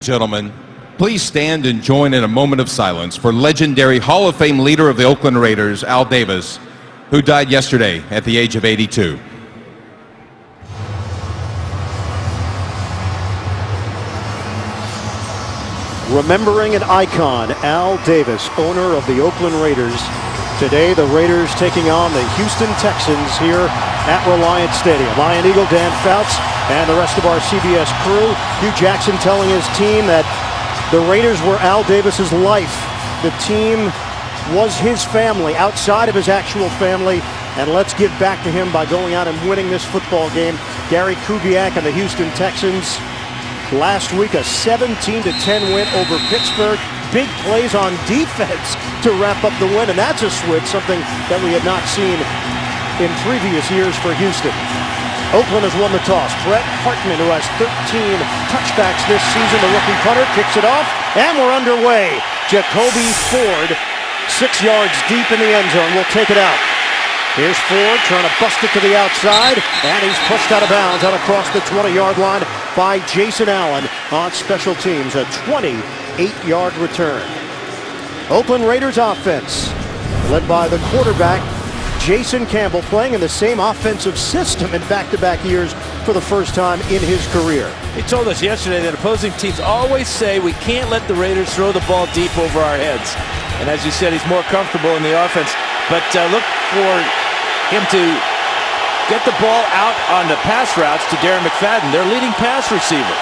Gentlemen, please stand and join in a moment of silence for legendary Hall of Fame leader of the Oakland Raiders, Al Davis, who died yesterday at the age of 82. Remembering an icon, Al Davis, owner of the Oakland Raiders. Today, the Raiders taking on the Houston Texans here at Reliant Stadium. Ian Eagle, Dan Fouts, and the rest of our CBS crew. Hugh Jackson telling his team that the Raiders were Al Davis's life. The team was his family, outside of his actual family, and let's give back to him by going out and winning this football game. Gary Kubiak and the Houston Texans last week, a 17-10 win over Pittsburgh. Big plays on defense to wrap up the win, and that's a switch, something that we had not seen in previous years for Houston. Oakland has won the toss. Brett Hartman, who has 13 touchbacks this season, the rookie punter, kicks it off, and we're underway. Jacoby Ford, 6 yards deep in the end zone, will take it out. Here's Ford trying to bust it to the outside, and he's pushed out of bounds out across the 20-yard line by Jason Allen on special teams. A 28-yard return. Oakland Raiders offense, led by the quarterback, Jason Campbell, playing in the same offensive system in back-to-back years for the first time in his career. He told us yesterday that opposing teams always say we can't let the Raiders throw the ball deep over our heads. And as you said, he's more comfortable in the offense. But look for him to get the ball out on the pass routes to Darren McFadden, their leading pass receiver.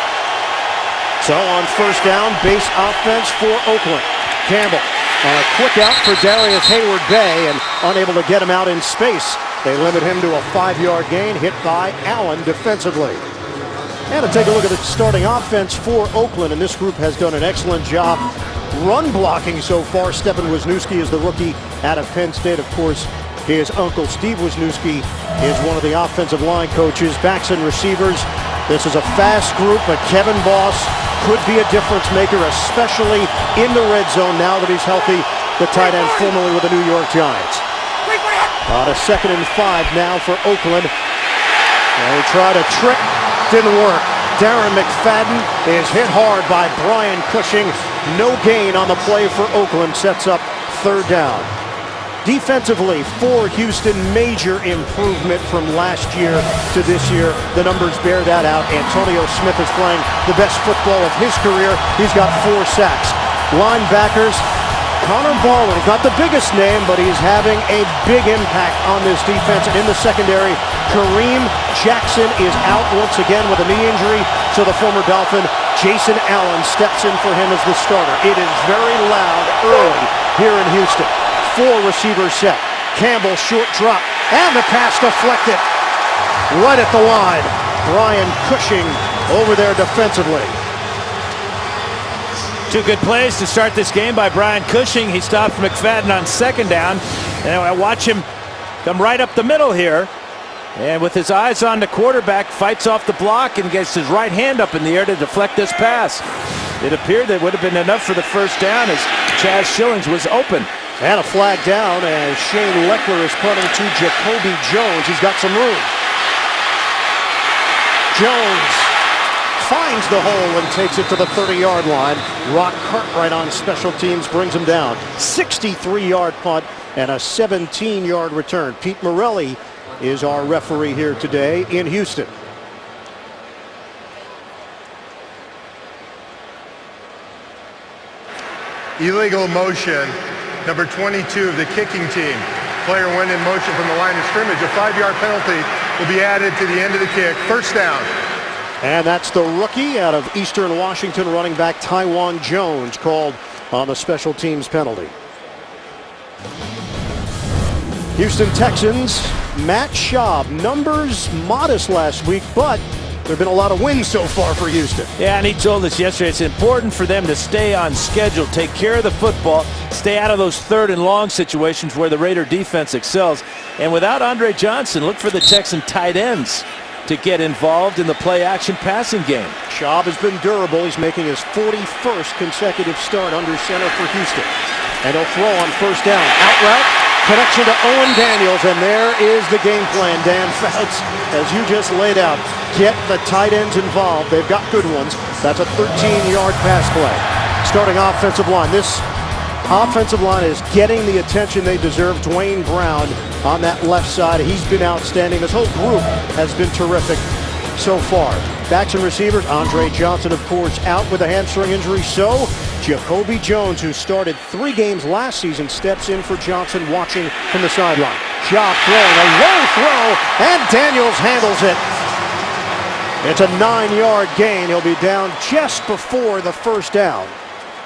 So on first down, base offense for Oakland. Campbell on a quick out for Darius Hayward-Bay, and unable to get him out in space. They limit him to a 5-yard gain, hit by Allen defensively. And to take a look at the starting offense for Oakland, and this group has done an excellent job run blocking so far. Stephen Wisniewski is the rookie out of Penn State. Of course, his uncle Steve Wisniewski is one of the offensive line coaches. Backs and receivers. This is a fast group, but Kevin Boss could be a difference maker, especially in the red zone now that he's healthy. The tight end formerly with the New York Giants. On a 2nd and 5 now for Oakland. And he tried a trick, didn't work. Darren McFadden is hit hard by Brian Cushing. No gain on the play for Oakland, sets up 3rd down. Defensively for Houston, major improvement from last year to this year. The numbers bear that out. Antonio Smith is playing the best football of his career. He's got 4 sacks. Linebackers, Connor Barwin, not the biggest name, but he's having a big impact on this defense. And in the secondary, Kareem Jackson is out once again with a knee injury. So the former Dolphin, Jason Allen, steps in for him as the starter. It is very loud early here in Houston. 4 receivers set. Campbell, short drop, and the pass deflected right at the line. Brian Cushing over there defensively. 2 good plays to start this game by Brian Cushing. He stopped McFadden on 2nd down. And I watch him come right up the middle here. And with his eyes on the quarterback, fights off the block and gets his right hand up in the air to deflect this pass. It appeared that would have been enough for the first down as Chaz Schillings was open. And a flag down as Shane Leckler is punting to Jacoby Jones. He's got some room. Jones finds the hole and takes it to the 30-yard line. Rock Cartwright on special teams brings him down. 63-yard punt and a 17-yard return. Pete Morelli is our referee here today in Houston. Illegal motion, number 22 of the kicking team. Player went in motion from the line of scrimmage. A 5-yard penalty will be added to the end of the kick. First down. And that's the rookie out of Eastern Washington, running back Taiwan Jones, called on the special teams penalty. Houston Texans, Matt Schaub. Numbers modest last week, but there have been a lot of wins so far for Houston. Yeah, and he told us yesterday it's important for them to stay on schedule, take care of the football, stay out of those 3rd and long situations where the Raider defense excels. And without Andre Johnson, look for the Texan tight ends to get involved in the play-action passing game. Schaub has been durable. He's making his 41st consecutive start under center for Houston. And he'll throw on first down. Out route, Connection to Owen Daniels, and there is the game plan, Dan Fouts, as you just laid out. Get the tight ends involved. They've got good ones. That's a 13-yard pass play. Starting offensive line. This offensive line is getting the attention they deserve. Dwayne Brown on that left side. He's been outstanding. This whole group has been terrific so far. Backs and receivers, Andre Johnson, of course, out with a hamstring injury. So, Jacoby Jones, who started 3 games last season, steps in for Johnson, watching from the sideline. Schaub throwing a low throw, and Daniels handles it. It's a 9-yard gain. He'll be down just before the first down.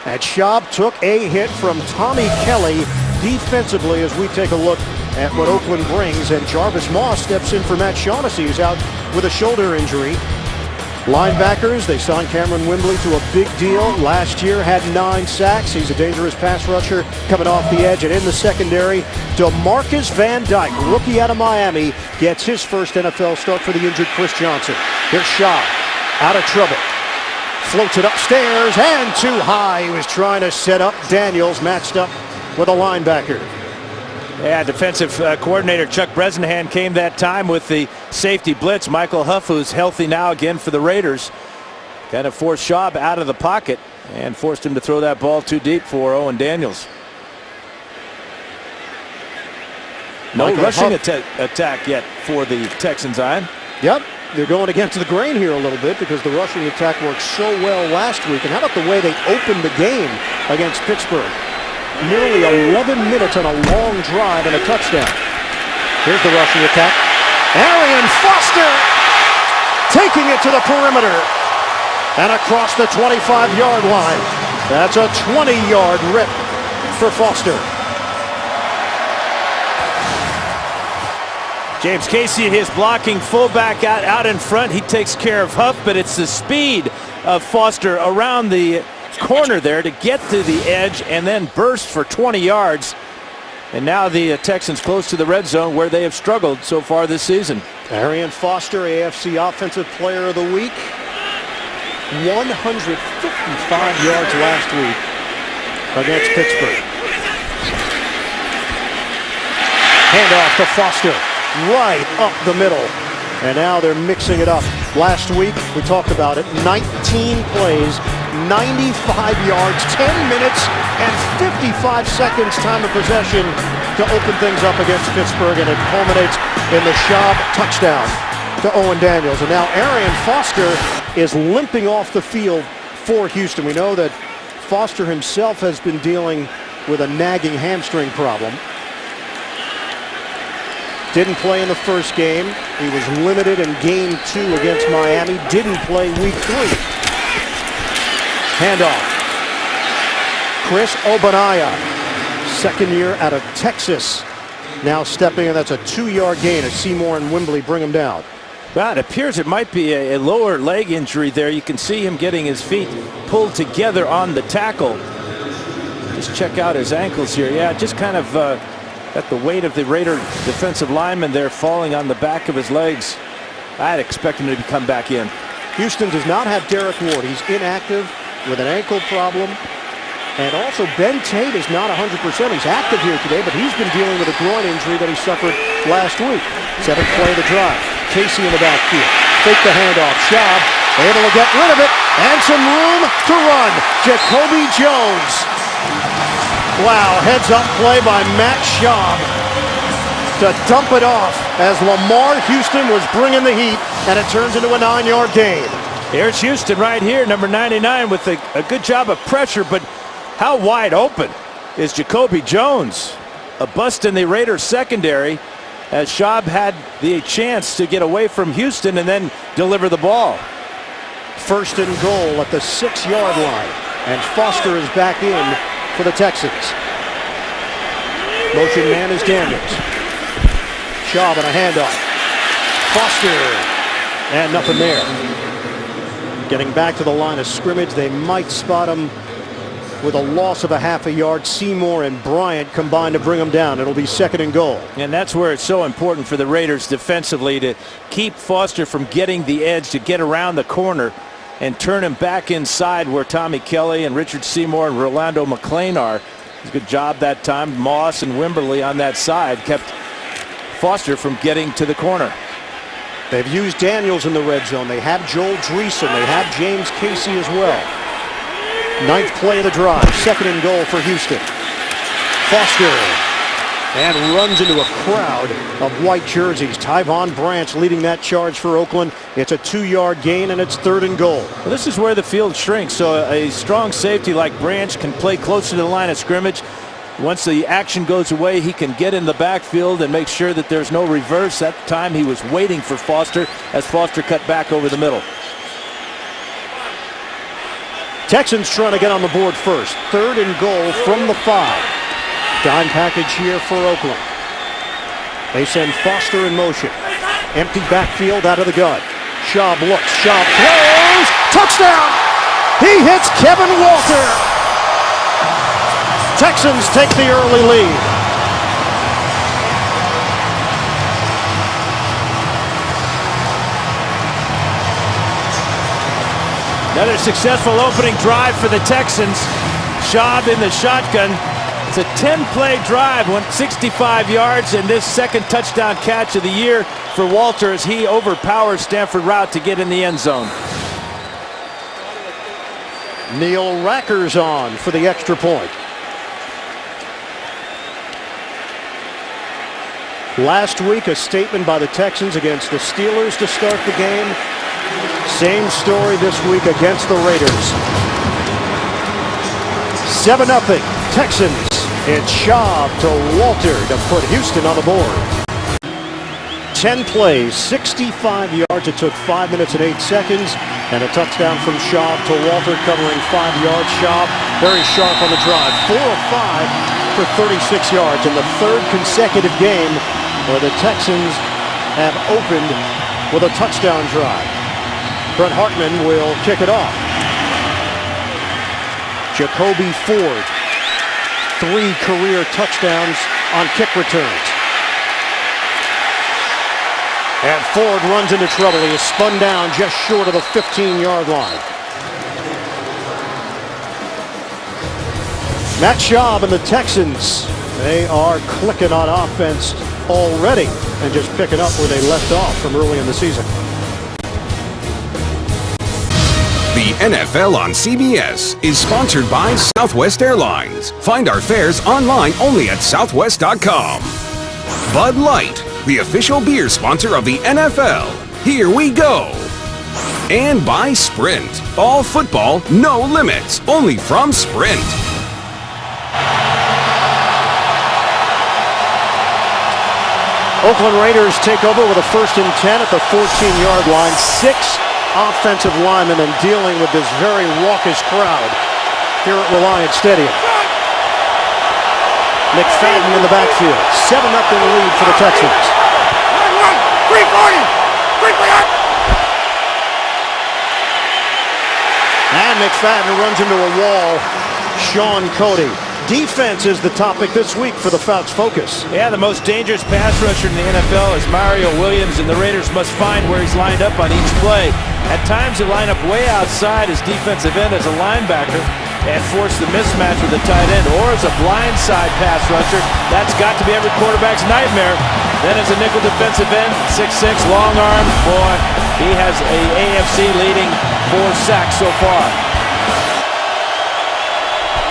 And Schaub took a hit from Tommy Kelly defensively as we take a look at what Oakland brings. And Jarvis Moss steps in for Matt Shaughnessy, who's out with a shoulder injury. Linebackers, they signed Cameron Wimbley to a big deal. Last year had 9 sacks. He's a dangerous pass rusher coming off the edge. And in the secondary, DeMarcus Van Dyke, rookie out of Miami, gets his first NFL start for the injured Chris Johnson. Here's Schaub, out of trouble. Floats it upstairs and too high. He was trying to set up Daniels, matched up with a linebacker. Yeah, defensive coordinator Chuck Bresnahan came that time with the safety blitz. Michael Huff, who's healthy now again for the Raiders, kind of forced Schaub out of the pocket and forced him to throw that ball too deep for Owen Daniels. No Michael rushing Huff. attack yet for the Texans, Ian. Yep, they're going against the grain here a little bit because the rushing attack worked so well last week. And how about the way they opened the game against Pittsburgh? Nearly 11 minutes on a long drive and a touchdown. Here's the rushing attack. Arian Foster taking it to the perimeter and across the 25-yard line. That's a 20-yard rip for Foster. James Casey, his blocking fullback out in front. He takes care of Huff, but it's the speed of Foster around the corner there to get to the edge and then burst for 20 yards. And now the Texans close to the red zone where they have struggled so far this season. Arian Foster, AFC Offensive Player of the Week. 155 yards last week against Pittsburgh. Handoff to Foster, right up the middle. And now they're mixing it up. Last week, we talked about it, 19 plays, 95 yards, 10 minutes, and 55 seconds time of possession to open things up against Pittsburgh, and it culminates in the Schaub touchdown to Owen Daniels. And now Arian Foster is limping off the field for Houston. We know that Foster himself has been dealing with a nagging hamstring problem. Didn't play in the first game. He was limited in game 2 against Miami. Didn't play week 3. Handoff. Chris Obanaya, second year out of Texas, now stepping in. That's a 2-yard gain as Seymour and Wimbley bring him down. Well, it appears it might be a lower leg injury there. You can see him getting his feet pulled together on the tackle. Just check out his ankles here. Yeah, just kind of at the weight of the Raider defensive lineman there falling on the back of his legs. I'd expect him to come back in. Houston does not have Derek Ward. He's inactive with an ankle problem. And also Ben Tate is not 100%. He's active here today, but he's been dealing with a groin injury that he suffered last week. 7th play of the drive. Casey in the backfield. Fake the handoff. Schaub able to get rid of it. And some room to run. Jacoby Jones. Wow, heads up play by Matt Schaub to dump it off as Lamar Houston was bringing the heat, and it turns into a 9-yard gain. Here's Houston right here, number 99, with a good job of pressure, but how wide open is Jacoby Jones? A bust in the Raiders secondary as Schaub had the chance to get away from Houston and then deliver the ball. 1st and goal at the 6-yard line, and Foster is back in for the Texans. Motion man is Daniels. Schaub on a handoff. Foster. And nothing there. Getting back to the line of scrimmage. They might spot him with a loss of a half a yard. Seymour and Bryant combined to bring him down. It'll be 2nd and goal. And that's where it's so important for the Raiders defensively to keep Foster from getting the edge, to get around the corner and turn him back inside where Tommy Kelly and Richard Seymour and Rolando McClain are. Good job that time. Moss and Wimberly on that side kept Foster from getting to the corner. They've used Daniels in the red zone. They have Joel Dreesen. They have James Casey as well. 9th play of the drive. 2nd and goal for Houston. Foster. And runs into a crowd of white jerseys. Tyvon Branch leading that charge for Oakland. It's a 2-yard gain, and it's 3rd and goal. Well, this is where the field shrinks, so a strong safety like Branch can play closer to the line of scrimmage. Once the action goes away, he can get in the backfield and make sure that there's no reverse. That time he was waiting for Foster as Foster cut back over the middle. Texans trying to get on the board first. 3rd and goal from the 5. Dime package here for Oakland. They send Foster in motion. Empty backfield out of the gun. Schaub looks. Schaub throws. Touchdown! He hits Kevin Walter. Texans take the early lead. Another successful opening drive for the Texans. Schaub in the shotgun. It's a 10-play drive, went 65 yards, and this 2nd touchdown catch of the year for Walter as he overpowers Stanford route to get in the end zone. Neil Racker's on for the extra point. Last week, a statement by the Texans against the Steelers to start the game. Same story this week against the Raiders. 7-0 Texans. It's Schaub to Walter to put Houston on the board. 10 plays, 65 yards. It took 5 minutes and 8 seconds. And a touchdown from Schaub to Walter covering 5 yards. Schaub very sharp on the drive. 4 of 5 for 36 yards in the 3rd consecutive game where the Texans have opened with a touchdown drive. Brett Hartman will kick it off. Jacoby Ford. 3 career touchdowns on kick returns. And Ford runs into trouble. He is spun down just short of the 15-yard line. Matt Schaub and the Texans, they are clicking on offense already and just picking up where they left off from early in the season. The NFL on CBS is sponsored by Southwest Airlines. Find our fares online only at southwest.com. Bud Light, the official beer sponsor of the NFL. Here we go. And by Sprint. All football, no limits. Only from Sprint. Oakland Raiders take over with a 1st and 10 at the 14-yard line. 6 offensive linemen and dealing with this very raucous crowd here at Reliant Stadium. McFadden in the backfield. 7-0 lead for the Texans. And McFadden runs into a wall. Sean Cody. Defense is the topic this week for the Fouts Focus. Yeah, the most dangerous pass rusher in the NFL is Mario Williams, and the Raiders must find where he's lined up on each play. At times, he'll line up way outside his defensive end as a linebacker and force the mismatch with the tight end, or as a blindside pass rusher. That's got to be every quarterback's nightmare. Then as a nickel defensive end, 6'6", long arm. Boy, he has a AFC leading 4 sacks so far.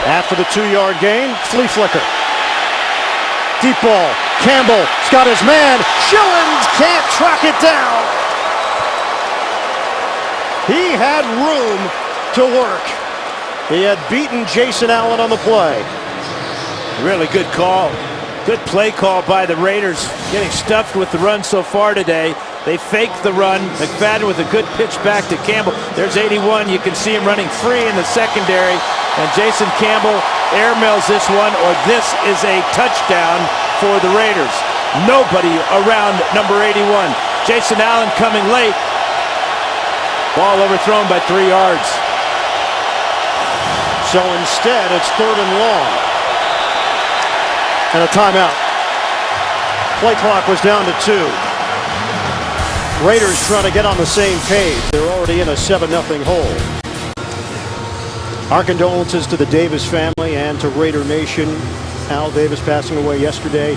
After the 2-yard gain, flea flicker. Deep ball. Campbell's got his man. Schillens can't track it down. He had room to work. He had beaten Jason Allen on the play. Really good call. Good play call by the Raiders. Getting stuffed with the run so far today. They faked the run. McFadden with a good pitch back to Campbell. There's 81. You can see him running free in the secondary. And Jason Campbell airmails this one, or this is a touchdown for the Raiders. Nobody around number 81. Jason Allen coming late. Ball overthrown by 3 yards. So instead, it's 3rd and long. And a timeout. Play clock was down to 2. Raiders trying to get on the same page. They're already in a 7-0 hole. Our condolences to the Davis family and to Raider Nation. Al Davis passing away yesterday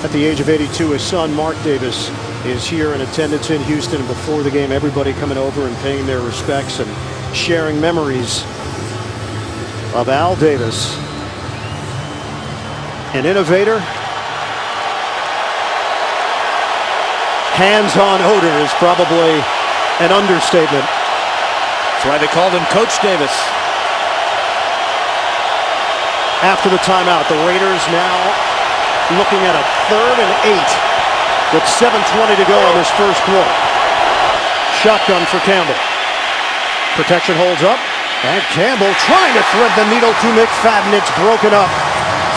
at the age of 82. His son, Mark Davis, is here in attendance in Houston. And before the game, everybody coming over and paying their respects and sharing memories of Al Davis, an innovator. Hands-on odor is probably an understatement. That's why they called him Coach Davis. After the timeout, the Raiders now looking at a 3rd and 8 with 7:20 to go in this first quarter. Shotgun for Campbell. Protection holds up, and Campbell trying to thread the needle to McFadden. It's broken up.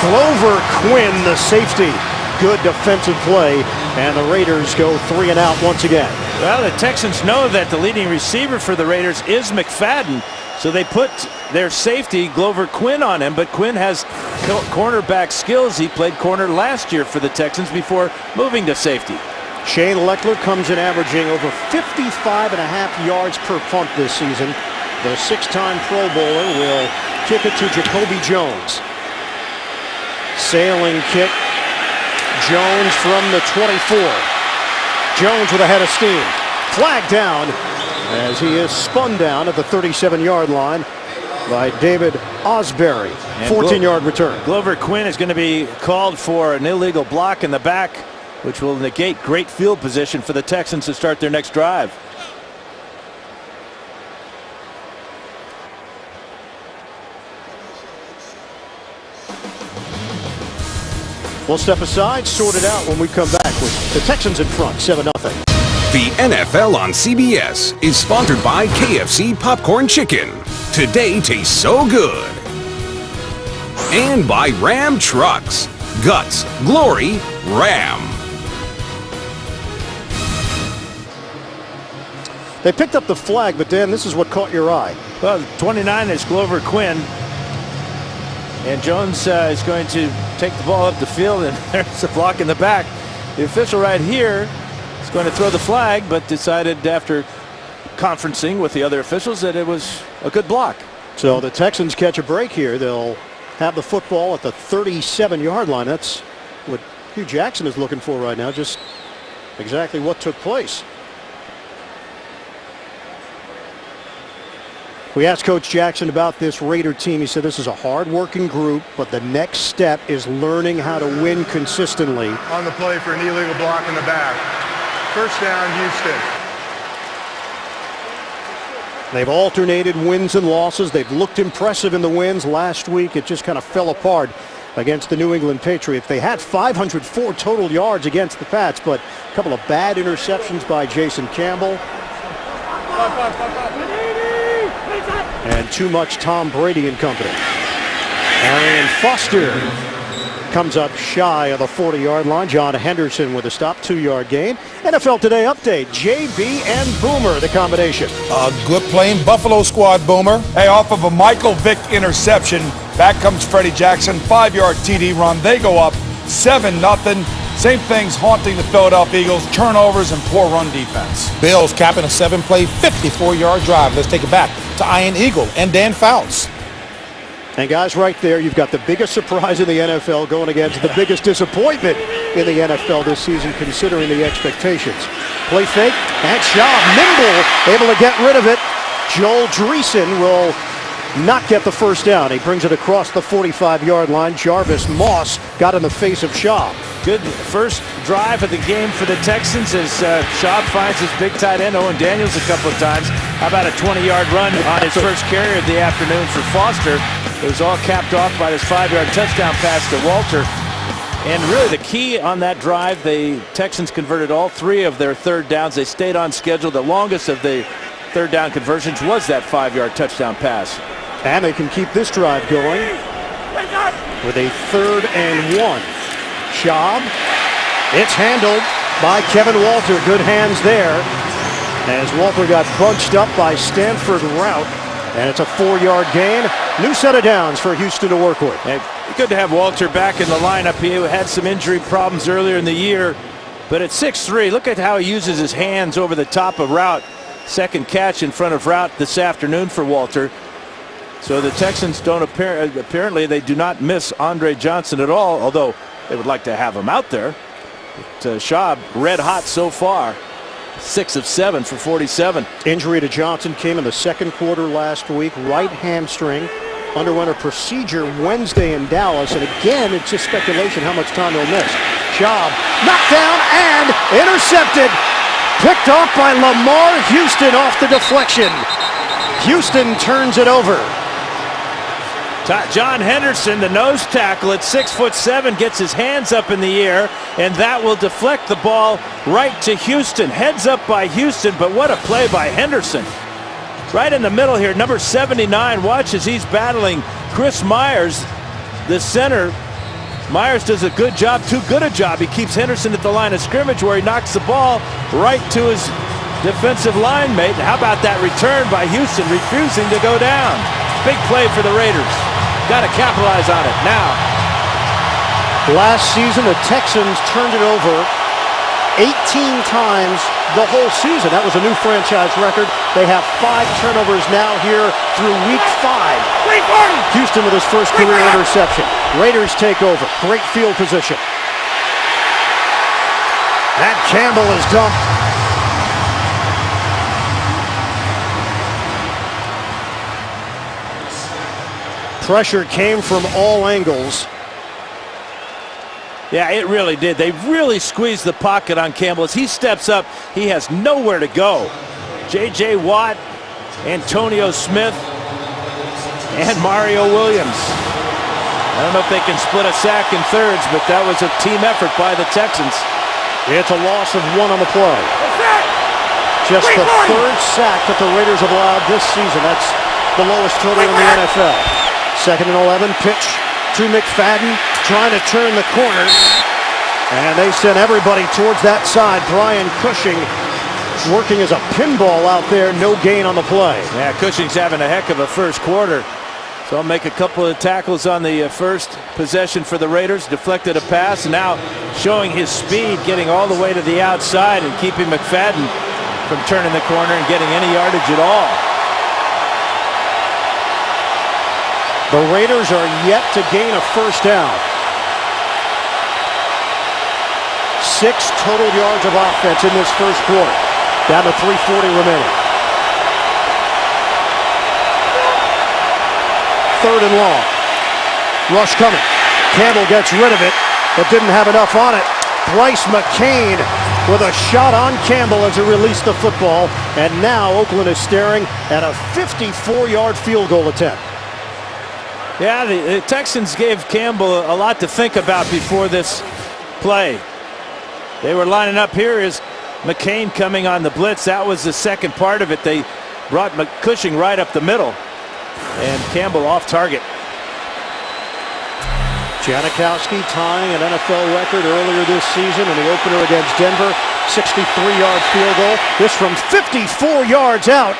Glover Quinn, the safety. Good defensive play, and the Raiders go 3 and out once again. Well, the Texans know that the leading receiver for the Raiders is McFadden, so they put their safety, Glover Quinn, on him, but Quinn has cornerback skills. He played corner last year for the Texans before moving to safety. Shane Leckler comes in averaging over 55.5 yards per punt this season. The 6-time Pro Bowler will kick it to Jacoby Jones. Sailing kick. Jones from the 24. Jones with a head of steam. Flag down as he is spun down at the 37-yard line by David Osbury. 14-yard return. Glover Quinn is going to be called for an illegal block in the back, which will negate great field position for the Texans to start their next drive. We'll step aside, sort it out when we come back with the Texans in front, 7-0. The NFL on CBS is sponsored by KFC Popcorn Chicken. Today tastes so good. And by Ram Trucks. Guts, glory, Ram. They picked up the flag, but Dan, this is what caught your eye. Well, 29 is Glover Quinn. And Jones is going to take the ball up the field, and there's a block in the back. The official right here is going to throw the flag, but decided after conferencing with the other officials that it was a good block. So the Texans catch a break here. They'll have the football at the 37-yard line. That's what Hugh Jackson is looking for right now, just exactly what took place. We asked Coach Jackson about this Raider team. He said this is a hard-working group, but the next step is learning how to win consistently. On the play for an illegal block in the back. First down, Houston. They've alternated wins and losses. They've looked impressive in the wins. Last week, it just kind of fell apart against the New England Patriots. They had 504 total yards against the Pats, but a couple of bad interceptions by Jason Campbell. And too much Tom Brady and company. Arian Foster comes up shy of the 40-yard line. John Henderson with a stop, 2-yard gain. NFL Today update, JB and Boomer, the combination. Good playing Buffalo squad, Boomer. Hey, off of a Michael Vick interception, back comes Freddie Jackson, 5-yard TD run. They go up 7-0. Same things haunting the Philadelphia Eagles, turnovers and poor run defense. Bills capping a 7-play, 54-yard drive. Let's take it back to Ian Eagle and Dan Fouts. And guys, right there, you've got the biggest surprise in the NFL going against the biggest disappointment in the NFL this season, considering the expectations. Play fake, and Shaw, nimble, able to get rid of it. Joel Dreesen will not get the first down. He brings it across the 45-yard line. Jarvis Moss got in the face of Shaw. Good first drive of the game for the Texans as Shaw finds his big tight end, Owen Daniels, a couple of times. How about a 20-yard run on his first carry of the afternoon for Foster? It was all capped off by this 5-yard touchdown pass to Walter. And really the key on that drive, the Texans converted all 3 of their third downs. They stayed on schedule. The longest of the third down conversions was that 5-yard touchdown pass. And they can keep this drive going with a 3rd and 1. Schaub, it's handled by Kevin Walter. Good hands there as Walter got bunched up by Stanford Rout, and it's a 4-yard gain. New set of downs for Houston to work with. Hey, good to have Walter back in the lineup. He had some injury problems earlier in the year, but at 6'3", look at how he uses his hands over the top of Rout. Second catch in front of Rout this afternoon for Walter. So the Texans don't apparently they do not miss Andre Johnson at all, although they would like to have him out there. But Schaub red hot so far, 6 of 7 for 47. Injury to Johnson came in the second quarter last week. Right hamstring. Underwent a procedure Wednesday in Dallas, and again it's just speculation how much time he'll miss. Schaub knocked down and intercepted. Picked off by Lamar Houston off the deflection. Houston turns it over. John Henderson, the nose tackle at 6'7", gets his hands up in the air, and that will deflect the ball right to Houston. Heads up by Houston, but what a play by Henderson. Right in the middle here, number 79. Watch as he's battling Chris Myers, the center. Myers does a good job, too good a job. He keeps Henderson at the line of scrimmage where he knocks the ball right to his defensive line mate. How about that return by Houston, refusing to go down? Big play for the Raiders. Got to capitalize on it now. Last season, the Texans turned it over 18 times the whole season. That was a new franchise record. They have 5 turnovers now here through week 5. Houston with his first career interception. Raiders take over. Great field position. And Campbell is dumped. Pressure came from all angles. Yeah, it really did. They really squeezed the pocket on Campbell. As he steps up, he has nowhere to go. J.J. Watt, Antonio Smith, and Mario Williams. I don't know if they can split a sack in thirds, but that was a team effort by the Texans. It's a loss of 1 on the play. Just the 3rd sack that the Raiders have allowed this season. That's the lowest total in the NFL. 2nd and 11, pitch to McFadden, trying to turn the corner. And they send everybody towards that side. Brian Cushing working as a pinball out there. No gain on the play. Yeah, Cushing's having a heck of a first quarter. So I'll make a couple of tackles on the first possession for the Raiders. Deflected a pass, and now showing his speed, getting all the way to the outside and keeping McFadden from turning the corner and getting any yardage at all. The Raiders are yet to gain a first down. 6 total yards of offense in this first quarter. Down to 3:40 remaining. 3rd and long. Rush coming. Campbell gets rid of it, but didn't have enough on it. Bryce McCain with a shot on Campbell as he released the football. And now Oakland is staring at a 54-yard field goal attempt. Yeah, the Texans gave Campbell a lot to think about before this play. They were lining up. Here is McCain coming on the blitz. That was the second part of it. They brought Cushing right up the middle. And Campbell off target. Janikowski tying an NFL record earlier this season in the opener against Denver. 63-yard field goal. This from 54 yards out.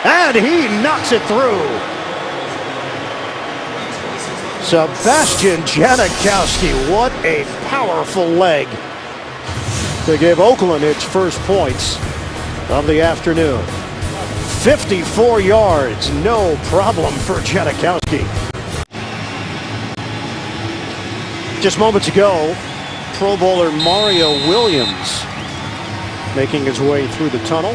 And he knocks it through. Sebastian Janikowski, what a powerful leg to give Oakland its first points of the afternoon. 54 yards, no problem for Janikowski. Just moments ago, Pro Bowler Mario Williams making his way through the tunnel.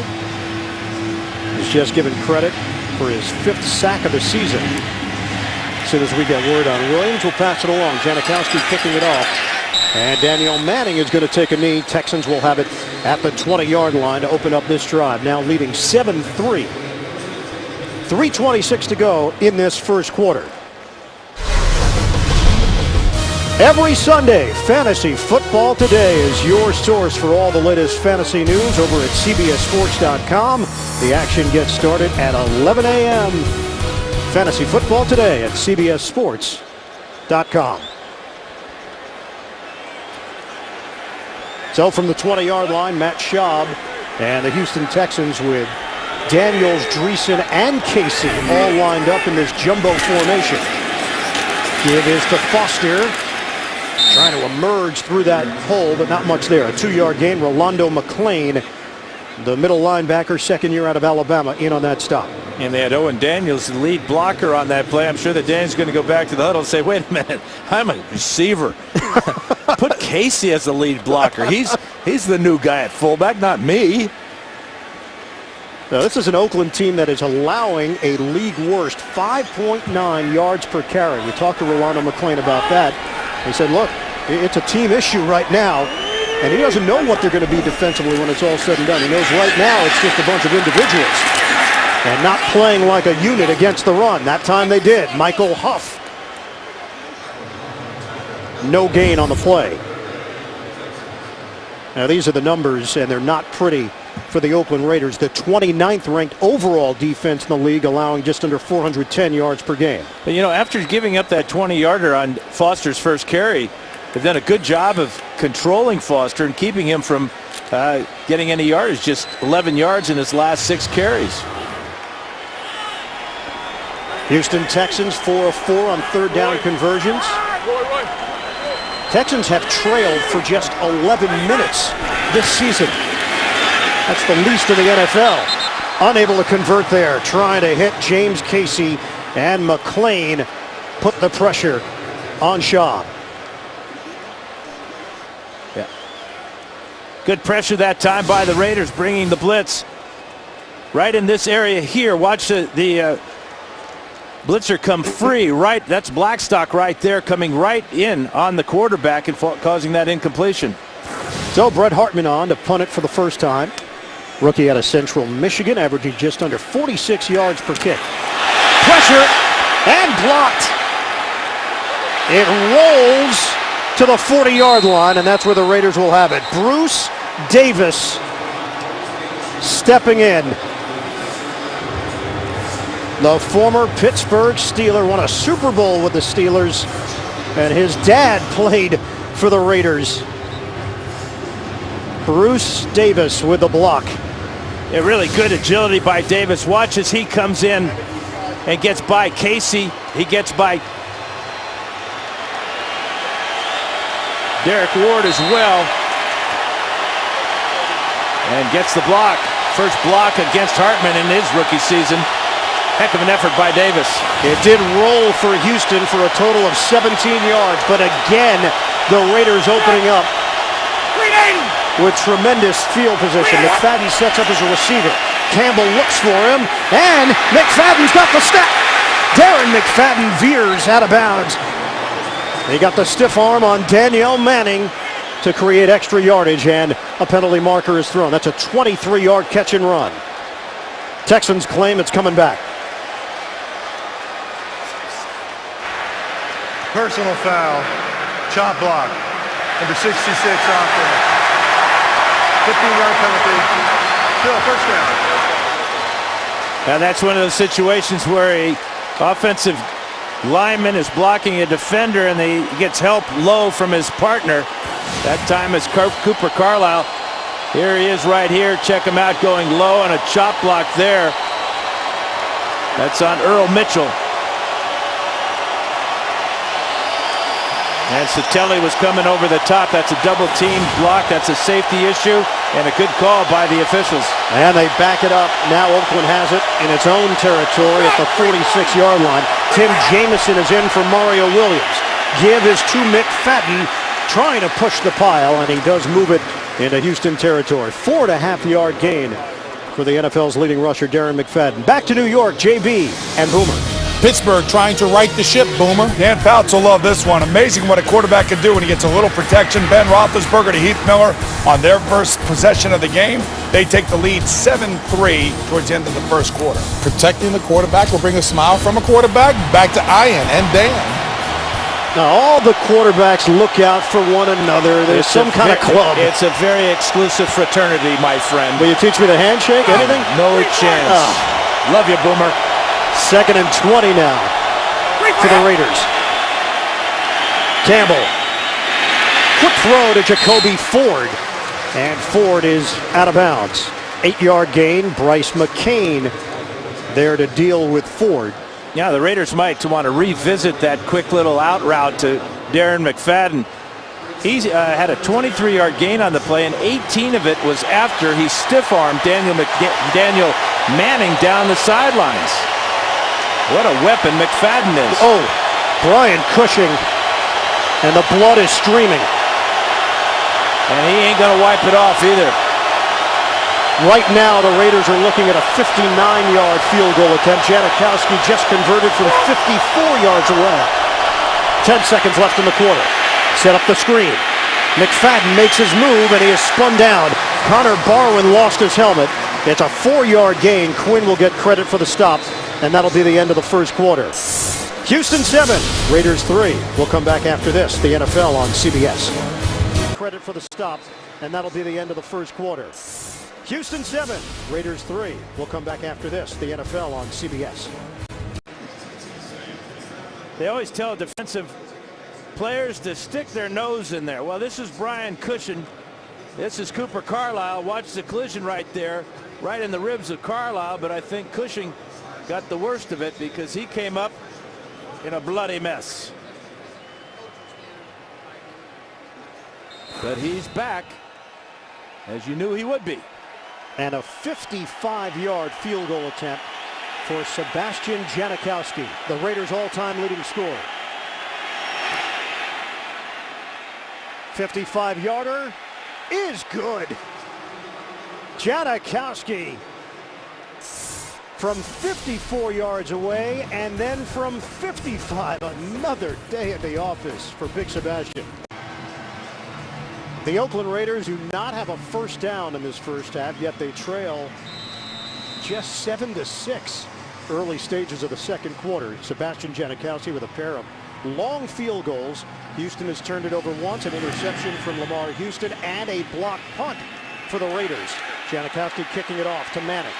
He's just given credit for his 5th sack of the season. As soon as we get word on Williams, we'll pass it along. Janikowski kicking it off. And Daniel Manning is going to take a knee. Texans will have it at the 20-yard line to open up this drive. Now leading 7-3. 3:26 to go in this first quarter. Every Sunday, Fantasy Football Today is your source for all the latest fantasy news over at CBSSports.com. The action gets started at 11 a.m. Fantasy Football Today at CBSSports.com. So from the 20-yard line, Matt Schaub and the Houston Texans with Daniels, Dreesen, and Casey all lined up in this jumbo formation. Give is to Foster. Trying to emerge through that hole, but not much there. A 2-yard gain. Rolando McClain the middle linebacker, second year out of Alabama, in on that stop. And they had Owen Daniels, the lead blocker on that play. I'm sure that Daniels going to go back to the huddle and say, wait a minute, I'm a receiver. Put Casey as the lead blocker. He's the new guy at fullback, not me. Now, this is an Oakland team that is allowing a league worst 5.9 yards per carry. We talked to Rolando McClain about that. He said, look, it's a team issue right now, and he doesn't know what they're going to be defensively when it's all said and done. He knows right now it's just a bunch of individuals and not playing like a unit against the run. That time they did. Michael Huff. No gain on the play. Now, these are the numbers, and they're not pretty for the Oakland Raiders. The 29th ranked overall defense in the league, allowing just under 410 yards per game. But, you know, after giving up that 20-yarder on Foster's first carry, they've done a good job of controlling Foster and keeping him from getting any yards. Just 11 yards in his last 6 carries. Houston Texans 4 of 4 on third down conversions. Texans have trailed for just 11 minutes this season. That's the least in the NFL. Unable to convert there. Trying to hit James Casey, and McClain put the pressure on Shaw. Yeah. Good pressure that time by the Raiders, bringing the blitz right in this area here. Watch the blitzer come free. Right, that's Blackstock right there, coming right in on the quarterback and causing that incompletion. So Brett Hartman on to punt it for the first time. Rookie out of Central Michigan, averaging just under 46 yards per kick. Pressure and blocked. It rolls to the 40-yard line, and that's where the Raiders will have it. Bruce Davis stepping in. The former Pittsburgh Steeler won a Super Bowl with the Steelers, and his dad played for the Raiders. Bruce Davis with the block. A really good agility by Davis. Watch as he comes in and gets by Casey. He gets by Derek Ward as well. And gets the block. First block against Hartman in his rookie season. Heck of an effort by Davis. It did roll for Houston for a total of 17 yards, but again, the Raiders opening up with tremendous field position. McFadden sets up as a receiver. Campbell looks for him, and McFadden's got the step. Darren McFadden veers out of bounds. He got the stiff arm on Danielle Manning to create extra yardage, and a penalty marker is thrown. That's a 23-yard catch and run. Texans claim it's coming back. Personal foul, chop block, number 66 off there. 15-yard penalty, still first down. Now that's one of those situations where a offensive lineman is blocking a defender and he gets help low from his partner. That time is Cooper Carlisle. Here he is right here. Check him out going low on a chop block there. That's on Earl Mitchell. And Satelli was coming over the top. That's a double team block. That's a safety issue and a good call by the officials. And they back it up. Now Oakland has it in its own territory at the 46-yard line. Tim Jamison is in for Mario Williams. Give is to McFadden, trying to push the pile, and he does move it into Houston territory. 4.5-yard gain for the NFL's leading rusher, Darren McFadden. Back to New York, JB and Boomer. Pittsburgh trying to right the ship, Boomer. Dan Fouts will love this one. Amazing what a quarterback can do when he gets a little protection. Ben Roethlisberger to Heath Miller on their first possession of the game. They take the lead 7-3 towards the end of the first quarter. Protecting the quarterback will bring a smile from a quarterback. Back to Ian and Dan. Now all the quarterbacks look out for one another. There's some kind of club. It's a very exclusive fraternity, my friend. Will you teach me the handshake? Anything? No chance. Love you, Boomer. 2nd and 20 now for the Raiders. Campbell. Quick throw to Jacoby Ford. And Ford is out of bounds. 8-yard gain. Bryce McCain there to deal with Ford. Yeah, the Raiders might want to revisit that quick little out route to Darren McFadden. He had a 23-yard gain on the play, and 18 of it was after he stiff-armed Daniel Manning down the sidelines. What a weapon McFadden is. Oh, Brian Cushing, and the blood is streaming. And he ain't going to wipe it off either. Right now, the Raiders are looking at a 59-yard field goal attempt. Janikowski just converted from 54 yards away. 10 seconds left in the quarter. Set up the screen. McFadden makes his move, and he is spun down. Connor Barwin lost his helmet. It's a 4-yard gain. Quinn will get credit for the stop, and that'll be the end of the first quarter. Houston 7, Raiders 3. We'll come back after this. The NFL on CBS. Credit for the stop, and that'll be the end of the first quarter. Houston 7, Raiders 3. We'll come back after this. The NFL on CBS. They always tell defensive players to stick their nose in there. Well, this is Brian Cushing. This is Cooper Carlisle. Watch the collision right there, right in the ribs of Carlisle, but I think Cushing got the worst of it because he came up in a bloody mess. But he's back, as you knew he would be. And a 55-yard field goal attempt for Sebastian Janikowski, the Raiders' all-time leading scorer. 55-yarder is good. Janikowski from 54 yards away, and then from 55. Another day at the office for Big Sebastian. The Oakland Raiders do not have a first down in this first half, yet they trail just 7-6 early stages of the second quarter. Sebastian Janikowski with a pair of long field goals. Houston has turned it over once, an interception from Lamar Houston, and a blocked punt for the Raiders. Janikowski kicking it off to Manning.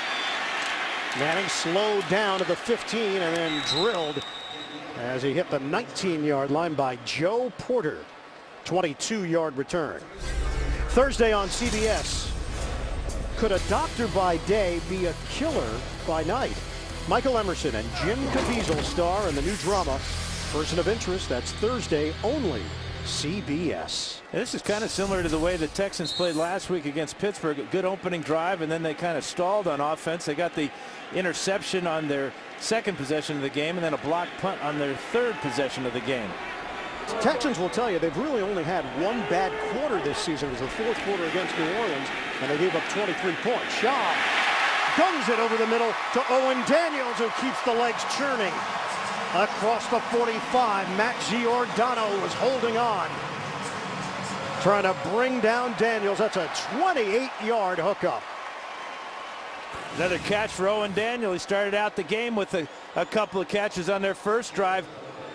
Manning slowed down to the 15 and then drilled as he hit the 19-yard line by Joe Porter. 22-yard return. Thursday on CBS. Could a doctor by day be a killer by night? Michael Emerson and Jim Caviezel star in the new drama Person of Interest. That's Thursday only. CBS. This is kind of similar to the way the Texans played last week against Pittsburgh. A good opening drive, and then they kind of stalled on offense. They got the interception on their second possession of the game, and then a blocked punt on their third possession of the game. Texans will tell you they've really only had one bad quarter this season. It was the fourth quarter against New Orleans, and they gave up 23 points. Shaw guns it over the middle to Owen Daniels, who keeps the legs churning. Across the 45, Matt Giordano was holding on, trying to bring down Daniels. That's a 28-yard hookup. Another catch for Owen Daniel. He started out the game with a couple of catches on their first drive.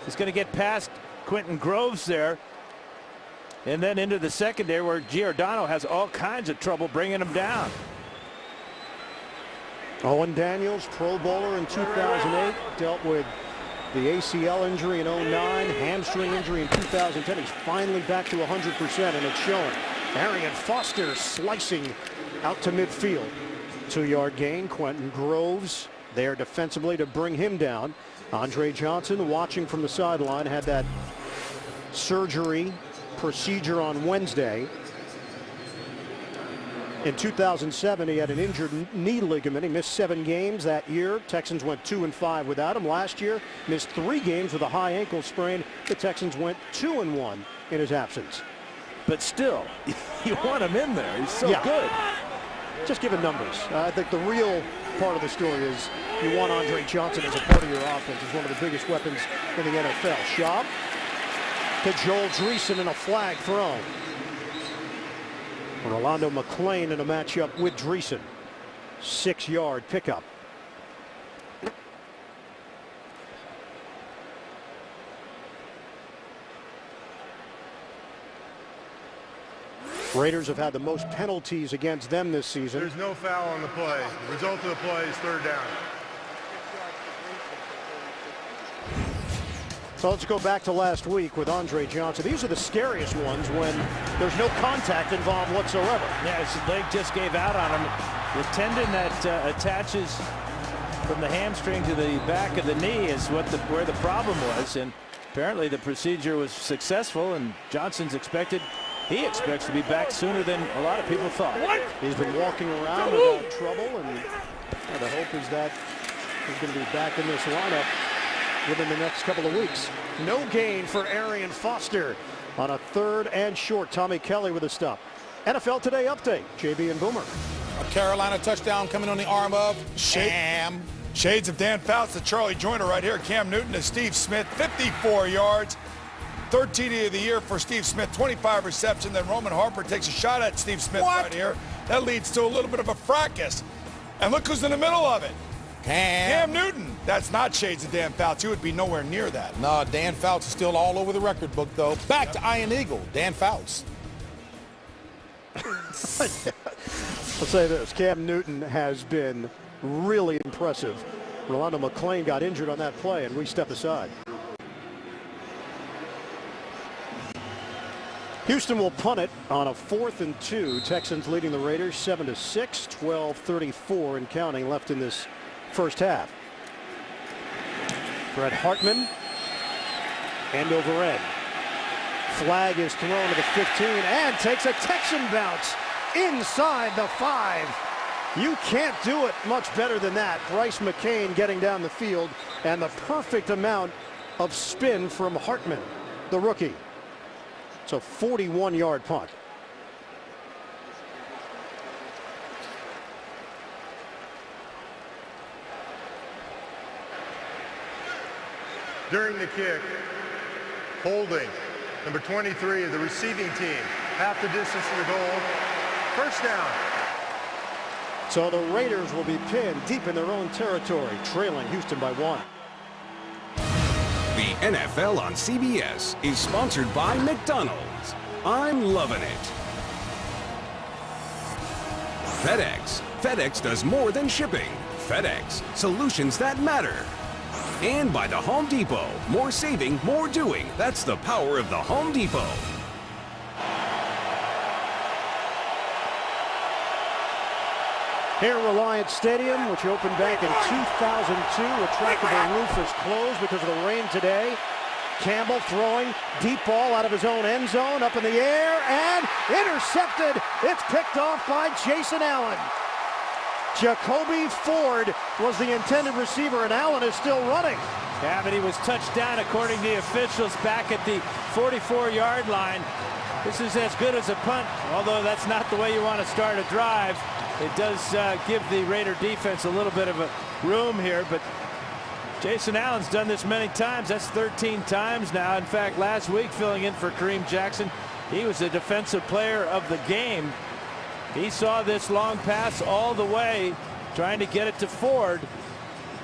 He's going to get past Quentin Groves there, and then into the secondary where Giordano has all kinds of trouble bringing him down. Owen Daniels, Pro Bowler in 2008, dealt with the ACL injury in 09, hamstring injury in 2010. He's finally back to 100%, and it's showing. Arian Foster slicing out to midfield. 2-yard gain. Quentin Groves there defensively to bring him down. Andre Johnson watching from the sideline, had that surgery procedure on Wednesday. In 2007, he had an injured knee ligament. He missed 7 games that year. Texans went 2-5 without him. Last year, missed 3 games with a high ankle sprain. The Texans went 2-1 in his absence. But still, you want him in there. He's so good. Just giving numbers. I think the real part of the story is you want Andre Johnson as a part of your offense. He's one of the biggest weapons in the NFL. Schaub to Joel Dreesen and a flag thrown. Rolando McClain in a matchup with Dreesen. 6-yard pickup. Raiders have had the most penalties against them this season. There's no foul on the play. The result of the play is third down. So let's go back to last week with Andre Johnson. These are the scariest ones when there's no contact involved whatsoever. Yeah, his leg just gave out on him. The tendon that attaches from the hamstring to the back of the knee is where the problem was, and Apparently the procedure was successful, and Johnson's he expects to be back sooner than a lot of people thought. He's been walking around without trouble, and the hope is that he's going to be back in this lineup within the next couple of weeks. No gain for Arian Foster on a 3rd and short. Tommy Kelly with a stop. NFL Today update. JB and Boomer. A Carolina touchdown coming on the arm of Cam. Shades of Dan Fouts to Charlie Joyner right here. Cam Newton to Steve Smith, 54 yards. 3rd TD of the year for Steve Smith, 25 reception. Then Roman Harper takes a shot at Steve Smith right here. That leads to a little bit of a fracas. And look who's in the middle of it. Cam Newton. That's not shades of Dan Fouts. He would be nowhere near that. No, Dan Fouts is still all over the record book, though. Back to Iron Eagle, Dan Fouts. I'll say this, Cam Newton has been really impressive. Rolando McClain got injured on that play, and we step aside. Houston will punt it on a 4th and 2. Texans leading the Raiders 7-6, 12:34 and counting left in this first half. Brett Hartman, end over end. Flag is thrown to the 15 and takes a Texan bounce inside the 5. You can't do it much better than that. Bryce McCain getting down the field, and the perfect amount of spin from Hartman, the rookie. It's a 41-yard punt. During the kick, holding, number 23 of the receiving team, half the distance to the goal, first down. So the Raiders will be pinned deep in their own territory, trailing Houston by 1. The NFL on CBS is sponsored by McDonald's. I'm loving it. FedEx. FedEx does more than shipping. FedEx. Solutions that matter. And by the Home Depot. More saving, more doing. That's the power of the Home Depot. Here, Reliance Stadium, which opened back in 2002. Retractable roof is closed because of the rain today. Campbell throwing, deep ball out of his own end zone, up in the air, and intercepted. It's picked off by Jason Allen. Jacoby Ford was the intended receiver, and Allen is still running. Yeah, but he was touched down, according to the officials, back at the 44-yard line. This is as good as a punt, although that's not the way you want to start a drive. It does give the Raider defense a little bit of a room here, but Jason Allen's done this many times. That's 13 times now. In fact, last week, filling in for Kareem Jackson, he was the defensive player of the game. He saw this long pass all the way, trying to get it to Ford,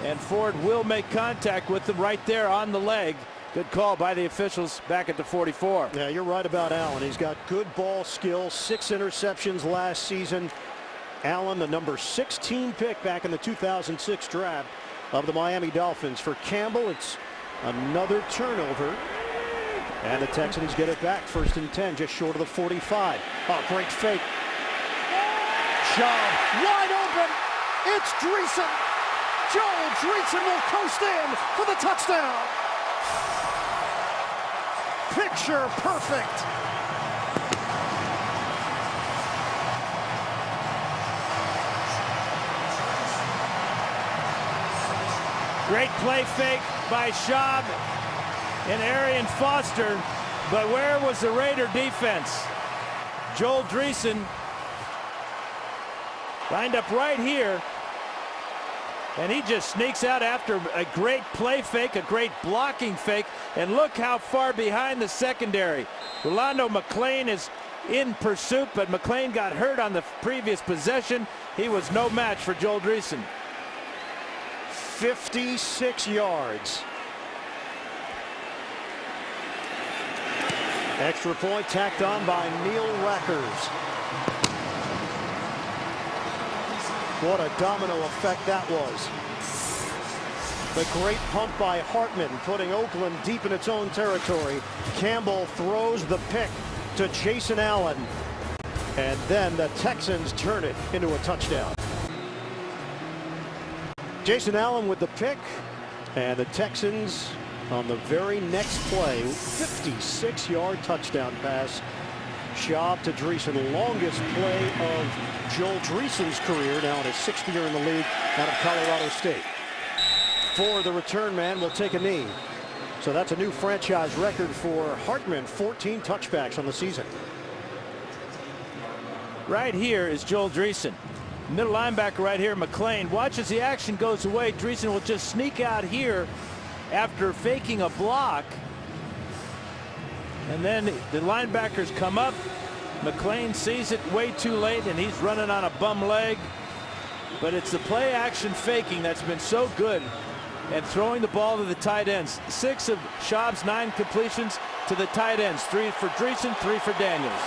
and Ford will make contact with him right there on the leg. Good call by the officials back at the 44. Yeah, you're right about Allen. He's got good ball skill, 6 interceptions last season. Allen, the number 16 pick back in the 2006 draft of the Miami Dolphins. For Campbell, it's another turnover. And the Texans get it back. 1st and 10, just short of the 45. Oh, great fake. Job wide open. It's Dreesen. Joel Dreesen will coast in for the touchdown. Picture perfect. Great play fake by Schaub and Arian Foster, but where was the Raider defense? Joel Dreesen lined up right here, and he just sneaks out after a great play fake, a great blocking fake, and look how far behind the secondary. Rolando McClain is in pursuit, but McClain got hurt on the previous possession. He was no match for Joel Dreesen. 56 yards. Extra point tacked on by Neil Rackers. What a domino effect that was. The great punt by Hartman, putting Oakland deep in its own territory. Campbell throws the pick to Jason Allen. And then the Texans turn it into a touchdown. Jason Allen with the pick, and the Texans on the very next play. 56-yard touchdown pass. Schaub to Dreesen, longest play of Joel Dreesen's career, now in his 6th year in the league out of Colorado State. For the return man will take a knee. So that's a new franchise record for Hartman, 14 touchbacks on the season. Right here is Joel Dreesen. Middle linebacker right here, McLean. Watch as the action goes away. Dreesen will just sneak out here after faking a block. And then the linebackers come up. McLean sees it way too late, and he's running on a bum leg. But it's the play action faking that's been so good, and throwing the ball to the tight ends. 6 of Schaub's 9 completions to the tight ends. 3 for Dreesen, 3 for Daniels.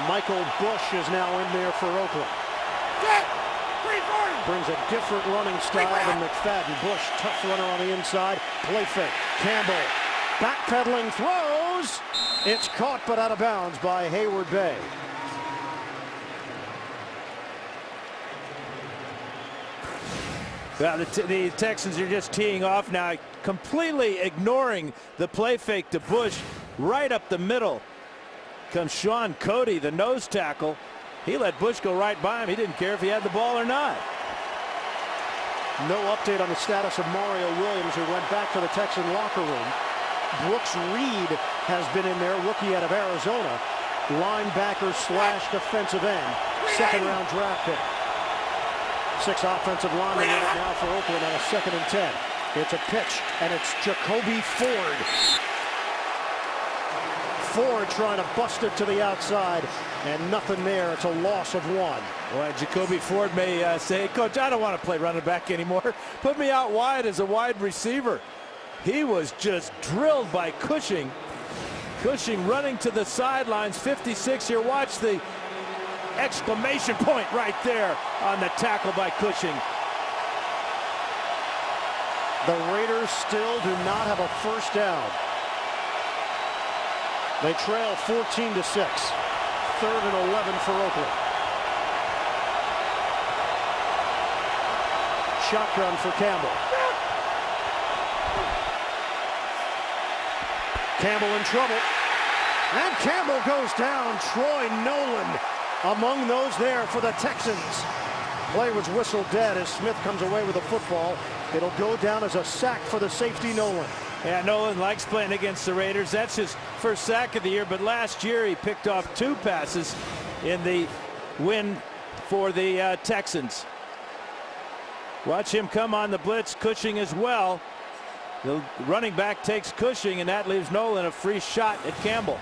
Michael Bush is now in there for Oakland. Brings a different running style than McFadden. Bush, tough runner on the inside. Play fake. Campbell backpedaling, throws. It's caught but out of bounds by Hayward Bay. Well, the Texans are just teeing off now, completely ignoring the play fake to Bush. Right up the middle comes Sean Cody, the nose tackle. He let Bush go right by him. He didn't care if he had the ball or not. No update on the status of Mario Williams, who went back to the Texan locker room. Brooks Reed has been in there, rookie out of Arizona. Linebacker / defensive end. 2nd-round draft pick. 6 offensive linemen right now for Oakland on a 2nd and 10. It's a pitch, and it's Jacoby Ford. Ford trying to bust it to the outside, and nothing there. It's a loss of 1. Well, Jacoby Ford may say, Coach, I don't want to play running back anymore. Put me out wide as a wide receiver. He was just drilled by Cushing. Cushing running to the sidelines, 56 here. Watch the exclamation point right there on the tackle by Cushing. The Raiders still do not have a first down. They trail 14-6. 3rd and 11 for Oakland. Shotgun for Campbell. Campbell in trouble. And Campbell goes down. Troy Nolan among those there for the Texans. Play was whistled dead as Smith comes away with the football. It'll go down as a sack for the safety, Nolan. Yeah, Nolan likes playing against the Raiders. That's his first sack of the year, but last year he picked off 2 passes in the win for the Texans. Watch him come on the blitz. Cushing as well. The running back takes Cushing, and that leaves Nolan a free shot at Campbell.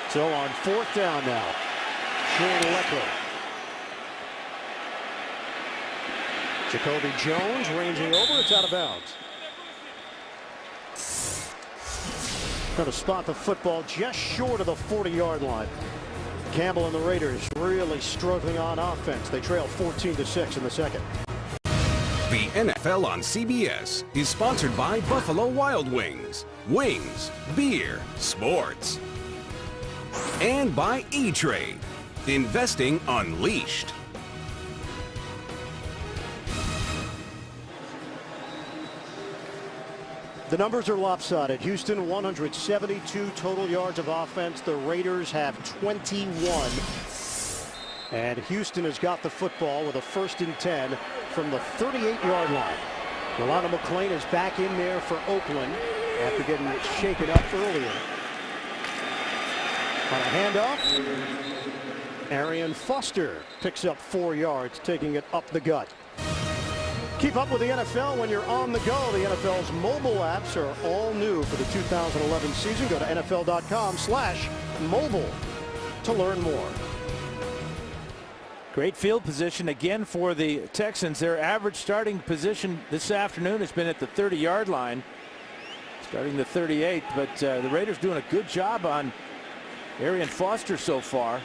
So on 4th down now, Sean Leclerc. Jacoby Jones ranging over. It's out of bounds. Going to spot the football just short of the 40-yard line. Campbell and the Raiders really struggling on offense. They trail 14-6 in the 2nd. The NFL on CBS is sponsored by Buffalo Wild Wings. Wings, beer, sports. And by E-Trade. Investing unleashed. The numbers are lopsided. Houston 172 total yards of offense. The Raiders have 21. And Houston has got the football with a 1st and 10 from the 38-yard line. Rolando McClain is back in there for Oakland after getting shaken up earlier. On a handoff, Arian Foster picks up 4 yards, taking it up the gut. Keep up with the NFL when you're on the go. The NFL's mobile apps are all new for the 2011 season. Go to NFL.com/mobile to learn more. Great field position again for the Texans. Their average starting position this afternoon has been at the 30-yard line, starting the 38, but the Raiders doing a good job on Arian Foster so far.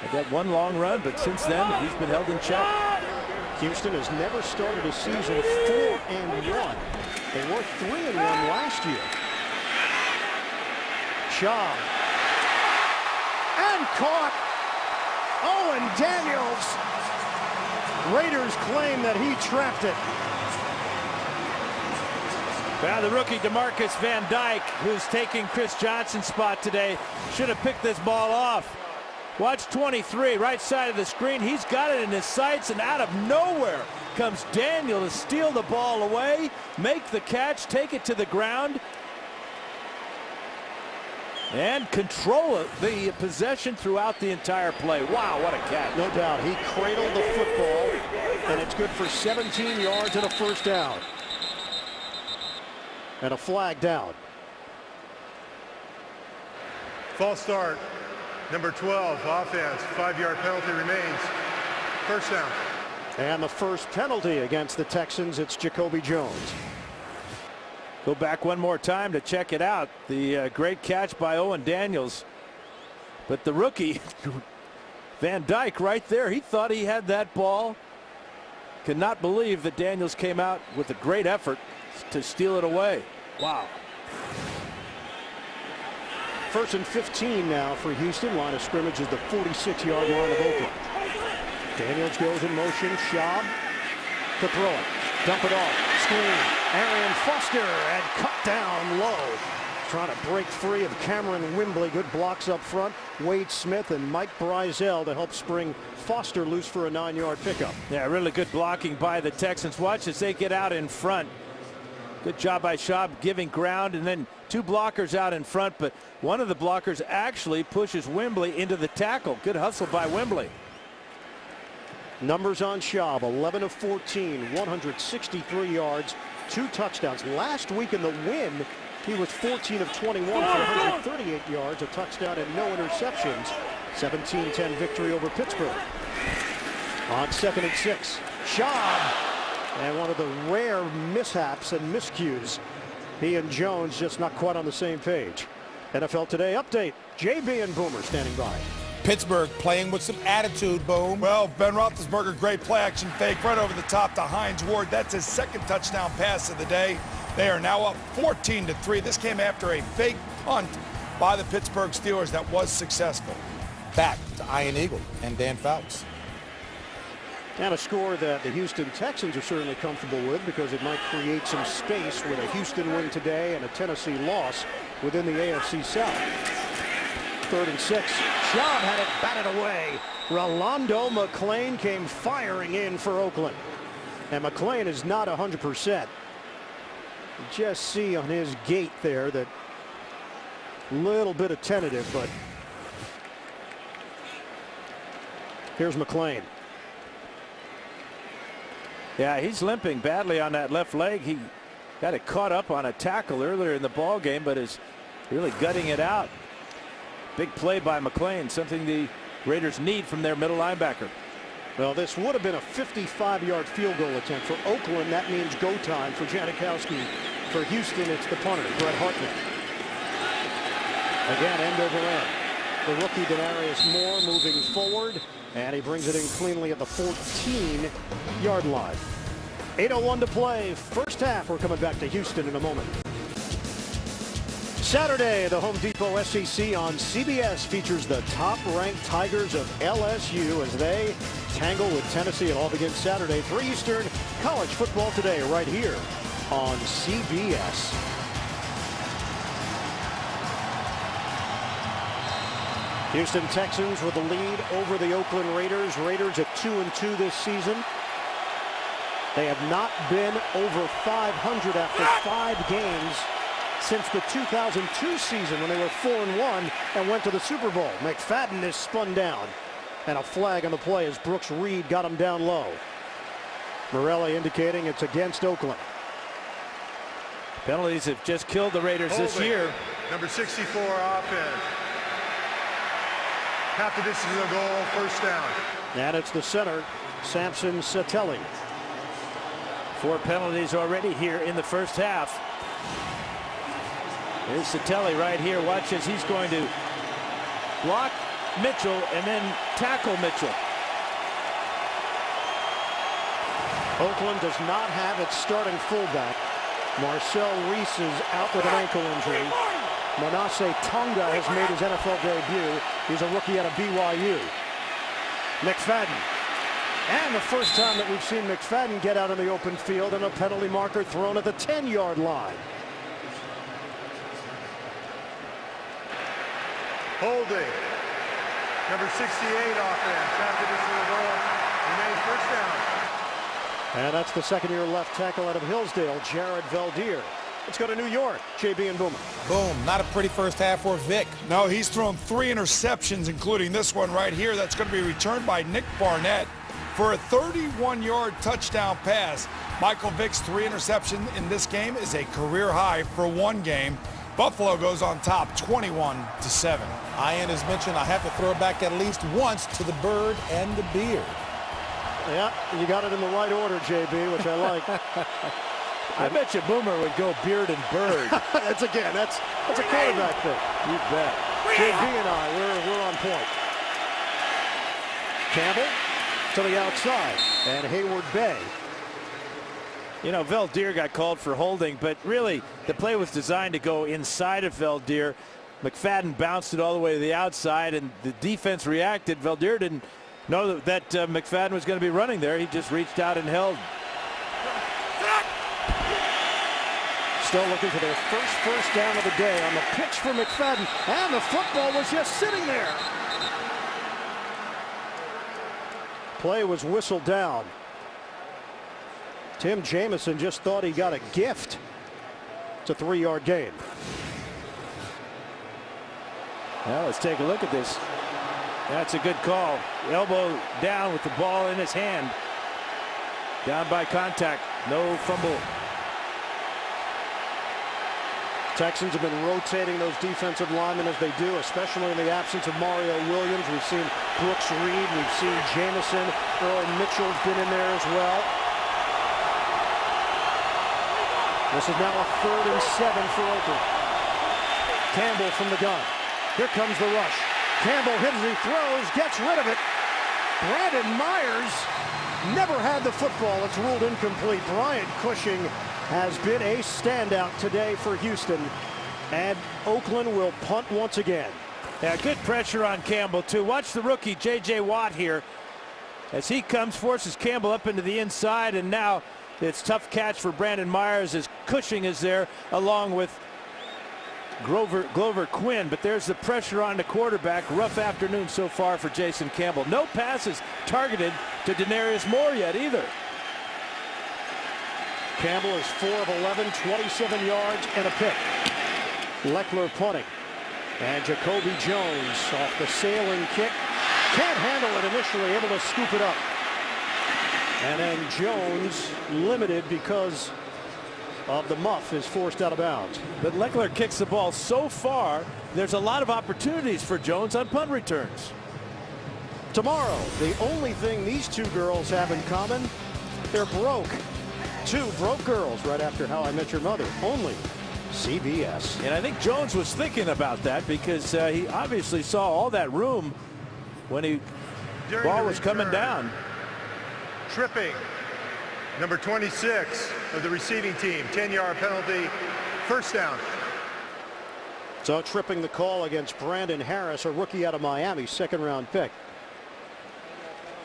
They got 1 long run, but since then he's been held in check. Houston has never started a season 4-1. They were 3-1 last year. Schaub. And caught. Owen Daniels Raiders claim that he trapped it. Well, the rookie DeMarcus Van Dyke, who's taking Chris Johnson's spot today, should have picked this ball off. Watch 23, right side of the screen. He's got it in his sights, and out of nowhere comes Daniel to steal the ball away, make the catch, take it to the ground, and control the possession throughout the entire play. Wow, what a catch. No doubt. He cradled the football, and it's good for 17 yards and a first down. And a flag down. False start. Number 12, offense. 5-yard penalty remains. First down. And the first penalty against the Texans, it's Jacoby Jones. Go back one more time to check it out. The great catch by Owen Daniels. But the rookie, Van Dyke, right there, he thought he had that ball. Could not believe that Daniels came out with a great effort to steal it away. Wow. First and 15 now for Houston. Line of scrimmage is the 46-yard line of Oakland. Daniels goes in motion. Schaub to throw it. Dump it off. Screen. Arian Foster, and cut down low. Trying to break free of Cameron Wimbley. Good blocks up front. Wade Smith and Mike Brizell to help spring Foster loose for a 9-yard pickup. Yeah, really good blocking by the Texans. Watch as they get out in front. Good job by Schaub giving ground, and then two blockers out in front, but one of the blockers actually pushes Wimbley into the tackle. Good hustle by Wimbley. Numbers on Schaub, 11 of 14, 163 yards, 2 touchdowns. Last week in the win, he was 14 of 21 for 138 yards, a touchdown and no interceptions. 17-10 victory over Pittsburgh. On 2nd and 6, Schaub, and one of the rare mishaps and miscues. He and Jones just not quite on the same page. NFL Today update. JB and Boomer standing by. Pittsburgh playing with some attitude, Boom. Well, Ben Roethlisberger, great play action fake right over the top to Hines Ward. That's his second touchdown pass of the day. They are now up 14-3. This came after a fake punt by the Pittsburgh Steelers that was successful. Back to Ian Eagle and Dan Fouts. And a score that the Houston Texans are certainly comfortable with because it might create some space with a Houston win today and a Tennessee loss within the AFC South. 3rd and 6. Schaub had it batted away. Rolando McClain came firing in for Oakland. And McClain is not 100%. Just see on his gait there that little bit of tentative, but here's McClain. Yeah, he's limping badly on that left leg. He got it caught up on a tackle earlier in the ball game, but is really gutting it out. Big play by McClain, something the Raiders need from their middle linebacker. Well, this would have been a 55-yard field goal attempt. For Oakland, that means go time for Janikowski. For Houston, it's the punter, Brett Hartman. Again, end over end. The rookie, Denarius Moore, moving forward, and he brings it in cleanly at the 14-yard line. 8:01 to play. First half. We're coming back to Houston in a moment. Saturday, the Home Depot SEC on CBS features the top-ranked Tigers of LSU as they tangle with Tennessee. It all begins Saturday, 3 Eastern. College football today right here on CBS. Houston Texans with the lead over the Oakland Raiders. Raiders at 2-2 this season. They have not been over 500 after 5 games since the 2002 season when they were 4-1 and went to the Super Bowl. McFadden is spun down, and a flag on the play as Brooks Reed got him down low. Morelli indicating it's against Oakland. Penalties have just killed the Raiders this year. Number 64 offense. Half the distance of the goal, first down. And it's the center, Samson Satelli. 4 penalties already here in the first half. Here's Satelli right here. Watch as he's going to block Mitchell and then tackle Mitchell. Oakland does not have its starting fullback. Marcel Reese is out with an ankle injury. Manasseh Tonga has made his NFL debut. He's a rookie out of BYU. McFadden. And the first time that we've seen McFadden get out on the open field, and a penalty marker thrown at the 10-yard line. Holding. Number 68 offense after this little ball. Remains first down. And that's the second-year left tackle out of Hillsdale, Jared Valdir. Let's go to New York. JB and Boomer. Boom. Not a pretty first half for Vic. No, he's thrown 3 interceptions, including this one right here. That's going to be returned by Nick Barnett for a 31-yard touchdown pass. Michael Vick's 3 interceptions in this game is a career high for one game. Buffalo goes on top 21-7. Ian has mentioned I have to throw it back at least once to the bird and the beard. Yeah, you got it in the right order, JB, which I like. I bet you Boomer would go beard and bird. That's a quarterback thing. You bet. JB and I, we're on point. Campbell to the outside, and Hayward Bay. You know, Valdir got called for holding, but really the play was designed to go inside of Valdir. McFadden bounced it all the way to the outside, and the defense reacted. Valdir didn't know that McFadden was going to be running there. He just reached out and held. Still looking for their first down of the day on the pitch for McFadden, and the football was just sitting there. Play was whistled down. Tim Jamison just thought he got a gift. It's a 3-yard gain. Well, let's take a look at this. That's a good call. Elbow down with the ball in his hand. Down by contact. No fumble. Texans have been rotating those defensive linemen as they do, especially in the absence of Mario Williams. We've seen Brooks Reed, we've seen Jamison. Earl Mitchell's been in there as well. This is now a 3rd and 7 for Oakland. Campbell from the gun. Here comes the rush. Campbell hits as he throws, gets rid of it. Brandon Myers never had the football. It's ruled incomplete. Brian Cushing has been a standout today for Houston, and Oakland will punt once again. Yeah, good pressure on Campbell too. Watch the rookie J.J. Watt here as he comes, forces Campbell up into the inside, and now it's tough catch for Brandon Myers as Cushing is there along with Glover Quinn, but there's the pressure on the quarterback. Rough afternoon so far for Jason Campbell. No passes targeted to Denarius Moore yet either. Campbell is 4 of 11, 27 yards and a pick. Leckler punting. And Jacoby Jones off the sailing kick. Can't handle it initially, able to scoop it up. And then Jones limited because of the muff is forced out of bounds. But Leckler kicks the ball so far, there's a lot of opportunities for Jones on punt returns. Tomorrow, the only thing these two girls have in common, they're broke. 2 broke girls right after How I Met Your Mother. Only CBS. And I think Jones was thinking about that because he obviously saw all that room when the ball was coming down. Tripping. Number 26 of the receiving team. 10-yard penalty. First down. So tripping the call against Brandon Harris, a rookie out of Miami, 2nd-round pick.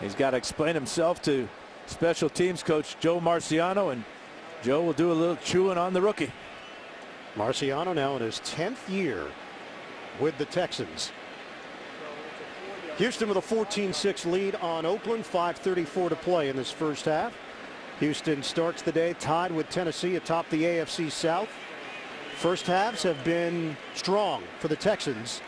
He's got to explain himself to special teams coach Joe Marciano, and Joe will do a little chewing on the rookie. Marciano now in his 10th year with the Texans. Houston with a 14-6 lead on Oakland. 5:34 to play in this first half. Houston starts the day tied with Tennessee atop the AFC South. First halves have been strong for the Texans.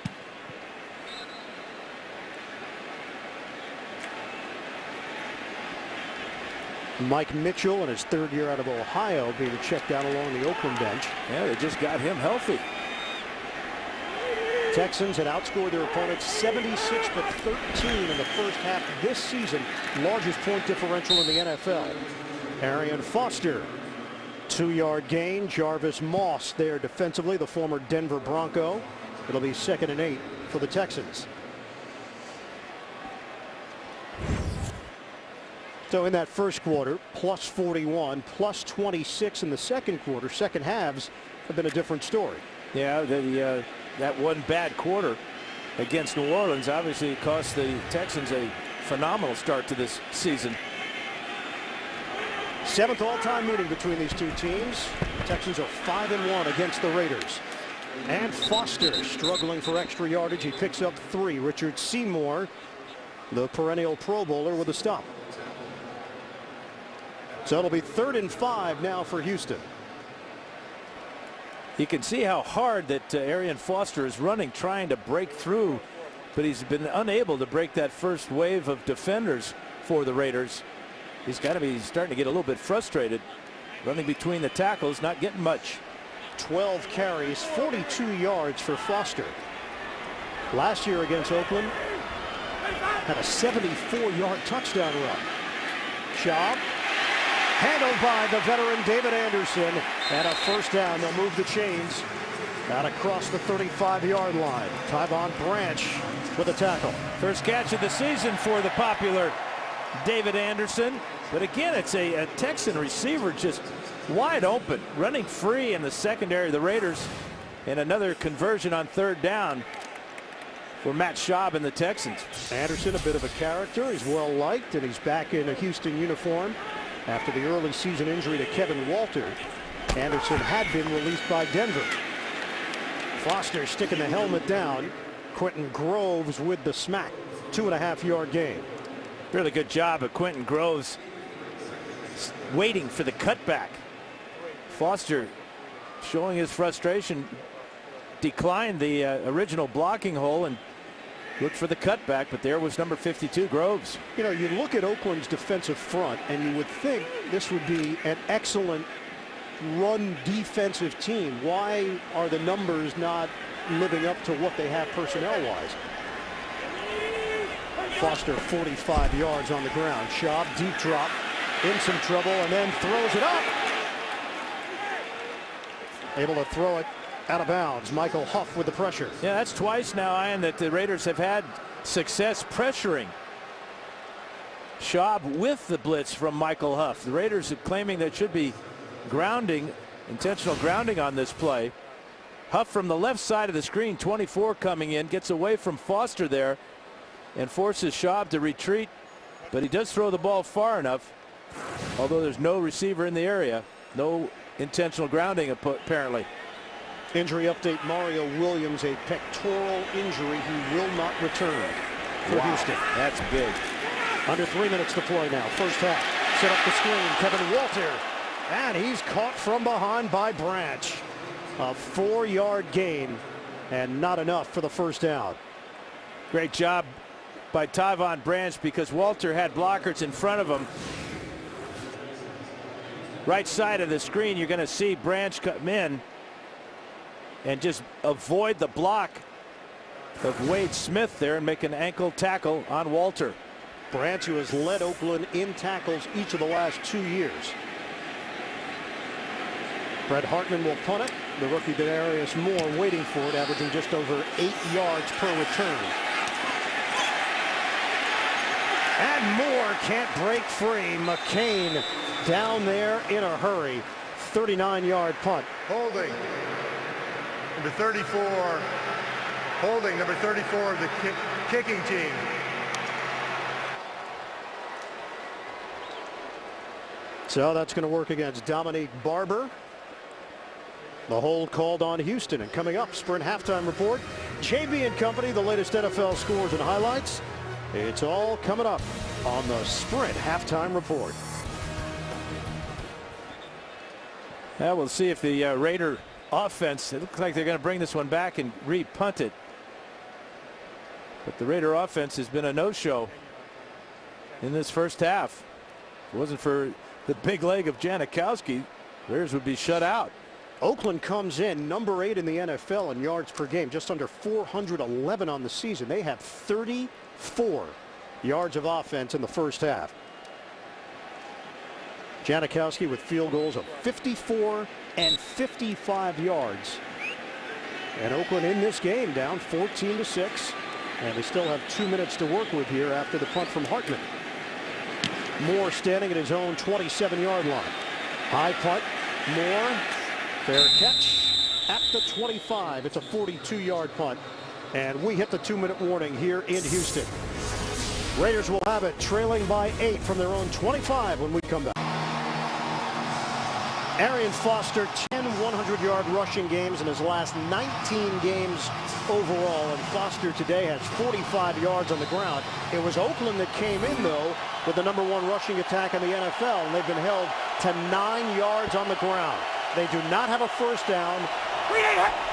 Mike Mitchell in his 3rd year out of Ohio being checked out along the Oakland bench. Yeah, they just got him healthy. Texans had outscored their opponents 76-13 in the first half this season. Largest point differential in the NFL. Arian Foster, 2-yard gain. Jarvis Moss there defensively, the former Denver Bronco. It'll be 2nd and 8 for the Texans. So in that first quarter, plus 41, plus 26 in the second quarter. Second halves have been a different story. Yeah, that one bad quarter against New Orleans obviously cost the Texans a phenomenal start to this season. 7th all-time meeting between these two teams. The Texans are 5-1 against the Raiders. And Foster struggling for extra yardage. He picks up 3. Richard Seymour, the perennial Pro Bowler, with a stop. So it'll be 3rd and 5 now for Houston. You can see how hard that Arian Foster is running, trying to break through, but he's been unable to break that first wave of defenders for the Raiders. He's got to be starting to get a little bit frustrated. Running between the tackles, not getting much. 12 carries, 42 yards for Foster. Last year against Oakland, had a 74-yard touchdown run. Schaub, handled by the veteran David Anderson, and a first down. They'll move the chains out across the 35-yard line. Tyvon Branch with a tackle. First catch of the season for the popular David Anderson. But again, it's a Texan receiver just wide open, running free in the secondary of the Raiders. And another conversion on 3rd down for Matt Schaub and the Texans. Anderson, a bit of a character. He's well liked, and he's back in a Houston uniform after the early season injury to Kevin Walter. Anderson had been released by Denver. Foster sticking the helmet down. Quentin Groves with the smack. 2.5-yard gain. Really good job of Quentin Groves waiting for the cutback. Foster showing his frustration, declined the original blocking hole and looked for the cutback, but there was number 52, Groves. You know, you look at Oakland's defensive front and you would think this would be an excellent run defensive team. Why are the numbers not living up to what they have personnel-wise? Foster 45 yards on the ground. Schaub, deep drop, in some trouble, and then throws it up. Able to throw it out of bounds. Michael Huff with the pressure. Yeah, that's twice now, Ian, that the Raiders have had success pressuring Schaub with the blitz from Michael Huff. The Raiders are claiming that should be grounding, intentional grounding on this play. Huff from the left side of the screen, 24 coming in, gets away from Foster there and forces Schaub to retreat, but he does throw the ball far enough, although there's no receiver in the area. No intentional grounding apparently. Injury update, Mario Williams, a pectoral injury. He will not return for Houston. That's big. Under 3 minutes to play now. First half. Set up the screen. Kevin Walter. And he's caught from behind by Branch. A 4-yard gain and not enough for the first down. Great job by Tyvon Branch because Walter had blockers in front of him. Right side of the screen, you're going to see Branch come in and just avoid the block of Wade Smith there and make an ankle tackle on Walter. Branch, who has led Oakland in tackles each of the last 2 years. Fred Hartman will punt it. The rookie Denarius Moore waiting for it, averaging just over 8 yards per return. And Moore can't break free. McCain down there in a hurry. 39-yard punt. Holding. Number 34. Holding, number 34 of the kicking team. So that's going to work against Dominique Barber. The hold called on Houston. And coming up, Sprint halftime report. JB and Company, the latest NFL scores and highlights. It's all coming up on the Sprint halftime report. Now we'll see if the Raider offense, it looks like they're going to bring this one back and re-punt it. But the Raider offense has been a no-show in this first half. If it wasn't for the big leg of Janikowski, Raiders would be shut out. Oakland comes in number 8 in the NFL in yards per game, just under 411 on the season. They have 34 yards of offense in the first half. Janikowski with field goals of 54 and 55 yards. And Oakland in this game down 14-6. And they still have 2 minutes to work with here after the punt from Hartman. Moore standing at his own 27-yard line. High punt. Moore. Fair catch at the 25. It's a 42-yard punt. And we hit the 2-minute warning here in Houston. Raiders will have it trailing by 8 from their own 25 when we come back. Arian Foster, 10 100-yard rushing games in his last 19 games overall. And Foster today has 45 yards on the ground. It was Oakland that came in, though, with the #1 rushing attack in the NFL, and they've been held to 9 yards on the ground. They do not have a first down,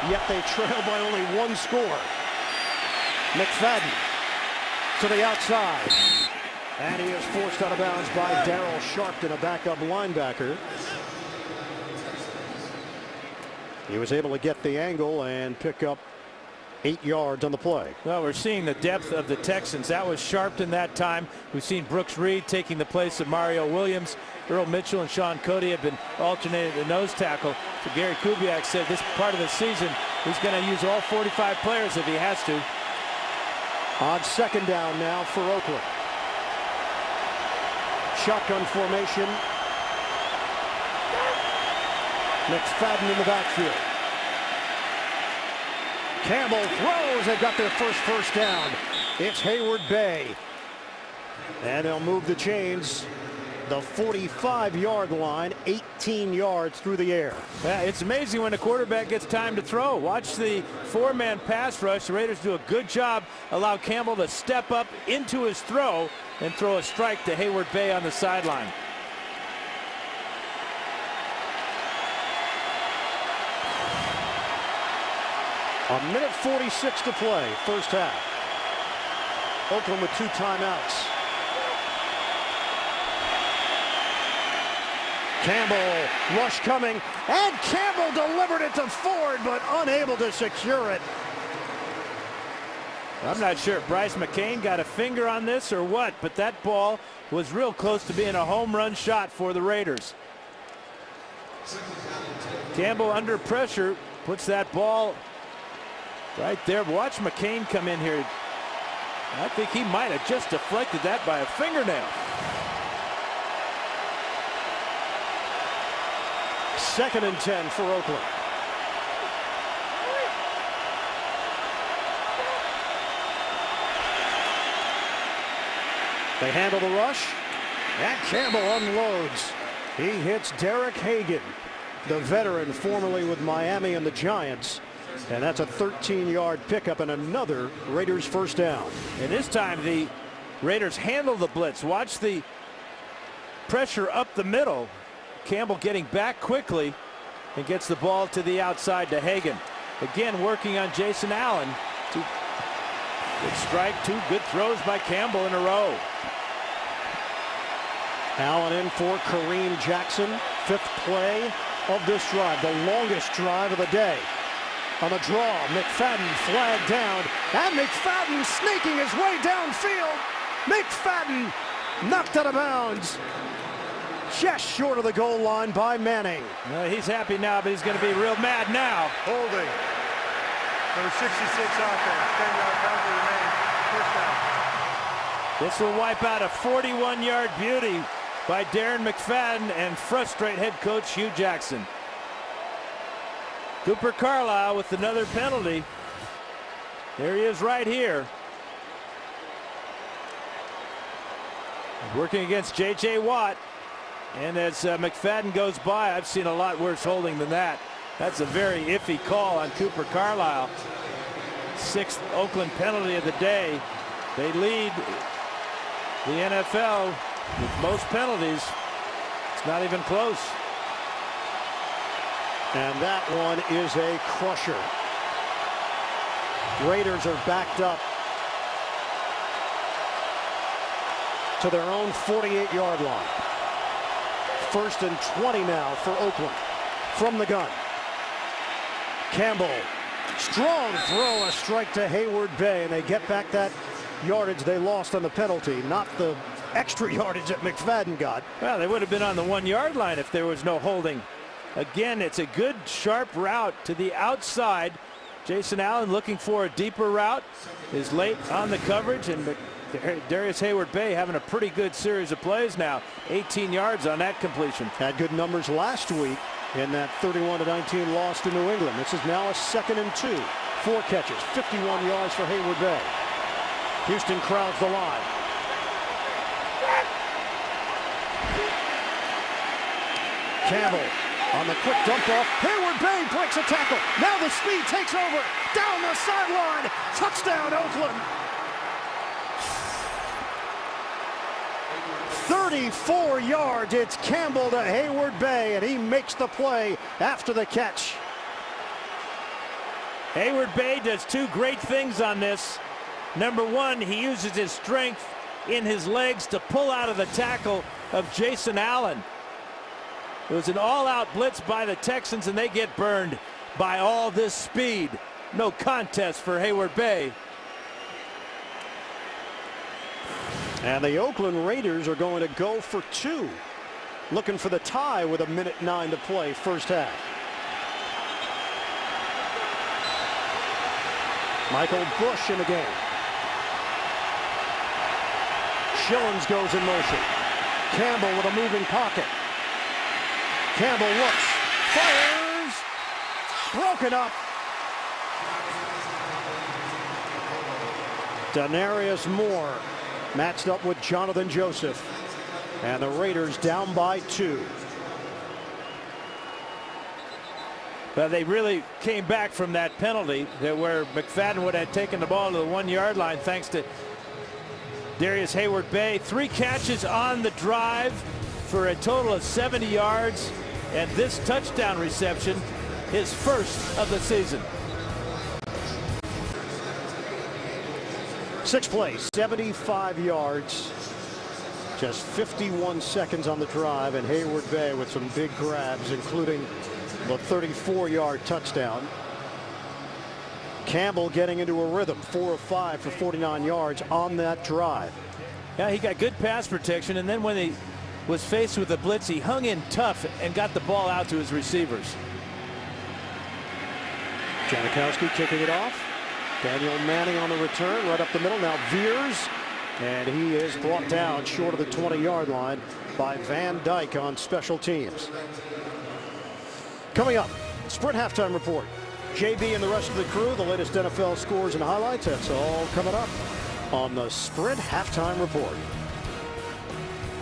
yet they trail by only 1 score. McFadden to the outside. And he is forced out of bounds by Darryl Sharpton, a backup linebacker. He was able to get the angle and pick up 8 yards on the play. Well, we're seeing the depth of the Texans. That was Sharpton that time. We've seen Brooks Reed taking the place of Mario Williams. Earl Mitchell and Sean Cody have been alternated at nose tackle. So Gary Kubiak said this part of the season he's going to use all 45 players if he has to. On second down now for Oakland. Shotgun formation. McFadden in the backfield. Campbell throws. They've got their first down. It's Hayward Bay. And they'll move the chains. The 45-yard line, 18 yards through the air. Yeah, it's amazing when the quarterback gets time to throw. Watch the 4-man pass rush. The Raiders do a good job. Allow Campbell to step up into his throw and throw a strike to Hayward Bay on the sideline. A minute 46 to play, first half. Oakland with 2 timeouts. Campbell, rush coming, and Campbell delivered it to Ford, but unable to secure it. I'm not sure if Bryce McCain got a finger on this or what, but that ball was real close to being a home run shot for the Raiders. Campbell under pressure puts that ball right there. Watch McCain come in here. I think he might have just deflected that by a fingernail. Second and 10 for Oakland. They handle the rush, and Campbell unloads. He hits Derek Hagan, the veteran formerly with Miami and the Giants. And that's a 13-yard pickup and another Raiders first down. And this time the Raiders handle the blitz. Watch the pressure up the middle. Campbell getting back quickly and gets the ball to the outside to Hagan. Again, working on Jason Allen. Good strike, 2 good throws by Campbell in a row. Allen in for Kareem Jackson. 5th play of this drive, the longest drive of the day. On the draw, McFadden flagged down, and McFadden sneaking his way downfield. McFadden knocked out of bounds. Just short of the goal line by Manning. He's happy now, but he's going to be real mad now. Holding. Number 66 offense. 10-yard penalty remains. First down. This will wipe out a 41-yard beauty by Darren McFadden and frustrate head coach Hugh Jackson. Cooper Carlisle with another penalty. There he is right here. Working against J.J. Watt. And as McFadden goes by, I've seen a lot worse holding than that. That's a very iffy call on Cooper Carlisle. 6th Oakland penalty of the day. They lead the NFL with most penalties. It's not even close. And that one is a crusher. Raiders are backed up to their own 48-yard line. 1st and 20 now for Oakland from the gun. Campbell, strong throw, a strike to Hayward Bay, and they get back that yardage they lost on the penalty, not the extra yardage that McFadden got. Well, they would have been on the 1-yard line if there was no holding. Again, it's a good sharp route to the outside. Jason Allen looking for a deeper route, is late on the coverage, and Darius Hayward Bay having a pretty good series of plays now. 18 yards on that completion. Had good numbers last week in that 31-19 loss to New England. This is now a 2nd and 2. 4 catches, 51 yards for Hayward Bay. Houston crowds the line. Campbell On the quick dump off, Hayward Bay breaks a tackle. Now the speed takes over. Down the sideline. Touchdown, Oakland. 34 yards. It's Campbell to Hayward Bay, and he makes the play after the catch. Hayward Bay does two great things on this. Number one, he uses his strength in his legs to pull out of the tackle of Jason Allen. It was an all-out blitz by the Texans, and they get burned by all this speed. No contest for Hayward Bay. And the Oakland Raiders are going to go for two, looking for the tie with 1:09 to play, first half. Michael Bush in the game. Schillens goes in motion. Campbell with a moving pocket. Campbell looks, fires, broken up. Denarius Moore matched up with Jonathan Joseph. And the Raiders down by 2. Well, they really came back from that penalty where McFadden would have taken the ball to the 1-yard line thanks to Darius Hayward Bay. 3 catches on the drive for a total of 70 yards. And this touchdown reception, his first of the season. 6 plays, 75 yards. Just 51 seconds on the drive, and Hayward Bay with some big grabs, including the 34-yard touchdown. Campbell getting into a rhythm, 4 of 5 for 49 yards on that drive. Yeah, he got good pass protection, and then when he was faced with a blitz, he hung in tough and got the ball out to his receivers. Janikowski kicking it off. Daniel Manning on the return, right up the middle. Now Veers, and he is brought down short of the 20-yard line by Van Dyke on special teams. Coming up, Sprint halftime report. JB and the rest of the crew, the latest NFL scores and highlights. That's all coming up on the Sprint halftime report.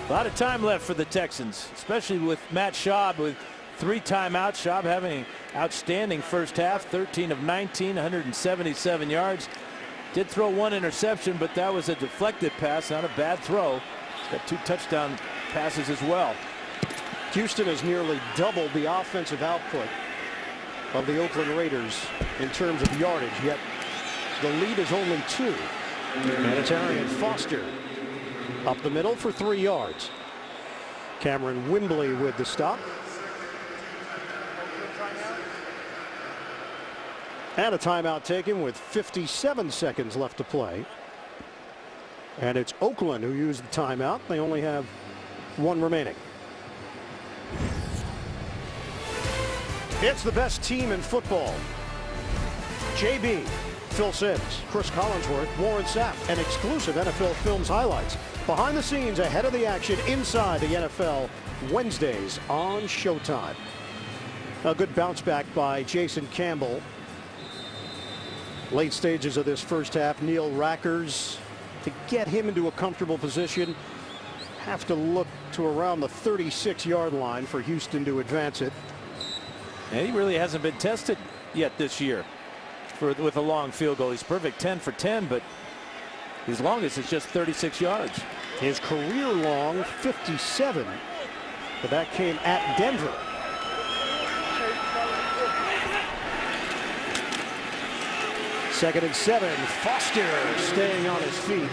A lot of time left for the Texans, especially with Matt Schaub with 3 timeouts. Schaub having an outstanding first half, 13 of 19, 177 yards. Did throw 1 interception, but that was a deflected pass, not a bad throw. He's got 2 touchdown passes as well. Houston has nearly doubled the offensive output of the Oakland Raiders in terms of yardage, yet the lead is only 2. And it's Arian Foster up the middle for 3 yards. Cameron Wimbley with the stop. And a timeout taken with 57 seconds left to play. And it's Oakland who used the timeout. They only have 1 remaining. It's the best team in football. JB, Phil Simms, Chris Collinsworth, Warren Sapp, and exclusive NFL Films highlights. Behind the scenes, ahead of the action, inside the NFL, Wednesdays on Showtime. A good bounce back by Jason Campbell. Late stages of this first half, Neil Rackers, to get him into a comfortable position, have to look to around the 36-yard line for Houston to advance it. And he really hasn't been tested yet this year with a long field goal. He's perfect 10 for 10, but his longest is just 36 yards. His career long 57, but that came at Denver. Second and 7. Foster staying on his feet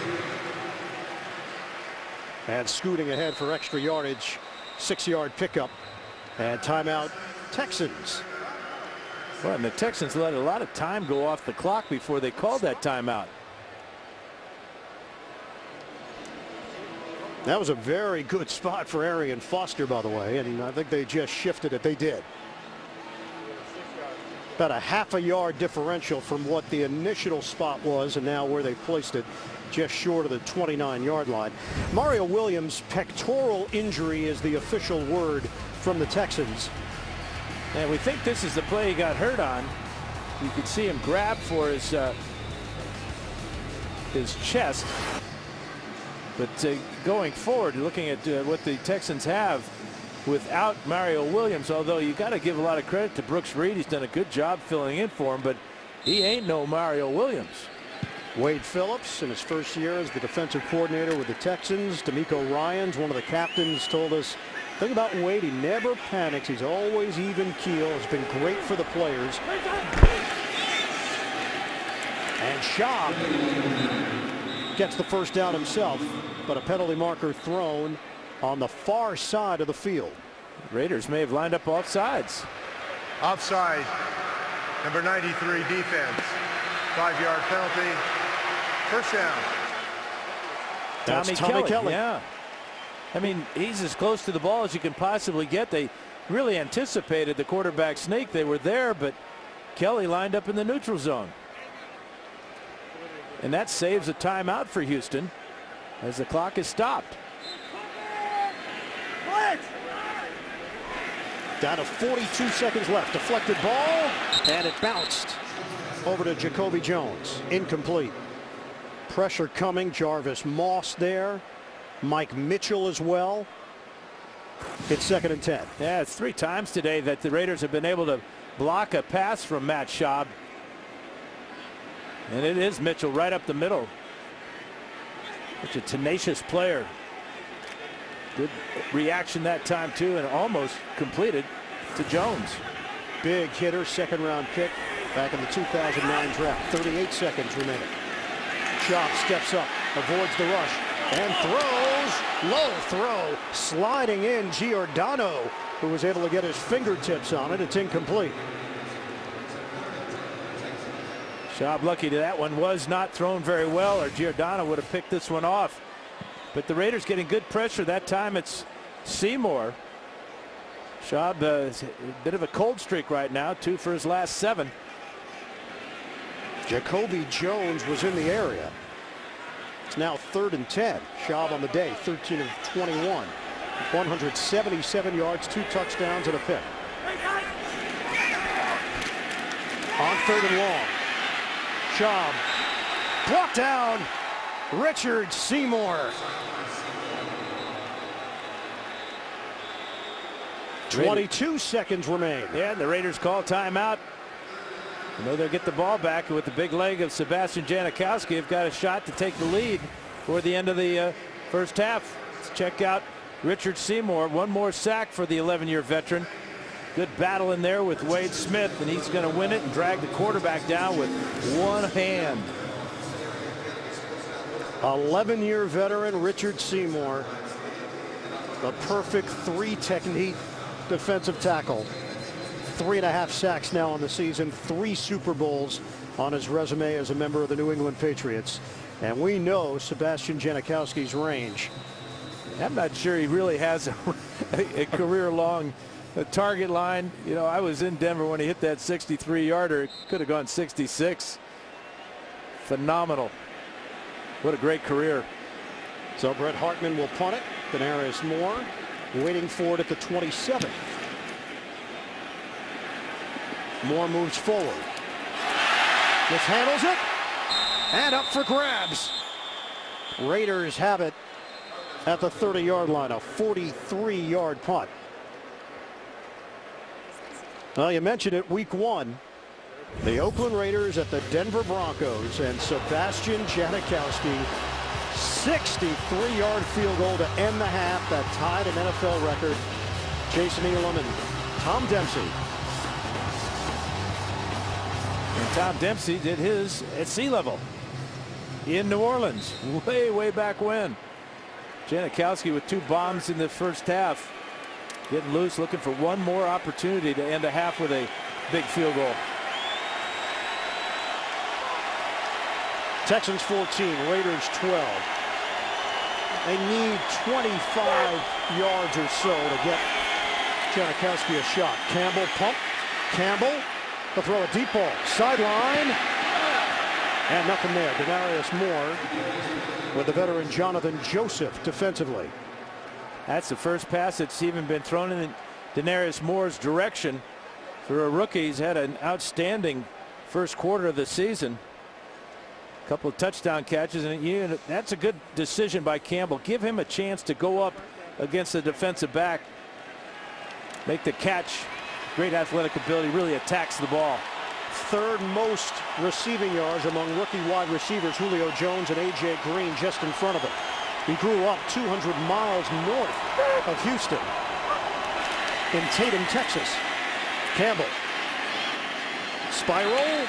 and scooting ahead for extra yardage. 6-yard pickup and timeout Texans. Well, and the Texans let a lot of time go off the clock before they called that timeout. That was a very good spot for Arian Foster, by the way, and I think they just shifted it. They did. About a half-a-yard differential from what the initial spot was and now where they placed it, just short of the 29-yard line. Mario Williams' pectoral injury is the official word from the Texans. And we think this is the play he got hurt on. You could see him grab for his chest. But going forward, looking at what the Texans have, without Mario Williams, although you got to give a lot of credit to Brooks Reed. He's done a good job filling in for him, but he ain't no Mario Williams. Wade Phillips, in his first year as the defensive coordinator with the Texans. D'Amico Ryans, one of the captains, told us, thing about Wade, he never panics. He's always even keel. Has been great for the players. And Schaub gets the first down himself, but a penalty marker thrown on the far side of the field. Raiders may have lined up off sides. Offside, number 93 defense. 5-yard penalty. First down. That's Tommy Kelly. Yeah. I mean, he's as close to the ball as you can possibly get. They really anticipated the quarterback sneak. They were there, but Kelly lined up in the neutral zone. And that saves a timeout for Houston as the clock is stopped. Down to 42 seconds left. Deflected ball, and it bounced over to Jacoby Jones. Incomplete. Pressure coming. Jarvis Moss there. Mike Mitchell as well. It's 2nd and 10. Yeah, it's 3 times today that the Raiders have been able to block a pass from Matt Schaub. And it is Mitchell right up the middle. Such a tenacious player. Good reaction that time too, and almost completed to Jones. Big hitter, 2nd-round pick back in the 2009 draft. 38 seconds remaining. Schaub steps up, avoids the rush, and throws. Low throw. Sliding in Giordano, who was able to get his fingertips on it. It's incomplete. Schaub lucky that one was not thrown very well, or Giordano would have picked this one off. But the Raiders getting good pressure. That time it's Seymour. Schaub a bit of a cold streak right now, 2 for his last 7. Jacoby Jones was in the area. It's now 3rd and 10. Schaub on the day, 13 of 21. 177 yards, 2 touchdowns, and a pick. On 3rd and long. Schaub brought down Richard Seymour. 22 seconds remain. Yeah, the Raiders call timeout. You know they'll get the ball back, and with the big leg of Sebastian Janikowski, have got a shot to take the lead for the end of the first half. Let's check out Richard Seymour. One more sack for the 11-year veteran. Good battle in there with Wade Smith, and he's going to win it and drag the quarterback down with one hand. 11-year veteran Richard Seymour. The perfect 3-technique defensive tackle. 3.5 sacks now on the season. 3 Super Bowls on his resume as a member of the New England Patriots. And we know Sebastian Janikowski's range. I'm not sure he really has a career-long target line. You know, I was in Denver when he hit that 63-yarder. It could have gone 66. Phenomenal. What a great career. So Brett Hartman will punt it. Denarius Moore waiting for it at the 27. Moore moves forward. Mishandles it. And up for grabs. Raiders have it at the 30-yard line. A 43-yard punt. Well, you mentioned it, week 1. The Oakland Raiders at the Denver Broncos, and Sebastian Janikowski, 63-yard field goal to end the half that tied an NFL record. Jason Elam and Tom Dempsey. And Tom Dempsey did his at sea level in New Orleans way back when. Janikowski with 2 bombs in the first half. Getting loose, looking for one more opportunity to end a half with a big field goal. Texans 14, Raiders 12. They need 25 yards or so to get Janikowski a shot. Campbell pump. Campbell will throw a deep ball. Sideline. And nothing there. Denarius Moore with the veteran Jonathan Joseph defensively. That's the first pass that's even been thrown in Denarius Moore's direction. For a rookie, he's had an outstanding first quarter of the season. A couple of touchdown catches, and that's a good decision by Campbell. Give him a chance to go up against the defensive back make the catch. Great athletic ability, really attacks the ball. Third most receiving yards among rookie wide receivers, Julio Jones and A.J. Green just in front of him. He grew up 200 miles north of Houston in Tatum, Texas. Campbell. Spiral.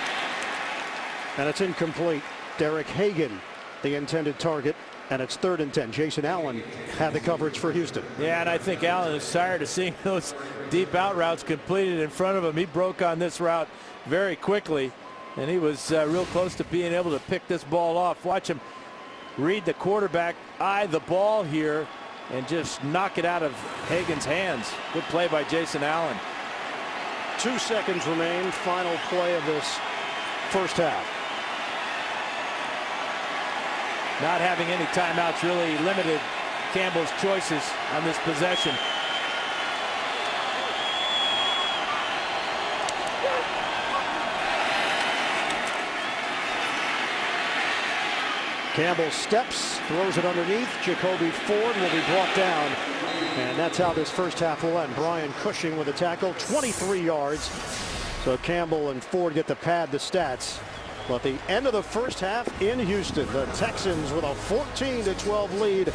And it's incomplete. Derek Hagan, the intended target. And it's 3rd and 10. Jason Allen had the coverage for Houston. Yeah, and I think Allen is tired of seeing those deep out routes completed in front of him. He broke on this route very quickly, and he was real close to being able to pick this ball off. Watch him read the quarterback, eye the ball here, and just knock it out of Hagan's hands. Good play by Jason Allen. 2 seconds remain. Final play of this first half. Not having any timeouts really limited Campbell's choices on this possession. Campbell steps, throws it underneath. Jacoby Ford will be brought down. And that's how this first half will end. Brian Cushing with a tackle, 23 yards. So Campbell and Ford get to pad the stats. Well, at the end of the first half in Houston, the Texans with a 14-12 lead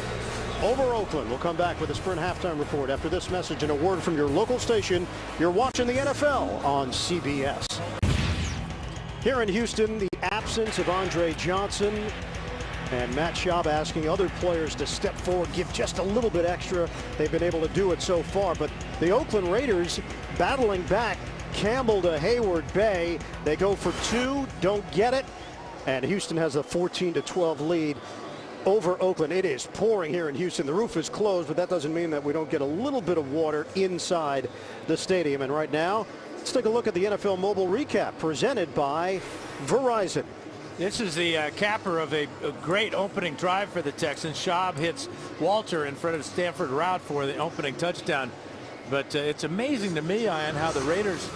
over Oakland. We'll come back with a Sprint halftime report after this message and a word from your local station. You're watching the NFL on CBS. Here in Houston, the absence of Andre Johnson and Matt Schaub asking other players to step forward, give just a little bit extra. They've been able to do it so far, but the Oakland Raiders battling back. Campbell to Hayward Bay. They go for 2, don't get it. And Houston has a 14-12 lead over Oakland. It is pouring here in Houston. The roof is closed, but that doesn't mean that we don't get a little bit of water inside the stadium. And right now, let's take a look at the NFL Mobile Recap presented by Verizon. This is the capper of a great opening drive for the Texans. Schaub hits Walter in front of Stanford route for the opening touchdown. But it's amazing to me, Ian, how the Raiders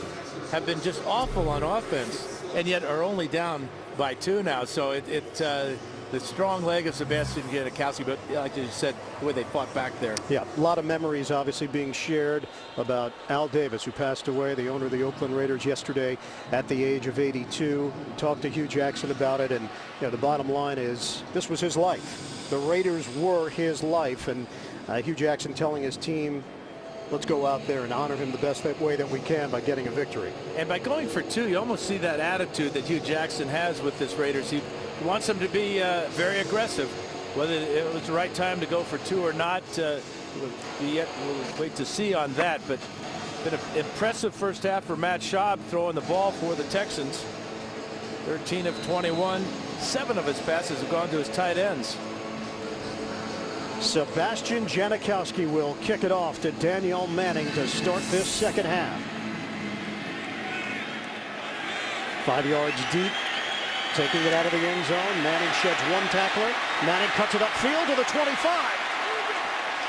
have been just awful on offense and yet are only down by 2 now. So the strong leg of Sebastian Janikowski, but like you said, the way they fought back there. Yeah, a lot of memories obviously being shared about Al Davis, who passed away, the owner of the Oakland Raiders, yesterday at the age of 82. We talked to Hugh Jackson about it, and the bottom line is this was his life. The Raiders were his life, and Hugh Jackson telling his team, let's go out there and honor him the best way that we can by getting a victory. And by going for 2, you almost see that attitude that Hugh Jackson has with this Raiders. He wants them to be very aggressive. Whether it was the right time to go for 2 or not, we'll wait to see on that. But been an impressive first half for Matt Schaub throwing the ball for the Texans. 13 of 21. 7 of his passes have gone to his tight ends. Sebastian Janikowski will kick it off to Danielle Manning to start this second half. 5 yards deep, taking it out of the end zone. Manning sheds 1 tackler. Manning cuts it upfield to the 25.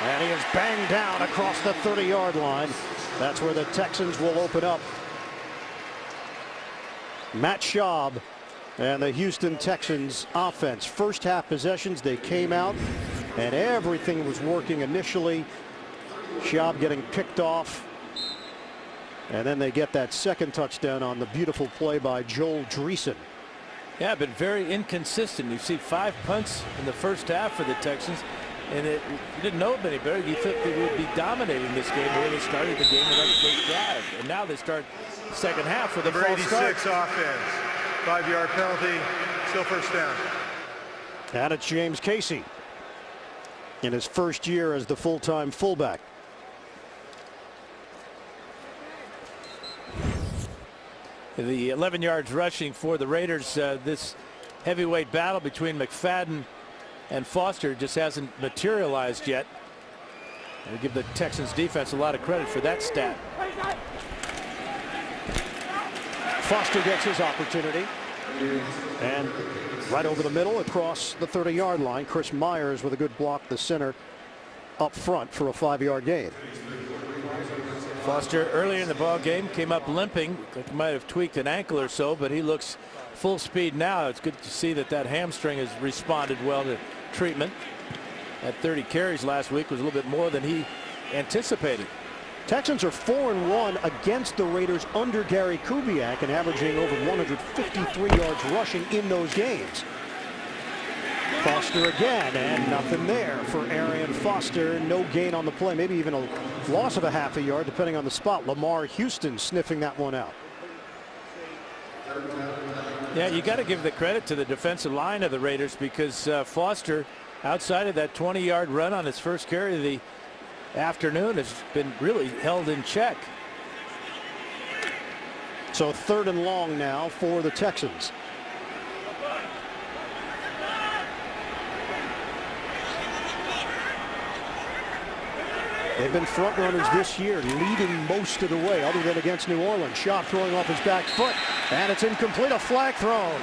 And he is banged down across the 30-yard line. That's where the Texans will open up. Matt Schaub and the Houston Texans offense. First half possessions, they came out and everything was working initially. Schaub getting picked off. And then they get that second touchdown on the beautiful play by Joel Dreesen. Yeah, been very inconsistent. You see 5 punts in the first half for the Texans. And you didn't know it any better. You thought they would be dominating this game the way they started the game with that first drive. And now they start second half with a Number false 86 start. offense. 5-yard penalty. Still first down. And it's James Casey in his first year as the full-time fullback. The 11 yards rushing for the Raiders. This heavyweight battle between McFadden and Foster just hasn't materialized yet. I give the Texans defense a lot of credit for that stat. Foster gets his opportunity. And right over the middle across the 30-yard line. Chris Myers with a good block the center up front for a 5-yard gain. Foster earlier in the ball game came up limping. He might have tweaked an ankle or so, but he looks full speed now. It's good to see that hamstring has responded well to treatment. That 30 carries last week was a little bit more than he anticipated. Texans are 4-1 against the Raiders under Gary Kubiak and averaging over 153 yards rushing in those games. Foster again, and nothing there for Arian Foster. No gain on the play, maybe even a loss of a half a yard depending on the spot. Lamar Houston sniffing that one out. Yeah, you got to give the credit to the defensive line of the Raiders, because Foster, outside of that 20-yard run on his first carry of the afternoon, has been really held in check. So 3rd and long now for the Texans. They've been front runners this year, leading most of the way, other than against New Orleans. Schaub throwing off his back foot, and it's incomplete. A flag thrown.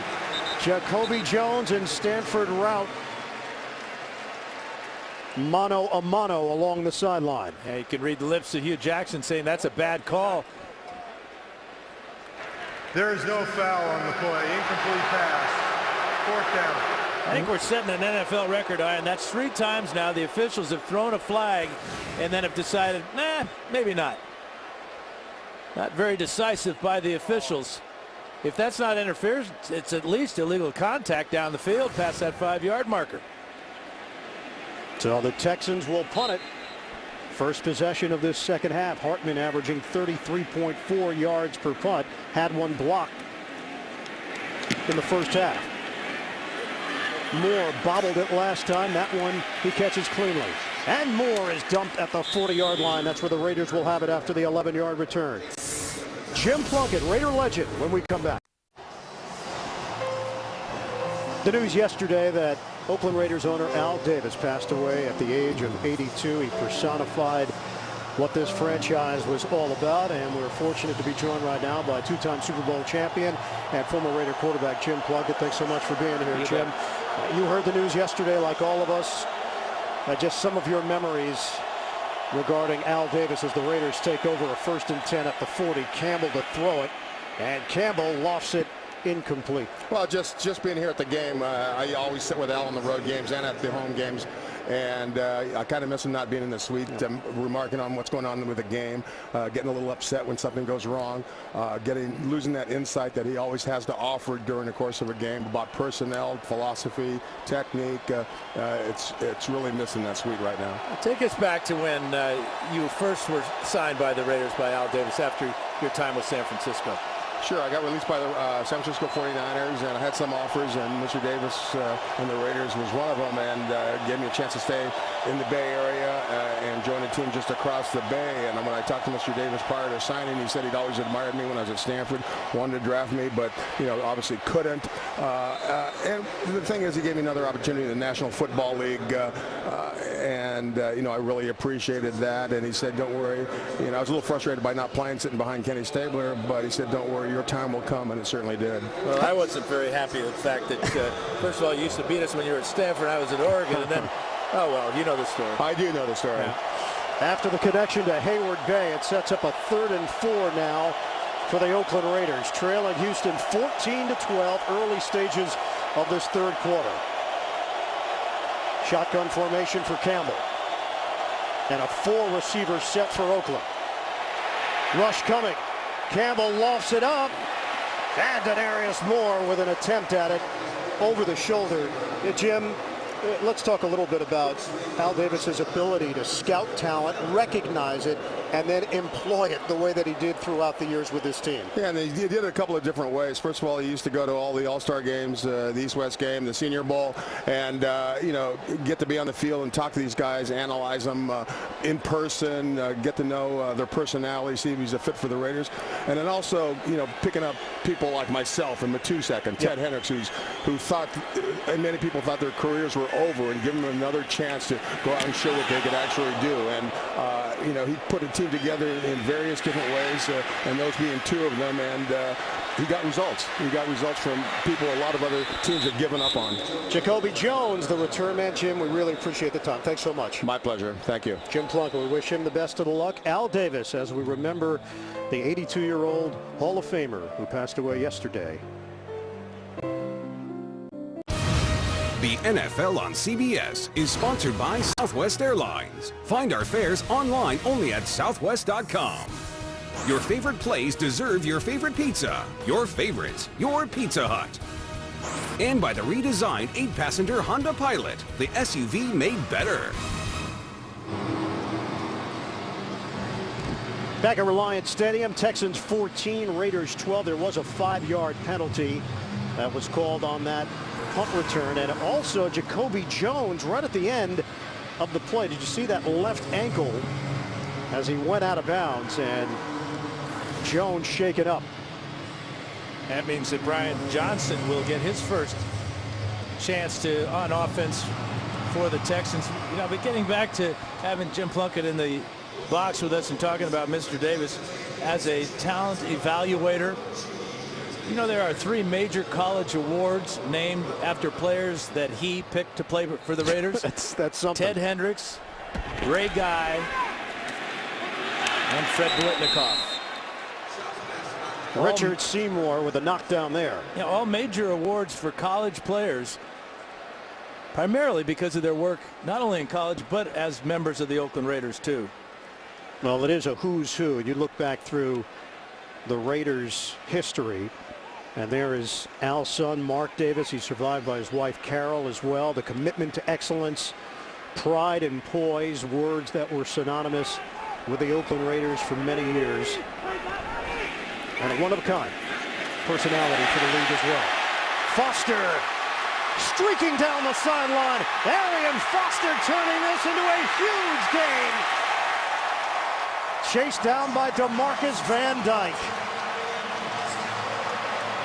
Jacoby Jones and Stanford route. Mano a mano along the sideline. Yeah, you can read the lips of Hugh Jackson saying that's a bad call. There is no foul on the play. Incomplete pass. 4th down. I think we're setting an NFL record, and that's 3 times now the officials have thrown a flag and then have decided, nah, maybe not. Not very decisive by the officials. If that's not interference, it's at least illegal contact down the field past that 5-yard marker. So the Texans will punt it. First possession of this second half. Hartman averaging 33.4 yards per punt. Had one blocked in the first half. Moore bobbled it last time. That one he catches cleanly. And Moore is dumped at the 40-yard line. That's where the Raiders will have it after the 11-yard return. Jim Plunkett, Raider legend, when we come back. The news yesterday that Oakland Raiders owner Al Davis passed away at the age of 82. He personified what this franchise was all about, and we're fortunate to be joined right now by 2-time Super Bowl champion and former Raider quarterback Jim Plunkett. Thanks so much for being here, Jim. You heard the news yesterday, like all of us. Just some of your memories regarding Al Davis as the Raiders take over a 1st and 10 at the 40. Campbell to throw it, and Campbell lofts it incomplete. Well, just being here at the game, I always sit with Al on the road games and at the home games. And I kind of miss him not being in the suite, remarking on what's going on with the game, getting a little upset when something goes wrong, losing that insight that he always has to offer during the course of a game about personnel, philosophy, technique. It's really missing that suite right now. Take us back to when you first were signed by the Raiders by Al Davis after your time with San Francisco. Sure, I got released by the San Francisco 49ers, and I had some offers, and Mr. Davis and the Raiders was one of them, and gave me a chance to stay in the Bay Area and join a team just across the Bay. And when I talked to Mr. Davis prior to signing, he said he'd always admired me when I was at Stanford, wanted to draft me, but obviously couldn't. And the thing is, he gave me another opportunity in the National Football League, and I really appreciated that. And he said, "Don't worry." I was a little frustrated by not playing, sitting behind Kenny Stabler, but he said, "Don't worry, your time will come," and it certainly did. Well, I wasn't very happy with the fact that, first of all, you used to beat us when you were at Stanford. I was at Oregon, and then, oh, well, you know the story. I do know the story. Yeah. After the connection to Hayward Bay, it sets up a 3rd and 4 now for the Oakland Raiders, trailing Houston 14-12, early stages of this 3rd quarter. Shotgun formation for Campbell. And a 4-receiver set for Oakland. Rush coming. Campbell lofts it up. And Denarius Moore with an attempt at it over the shoulder. Jim, let's talk a little bit about Al Davis's ability to scout talent, recognize it, and then employ it the way that he did throughout the years with his team. Yeah, and he did it a couple of different ways. First of all, he used to go to all the All-Star games, the East-West game, the Senior Bowl, and get to be on the field and talk to these guys, analyze them in person, get to know their personality, see if he's a fit for the Raiders, and then also picking up people like myself and Matusek and Ted Hendricks, who thought, and many people thought their careers were over, and give them another chance to go out and show what they could actually do. And he put a team together in various different ways, and those being 2 of them, and he got results. He got results from people a lot of other teams have given up on. Jacoby Jones, the return man. Jim, we really appreciate the time. Thanks so much. My pleasure. Thank you. Jim Plunkett, we wish him the best of the luck. Al Davis, as we remember the 82-year-old Hall of Famer who passed away yesterday. The NFL on CBS is sponsored by Southwest Airlines. Find our fares online only at southwest.com. Your favorite place deserve your favorite pizza. Your favorites, your Pizza Hut. And by the redesigned 8-passenger Honda Pilot, the SUV made better. Back at Reliant Stadium, Texans 14, Raiders 12. There was a 5-yard penalty that was called on that punt return. And also Jacoby Jones right at the end of the play. Did you see that left ankle as he went out of bounds? And Jones shaken up. That means that Brian Johnson will get his first chance to on offense for the Texans. You know, but getting back to having Jim Plunkett in the box with us and talking about Mr. Davis as a talent evaluator. You know, there are 3 major college awards named after players that he picked to play for the Raiders. That's something. Ted Hendricks, Ray Guy, and Fred Biletnikoff. Richard Seymour with a knockdown there. You know, all major awards for college players, primarily because of their work not only in college but as members of the Oakland Raiders too. Well, it is a who's who. You look back through the Raiders' history, and there is Al's son, Mark Davis. He's survived by his wife, Carol, as well. The commitment to excellence, pride and poise, words that were synonymous with the Oakland Raiders for many years. And a one-of-a-kind personality for the league as well. Foster streaking down the sideline. Arian Foster turning this into a huge gain. Chased down by DeMarcus Van Dyke.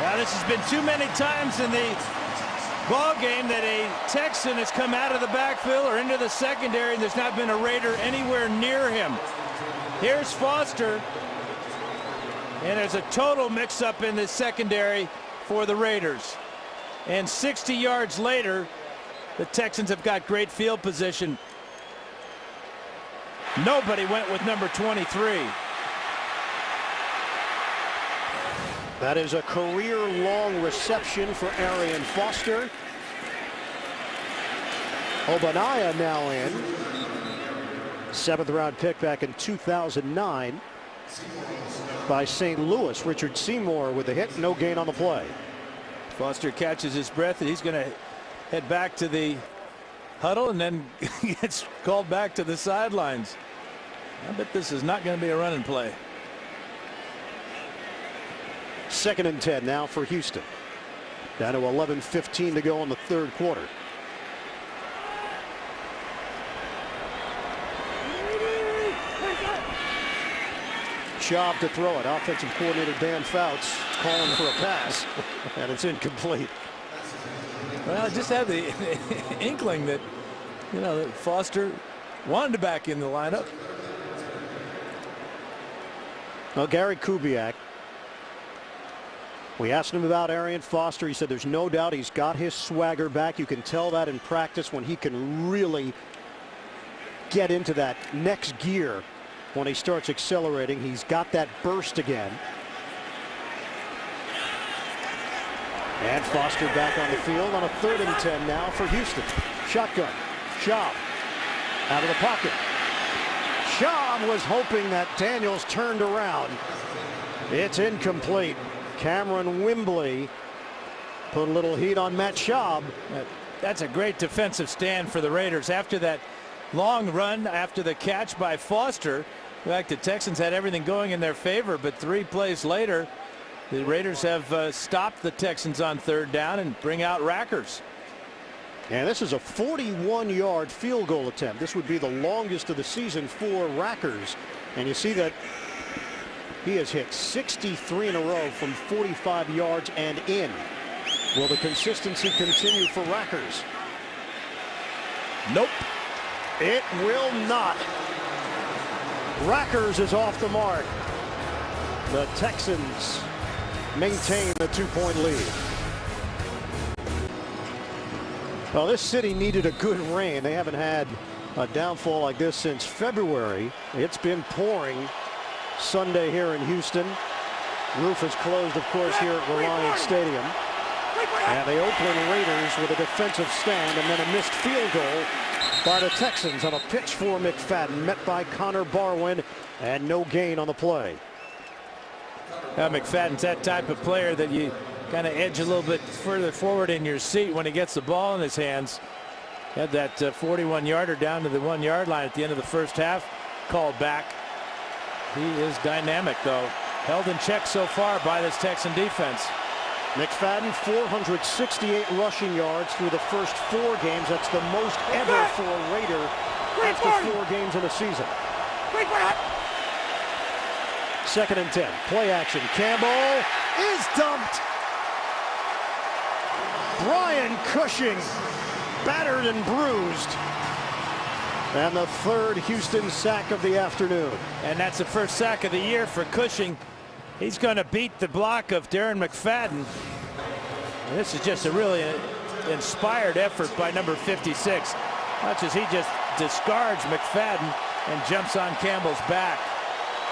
Now, this has been too many times in the ball game that a Texan has come out of the backfield or into the secondary and there's not been a Raider anywhere near him. Here's Foster. And there's a total mix-up in the secondary for the Raiders. And 60 yards later, the Texans have got great field position. Nobody went with number 23. That is a career-long reception for Arian Foster. Obanaya now in. 7th-round pick back in 2009 by St. Louis. Richard Seymour with the hit. No gain on the play. Foster catches his breath and he's going to head back to the huddle and then gets called back to the sidelines. I bet this is not going to be a running play. 2nd and 10 now for Houston. Down to 11:15 to go in the 3rd quarter. Job to throw it. Offensive coordinator Dan Fouts calling for a pass, and it's incomplete. Well, I just had the inkling that, you know, that Foster wanted to back in the lineup. Well, Gary Kubiak, we asked him about Arian Foster. He said there's no doubt he's got his swagger back. You can tell that in practice when he can really get into that next gear when he starts accelerating. He's got that burst again. And Foster back on the field on a 3rd and 10 now for Houston. Shotgun. Schaub out of the pocket. Schaub was hoping that Daniels turned around. It's incomplete. Cameron Wimbley put a little heat on Matt Schaub. That's a great defensive stand for the Raiders. After that long run, after the catch by Foster, in fact, the Texans had everything going in their favor, but 3 plays later, the Raiders have stopped the Texans on 3rd down and bring out Rackers. And this is a 41-yard field goal attempt. This would be the longest of the season for Rackers. And you see that he has hit 63 in a row from 45 yards and in. Will the consistency continue for Rackers? Nope. It will not. Rackers is off the mark. The Texans maintain the 2-point lead. Well, this city needed a good rain. They haven't had a downfall like this since February. It's been pouring Sunday here in Houston. Roof is closed, of course, here at Reliant Stadium. And the Oakland Raiders with a defensive stand and then a missed field goal by the Texans on a pitch for McFadden, met by Connor Barwin, and no gain on the play. McFadden's that type of player that you kind of edge a little bit further forward in your seat when he gets the ball in his hands. Had that 41-yarder down to the 1-yard line at the end of the first half, called back. He is dynamic, though. Held in check so far by this Texan defense. McFadden, 468 rushing yards through the first 4 games. That's the most ever for a Raider after 4 games in a season. 2nd and 10. Play action. Campbell is dumped. Brian Cushing battered and bruised. And the 3rd Houston sack of the afternoon. And that's the first sack of the year for Cushing. He's going to beat the block of Darren McFadden. And this is just a really inspired effort by number 56. Much as he just discards McFadden and jumps on Campbell's back.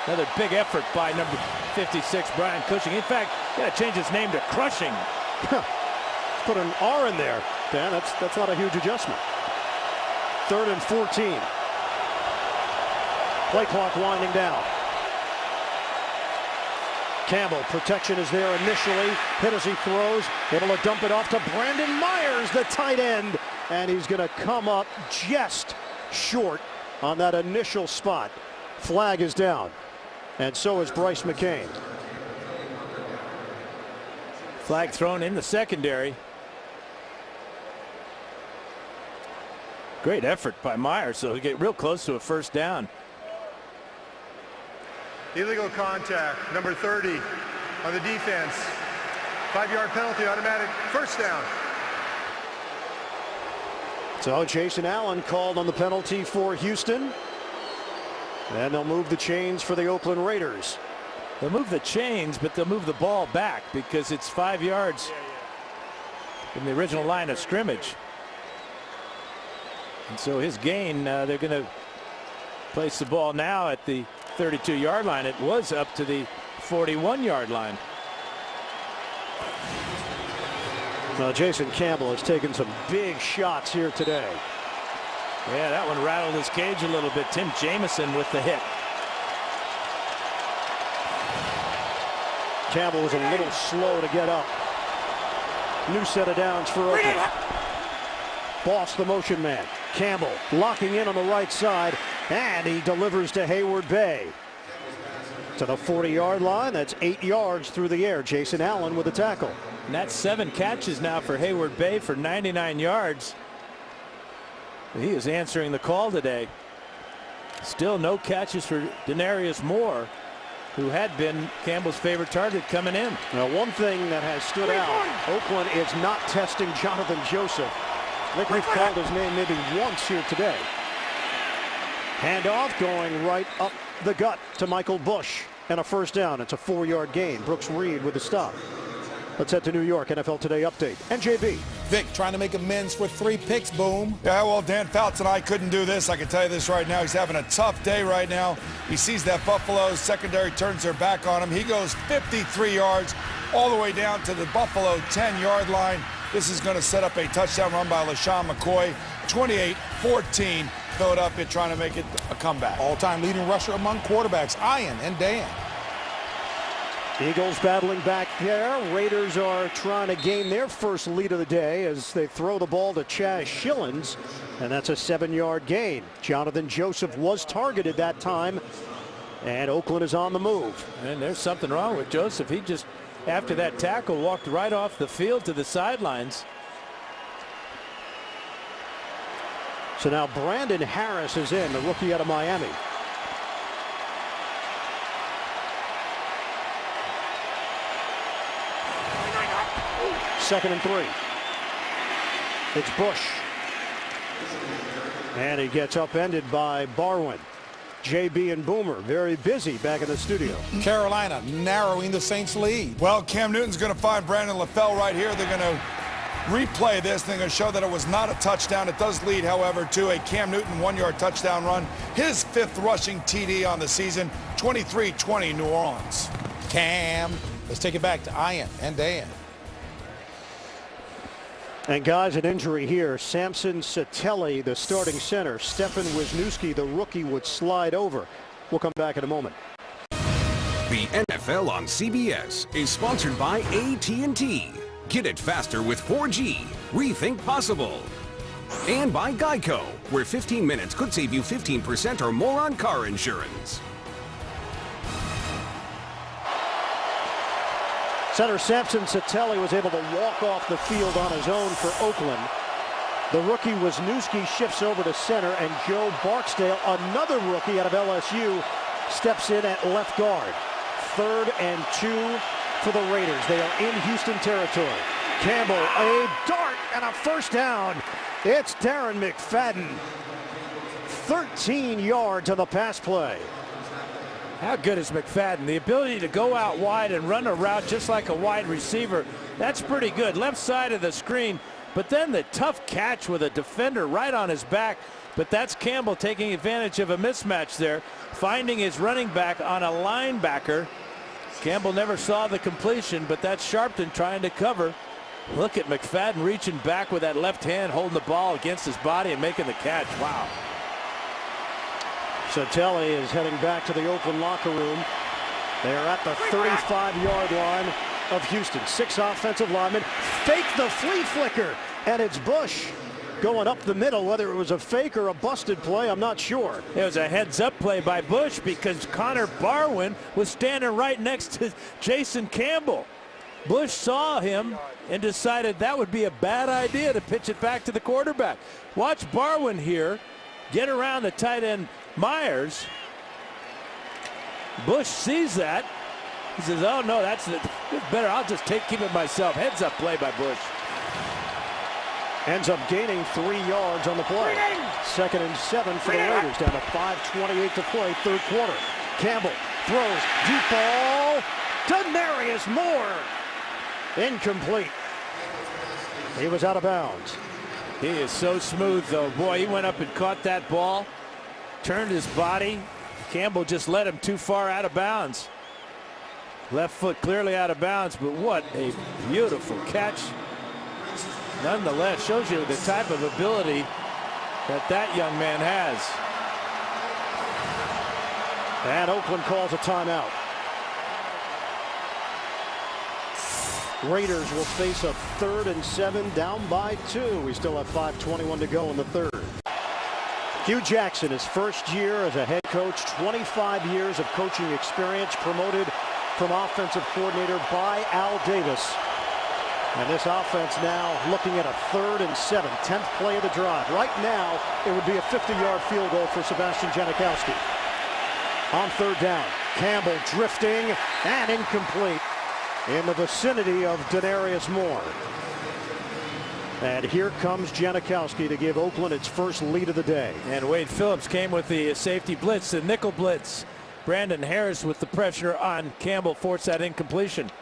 Another big effort by number 56, Brian Cushing. In fact, he got to change his name to Crushing. Put an R in there. Dan, that's not a huge adjustment. 3rd and 14. Play clock winding down. Campbell, protection is there initially. Hit as he throws. Able to dump it off to Brandon Myers, the tight end. And he's going to come up just short on that initial spot. Flag is down. And so is Bryce McCain. Flag thrown in the secondary. Great effort by Myers, so he get real close to a first down. Illegal contact, number 30 on the defense. 5-yard penalty, automatic first down. So Jason Allen called on the penalty for Houston. And they'll move the chains for the Oakland Raiders. They'll move the chains, but they'll move the ball back because it's 5 yards from the original line of scrimmage. And so his gain, they're going to place the ball now at the 32-yard line. It was up to the 41-yard line. Well, Jason Campbell has taken some big shots here today. Yeah, that one rattled his cage a little bit. Tim Jamison with the hit. Campbell was a little slow to get up. New set of downs for Oakland. Boss, the motion man. Campbell locking in on the right side, and he delivers to Hayward Bay. To the 40-yard line. That's 8 yards through the air. Jason Allen with the tackle. And that's 7 catches now for Hayward Bay for 99 yards. He is answering the call today. Still no catches for Denarius Moore, who had been Campbell's favorite target coming in. Now, one thing that has stood out, Oakland is not testing Jonathan Joseph. I think we've called his name maybe once here today. Handoff going right up the gut to Michael Bush, and a first down. It's a 4-yard gain. Brooks Reed with the stop. Let's head to New York. NFL Today update. NJB. Vic trying to make amends for 3 picks, Boom. Yeah, well, Dan Fouts and I couldn't do this. I can tell you this right now. He's having a tough day right now. He sees that Buffalo secondary turns their back on him. He goes 53 yards all the way down to the Buffalo 10-yard line. This is going to set up a touchdown run by LaShawn McCoy. 28-14. Philadelphia trying to make it a comeback. All-time leading rusher among quarterbacks, Ian and Dan. Eagles battling back there. Raiders are trying to gain their first lead of the day as they throw the ball to Chaz Schillens, and that's a 7-yard gain. Jonathan Joseph was targeted that time, and Oakland is on the move. And there's something wrong with Joseph. He just, after that tackle, walked right off the field to the sidelines. So now Brandon Harris is in, the rookie out of Miami. Second and 3. It's Bush. And he gets upended by Barwin. JB and Boomer very busy back in the studio. Carolina narrowing the Saints' lead. Well, Cam Newton's going to find Brandon LaFell right here. They're going to replay this. They're going to show that it was not a touchdown. It does lead, however, to a Cam Newton 1-yard touchdown run. His 5th rushing TD on the season. 23-20 New Orleans. Cam. Let's take it back to Ian and Dan. And guys, an injury here. Samson Satelli, the starting center. Stefan Wisniewski, the rookie, would slide over. We'll come back in a moment. The NFL on CBS is sponsored by AT&T. Get it faster with 4G. Rethink possible. And by Geico, where 15 minutes could save you 15% or more on car insurance. Center Samson Satelli was able to walk off the field on his own for Oakland. The rookie Wisniewski shifts over to center, and Joe Barksdale, another rookie out of LSU, steps in at left guard. 3rd and 2 for the Raiders. They are in Houston territory. Campbell, a dart and a first down. It's Darren McFadden. 13 yards on the pass play. How good is McFadden? The ability to go out wide and run a route just like a wide receiver. That's pretty good. Left side of the screen, but then the tough catch with a defender right on his back. But that's Campbell taking advantage of a mismatch there, finding his running back on a linebacker. Campbell never saw the completion, but that's Sharpton trying to cover. Look at McFadden reaching back with that left hand, holding the ball against his body and making the catch. Wow. Satelli is heading back to the Oakland locker room. They are at the 35-yard line of Houston. 6 offensive linemen fake the flea flicker, and it's Bush going up the middle. Whether it was a fake or a busted play, I'm not sure. It was a heads-up play by Bush because Connor Barwin was standing right next to Jason Campbell. Bush saw him and decided that would be a bad idea to pitch it back to the quarterback. Watch Barwin here get around the tight end Myers. Bush sees that. He says, oh no, that's better. I'll just keep it myself. Heads up play by Bush. Ends up gaining 3 yards on the play. 2nd and 7 for the Raiders, down to 5:28 to play, 3rd quarter. Campbell throws deep ball. Denarius Moore. Incomplete. He was out of bounds. He is so smooth though. Boy, he went up and caught that ball. Turned his body. Campbell just let him too far out of bounds. Left foot clearly out of bounds, but what a beautiful catch. Nonetheless, shows you the type of ability that young man has. And Oakland calls a timeout. Raiders will face a 3rd and 7, down by 2. We still have 5:21 to go in the 3rd. Hugh Jackson, his first year as a head coach, 25 years of coaching experience, promoted from offensive coordinator by Al Davis. And this offense now looking at a 3rd and 7, 10th play of the drive. Right now, it would be a 50-yard field goal for Sebastian Janikowski. On 3rd down, Campbell drifting and incomplete in the vicinity of Denarius Moore. And here comes Janikowski to give Oakland its first lead of the day. And Wade Phillips came with the safety blitz, the nickel blitz. Brandon Harris with the pressure on Campbell forced that incompletion.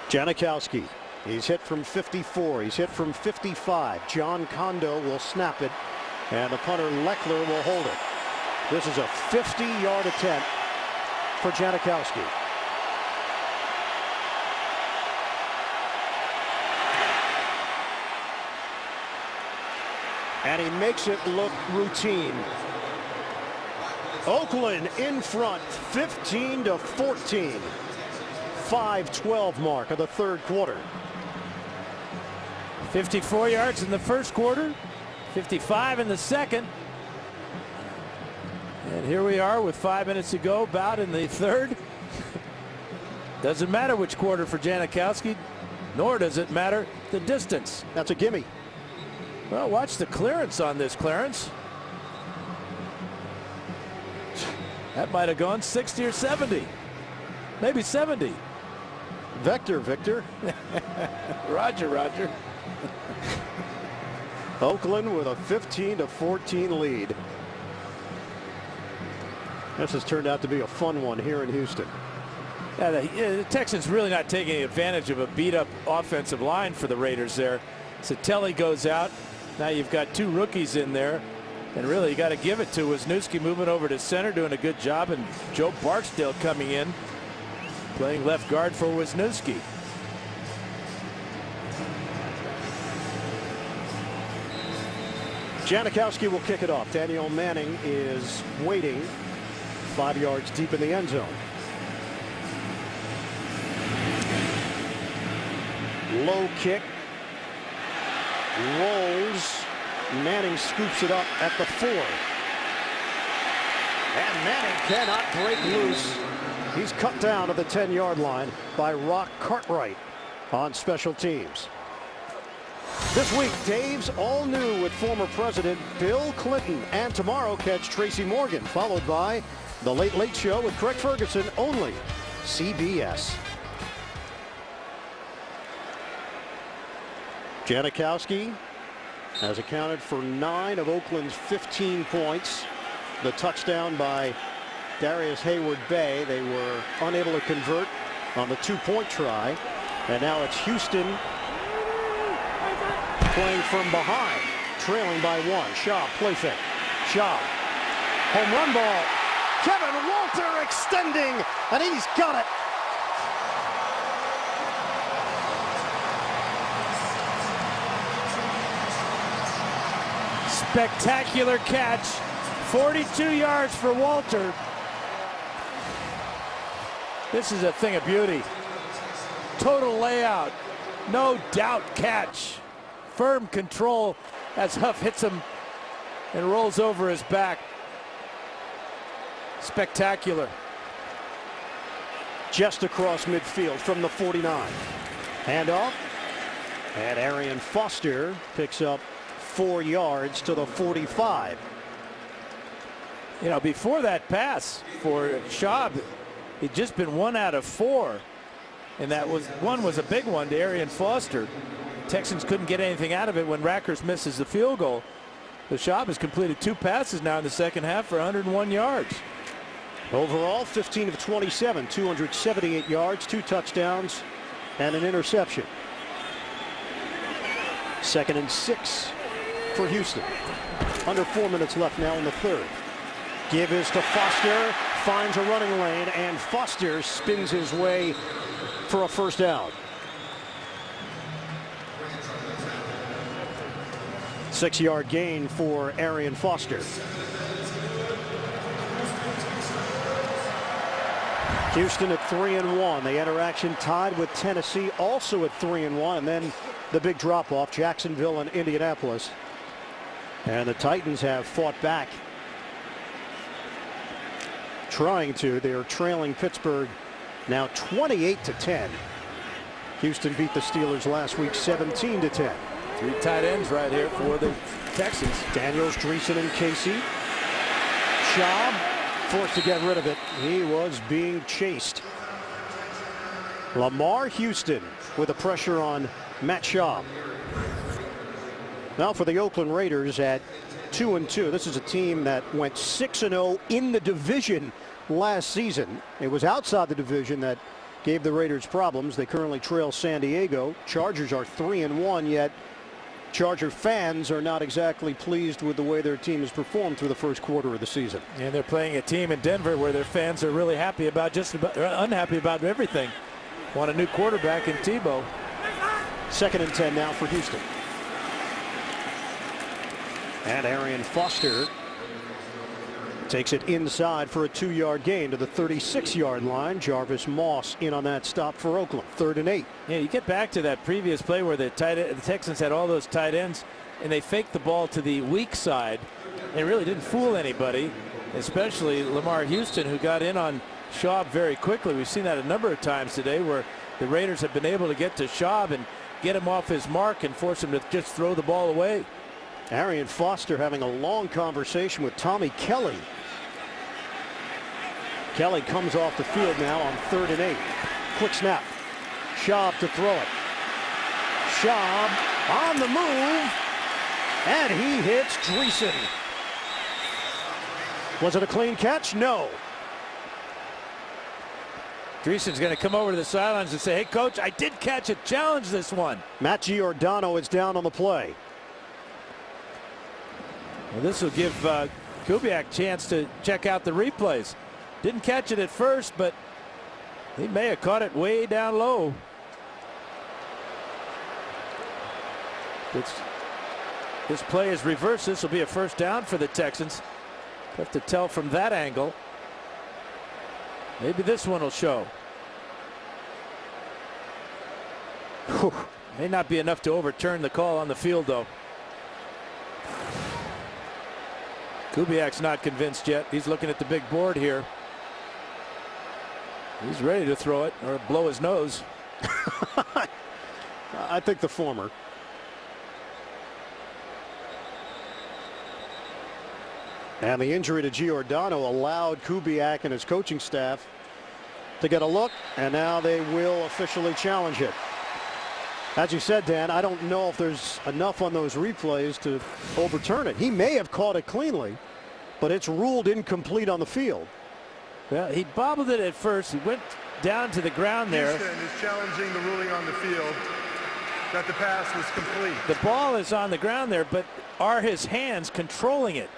Janikowski, he's hit from 54, he's hit from 55. John Kondo will snap it, and the punter Leckler will hold it. This is a 50-yard attempt for Janikowski. And he makes it look routine. Oakland in front, 15-14. 5:12 mark of the 3rd quarter. 54 yards in the 1st quarter, 55 in the 2nd. And here we are with 5 minutes to go, about in the 3rd. Doesn't matter which quarter for Janikowski, nor does it matter the distance. That's a gimme. Well, watch the clearance on this, Clarence. That might have gone 60 or 70. Maybe 70. Vector, Victor. Roger, Roger. Oakland with a 15-14 lead. This has turned out to be a fun one here in Houston. Yeah, the Texans really not taking advantage of a beat-up offensive line for the Raiders there. Satelli goes out. Now you've got 2 rookies in there. And really, you got to give it to Wisniewski moving over to center, doing a good job. And Joe Barksdale coming in, playing left guard for Wisniewski. Janikowski will kick it off. Daniel Manning is waiting 5 yards deep in the end zone. Low kick. Rolls. Manning scoops it up at the 4. And Manning cannot break loose. He's cut down to the 10-yard line by Rock Cartwright on special teams. This week, Dave's all new with former President Bill Clinton. And tomorrow, catch Tracy Morgan, followed by The Late Late Show with Craig Ferguson, only CBS. Janikowski has accounted for 9 of Oakland's 15 points. The touchdown by Darius Hayward-Bay. They were unable to convert on the 2-point try. And now it's Houston playing from behind, trailing by 1. Schaub, play fake. Schaub, home run ball. Kevin Walter extending, and he's got it. Spectacular catch. 42 yards for Walter. This is a thing of beauty. Total layout. No doubt catch. Firm control as Huff hits him and rolls over his back. Spectacular. Just across midfield from the 49. Handoff. And Arian Foster picks up 4 yards to the 45. You know, before that pass for Schaub, he'd just been 1 out of 4. And that one was a big one to Arian Foster. Texans couldn't get anything out of it when Rackers misses the field goal. The Schaub has completed 2 passes now in the second half for 101 yards. Overall, 15 of 27, 278 yards, 2 touchdowns, and an interception. 2nd and 6 for Houston. Under 4 minutes left now in the third. Give is to Foster, finds a running lane, and Foster spins his way for a first down. 6-yard gain for Arian Foster. Houston at 3-1. The interaction tied with Tennessee, also at 3-1, and then the big drop-off, Jacksonville and Indianapolis. And the Titans have fought back, trying to. They are trailing Pittsburgh now 28-10. Houston beat the Steelers last week 17-10. 3 tight ends right here for the Texans. Daniels, Dreesen, and Casey. Schaub forced to get rid of it. He was being chased. Lamar Houston with the pressure on Matt Schaub. Now for the Oakland Raiders at 2-2. This is a team that went 6-0 in the division last season. It was outside the division that gave the Raiders problems. They currently trail San Diego. Chargers are 3-1, yet Charger fans are not exactly pleased with the way their team has performed through the first quarter of the season. And they're playing a team in Denver where their fans are really happy about unhappy about everything. Want a new quarterback in Tebow. 2nd and 10 now for Houston. And Arian Foster takes it inside for a 2-yard gain to the 36-yard line. Jarvis Moss in on that stop for Oakland. 3rd and 8. Yeah, you get back to that previous play where the Texans had all those tight ends and they faked the ball to the weak side. They really didn't fool anybody, especially Lamar Houston, who got in on Schaub very quickly. We've seen that a number of times today where the Raiders have been able to get to Schaub and get him off his mark and force him to just throw the ball away. Arian Foster having a long conversation with Tommy Kelly. Kelly comes off the field now on 3rd and 8. Quick snap. Schaub to throw it. Schaub on the move, and he hits Dreesen. Was it a clean catch? No. Dreesen's going to come over to the sidelines and say, hey, coach, I did catch it. Challenge this one. Matt Giordano is down on the play. Well, this will give Kubiak a chance to check out the replays. Didn't catch it at first, but he may have caught it way down low. this play is reversed. This will be a first down for the Texans. Have to tell from that angle. Maybe this one will show. Whew. May not be enough to overturn the call on the field, though. Kubiak's not convinced yet. He's looking at the big board here. He's ready to throw it or blow his nose. I think the former. And the injury to Giordano allowed Kubiak and his coaching staff to get a look, and now they will officially challenge it. As you said, Dan, I don't know if there's enough on those replays to overturn it. He may have caught it cleanly, but it's ruled incomplete on the field. Well, he bobbled it at first. He went down to the ground there. Houston is challenging the ruling on the field that the pass was complete. The ball is on the ground there, but are his hands controlling it?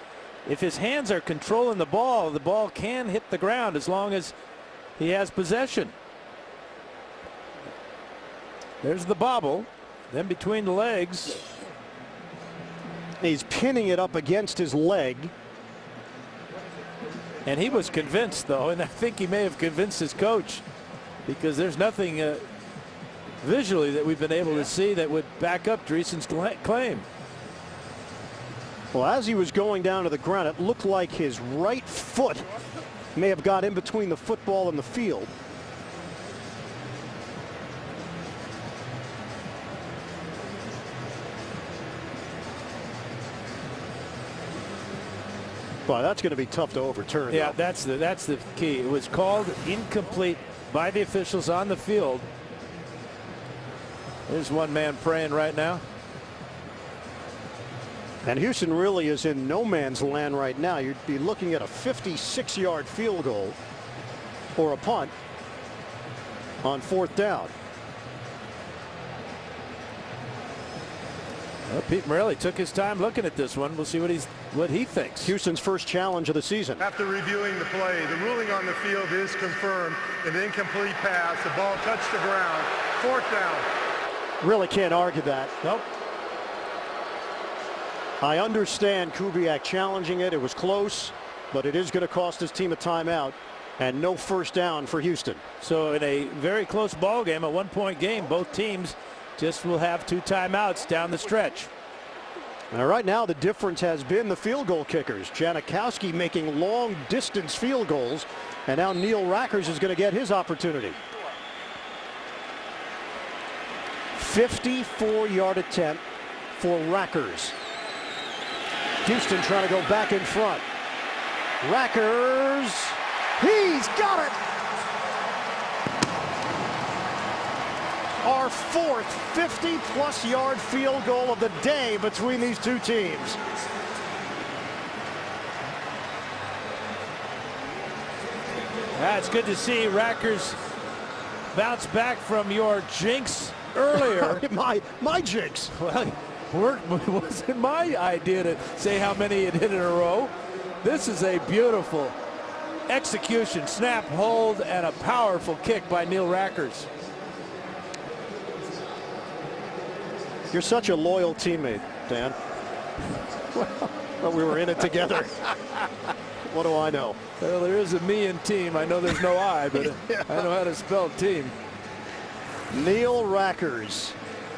If his hands are controlling the ball can hit the ground as long as he has possession. There's the bobble. Then between the legs. He's pinning it up against his leg. And he was convinced, though, and I think he may have convinced his coach, because there's nothing visually that we've been able to see that would back up Dreesen's claim. Well, as he was going down to the ground, it looked like his right foot may have got in between the football and the field. Well, that's going to be tough to overturn. Yeah, though. that's the key. It was called incomplete by the officials on the field. There's one man praying right now. And Houston really is in no man's land right now. You'd be looking at a 56-yard field goal or a punt on 4th down. Well, Pete Morelli took his time looking at this one. We'll see what he thinks. Houston's first challenge of the season. After reviewing the play, the ruling on the field is confirmed. An incomplete pass. The ball touched the ground. 4th down. Really can't argue that. Nope. I understand Kubiak challenging it. It was close, but it is going to cost his team a timeout, and no first down for Houston. So in a very close ball game, a one-point game, both teams just will have 2 timeouts down the stretch. Now, right now, the difference has been the field goal kickers. Janikowski making long distance field goals, and now Neil Rackers is going to get his opportunity. 54-yard attempt for Rackers. Houston trying to go back in front. Rackers, he's got it! Our 4th 50-plus yard field goal of the day between these two teams. It's good to see Rackers bounce back from your jinx earlier. my jinx. Well, it wasn't my idea to say how many it hit in a row. This is a beautiful execution, snap, hold, and a powerful kick by Neil Rackers. You're such a loyal teammate, Dan. Well, we were in it together. What do I know? Well, there is a me in team. I know there's no I, but yeah. I know how to spell team. Neil Rackers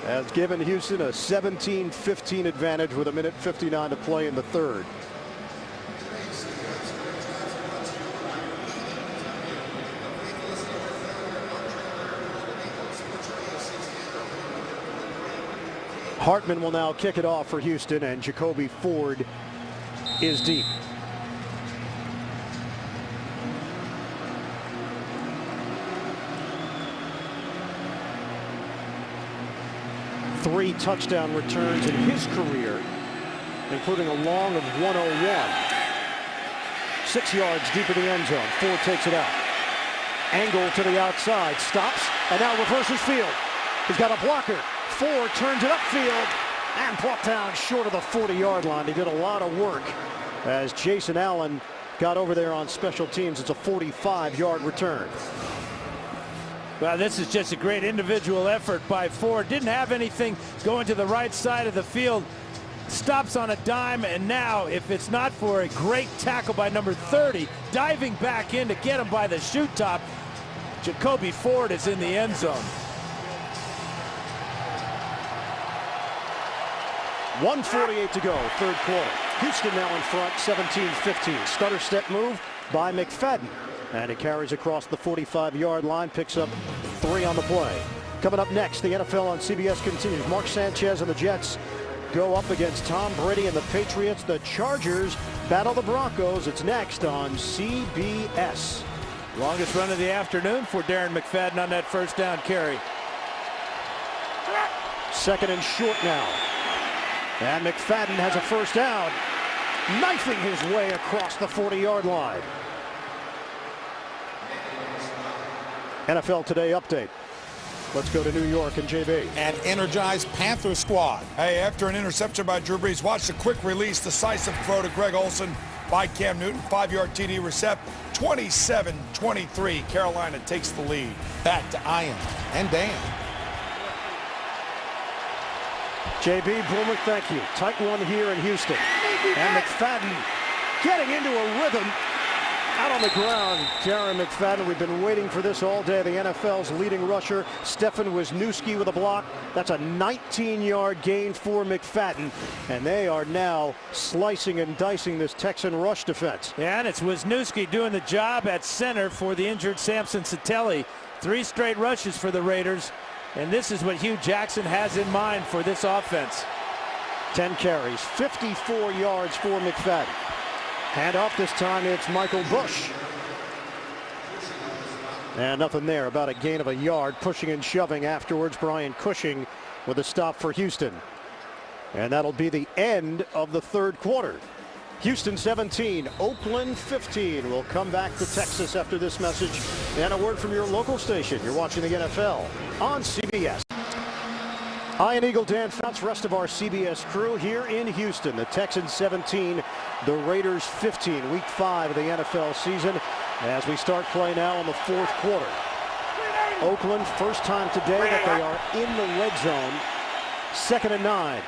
has given Houston a 17-15 advantage with 1:59 to play in the 3rd. Hartman will now kick it off for Houston, and Jacoby Ford is deep. Three touchdown returns in his career, including a long of 101. 6 yards deep in the end zone. Ford takes it out. Angle to the outside, stops, and now reverses field. He's got a blocker. Ford turns it upfield and brought down short of the 40-yard line. He did a lot of work as Jason Allen got over there on special teams. It's a 45-yard return. Well, this is just a great individual effort by Ford. Didn't have anything going to the right side of the field. stops on a dime, and now, if it's not for a great tackle by number 30, diving back in to get him by the shoot top, Jacoby Ford is in the end zone. 1:48 to go, third quarter. Houston now in front, 17-15. Stutter step move by McFadden. And it carries across the 45-yard line, picks up 3 on the play. Coming up next, the NFL on CBS continues. Mark Sanchez and the Jets go up against Tom Brady and the Patriots. The Chargers battle the Broncos. It's next on CBS. Longest run of the afternoon for Darren McFadden on that first down carry. Second and short now. And McFadden has a first down, knifing his way across the 40-yard line. NFL Today update. Let's go to New York and JB. An energized Panther squad. Hey, after an interception by Drew Brees, watch the quick release, decisive throw to Greg Olsen by Cam Newton. 5-yard TD recept, 27-23. Carolina takes the lead. Back to Ian and Dan. JB Boomer, thank you. Tight one here in Houston. And McFadden getting into a rhythm. Out on the ground, Darren McFadden. We've been waiting for this all day. The NFL's leading rusher, Stefan Wisniewski with a block. That's a 19-yard gain for McFadden. And they are now slicing and dicing this Texan rush defense. Yeah, and it's Wisniewski doing the job at center for the injured Samson Satelli. 3 straight rushes for the Raiders. And this is what Hugh Jackson has in mind for this offense. 10 carries, 54 yards for McFadden. Hand off this time, it's Michael Bush. And nothing there, about a gain of a yard, pushing and shoving afterwards. Brian Cushing with a stop for Houston. And that'll be the end of the third quarter. Houston 17, Oakland 15. We'll come back to Texas after this message and a word from your local station. You're watching the NFL on CBS. Ian Eagle, Dan Fouts, rest of our CBS crew here in Houston. The Texans 17, the Raiders 15. Week 5 of the NFL season as we start play now in the fourth quarter. Oakland, first time today that they are in the red zone. 2nd and 9.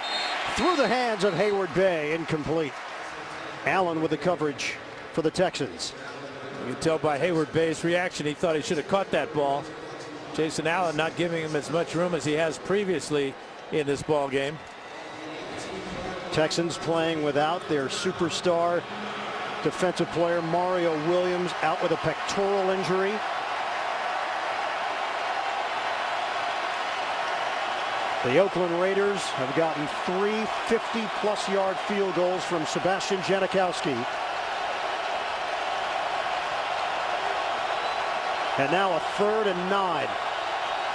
Through the hands of Hayward Bay, incomplete. Allen with the coverage for the Texans. You can tell by Hayward Bay's reaction, he thought he should have caught that ball. Jason Allen not giving him as much room as he has previously in this ball game. Texans playing without their superstar defensive player Mario Williams, out with a pectoral injury. The Oakland Raiders have gotten 3 50-plus yard field goals from Sebastian Janikowski. And now a 3rd and 9.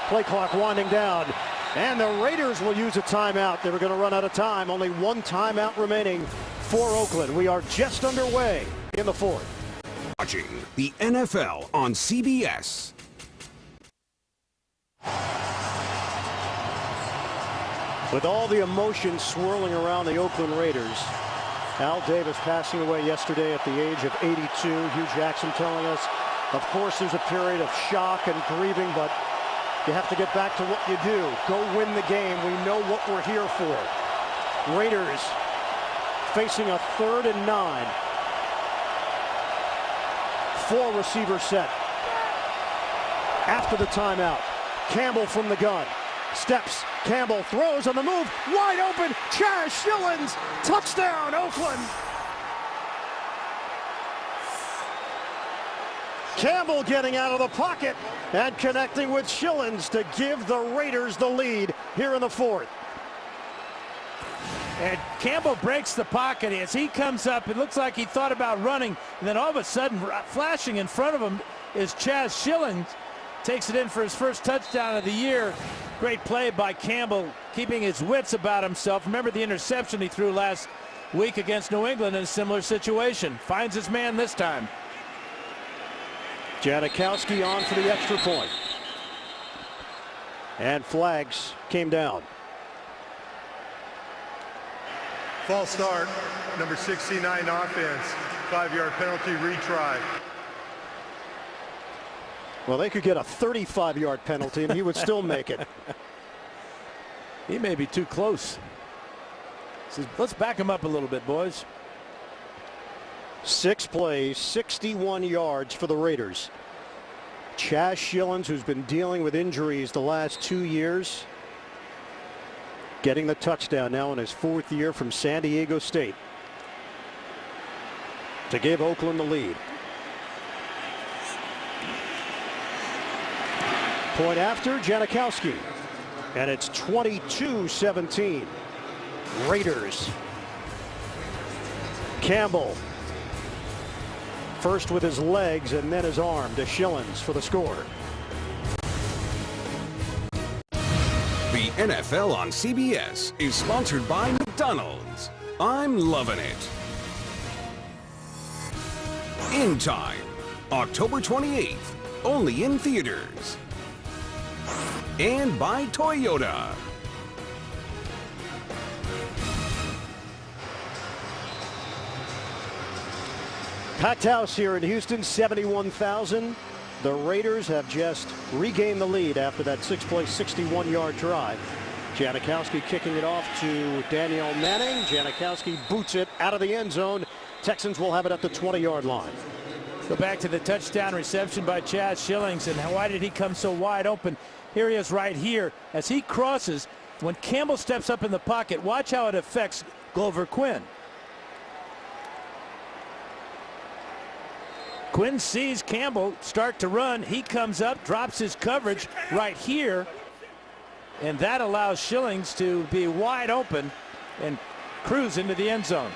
Play clock winding down. And the Raiders will use a timeout. They were going to run out of time. Only 1 timeout remaining for Oakland. We are just underway in the fourth. Watching the NFL on CBS. With all the emotion swirling around the Oakland Raiders, Al Davis passing away yesterday at the age of 82. Hugh Jackson telling us, of course, there's a period of shock and grieving, but you have to get back to what you do. Go win the game. We know what we're here for. Raiders facing a 3rd and 9. 4 receiver set. After the timeout, Campbell from the gun. Steps, Campbell throws on the move, wide open, Chaz Schillens, touchdown, Oakland. Campbell getting out of the pocket and connecting with Schillens to give the Raiders the lead here in the fourth. And Campbell breaks the pocket as he comes up. It looks like he thought about running, and then all of a sudden, flashing in front of him is Chaz Schillens. Takes it in for his first touchdown of the year. Great play by Campbell, keeping his wits about himself. Remember the interception he threw last week against New England in a similar situation. Finds his man this time. Janikowski on for the extra point. And flags came down. False start, number 69 offense, 5-yard penalty retry. Well, they could get a 35-yard penalty and he would still make it. He may be too close. Says, let's back him up a little bit, boys. 6 plays, 61 yards for the Raiders. Chaz Schillens, who's been dealing with injuries the last 2 years, getting the touchdown now in his 4th year from San Diego State to give Oakland the lead. Point after, Janikowski. And it's 22-17. Raiders. Campbell. First with his legs and then his arm to Schillens for the score. The NFL on CBS is sponsored by McDonald's. I'm loving it. In Time, October 28th, only in theaters. And by Toyota. Packed house here in Houston, 71,000. The Raiders have just regained the lead after that 6-play, 61-yard drive. Janikowski kicking it off to Daniel Manning. Janikowski boots it out of the end zone. Texans will have it at the 20-yard line. Go back to the touchdown reception by Chaz Schillens. And why did he come so wide open? Here he is right here. As he crosses, when Campbell steps up in the pocket, watch how it affects Glover Quinn. Quinn sees Campbell start to run. He comes up, drops his coverage right here. And that allows Schillens to be wide open and cruise into the end zone.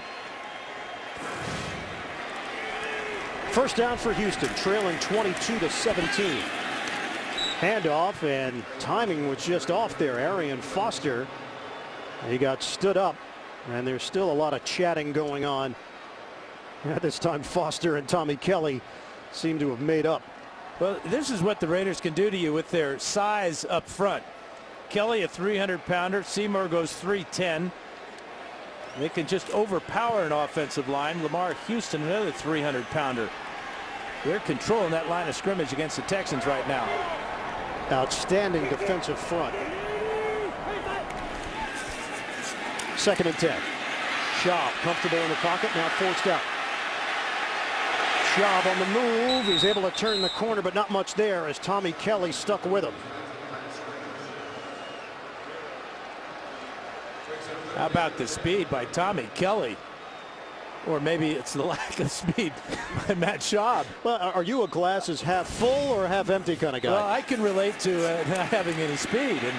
First down for Houston, trailing 22-17. Handoff, and timing was just off there. Arian Foster, he got stood up, and there's still a lot of chatting going on. At this time, Foster and Tommy Kelly seem to have made up. Well, this is what the Raiders can do to you with their size up front. Kelly, a 300-pounder. Seymour goes 310. They can just overpower an offensive line. Lamar Houston, another 300-pounder. They're controlling that line of scrimmage against the Texans right now. Outstanding defensive front. 2nd and 10. Schaub comfortable in the pocket, now forced out. Schaub on the move. He's able to turn the corner, but not much there as Tommy Kelly stuck with him. How about the speed by Tommy Kelly? Or maybe it's the lack of speed by Matt Schaub. Well, are you a glasses half full or half empty kind of guy? Well, I can relate to not having any speed. And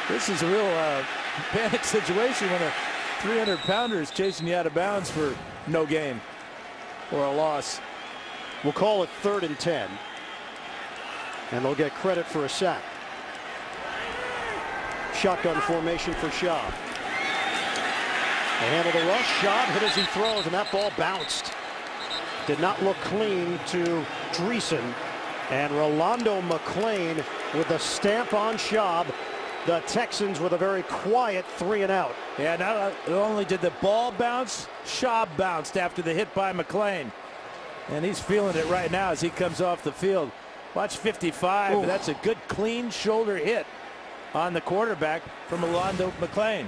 this is a real panic situation when a 300-pounder is chasing you out of bounds for no gain or a loss. We'll call it 3rd and 10. And they'll get credit for a sack. Shotgun formation for Schaub. They handle the rush. Schaub hit as he throws, and that ball bounced. Did not look clean to Dreesen. And Rolando McClain with the stamp on Schaub. The Texans with a very quiet 3 and out. Yeah, not only did the ball bounce, Schaub bounced after the hit by McClain. And he's feeling it right now as he comes off the field. Watch 55. Ooh. That's a good clean shoulder hit on the quarterback from Rolando McClain.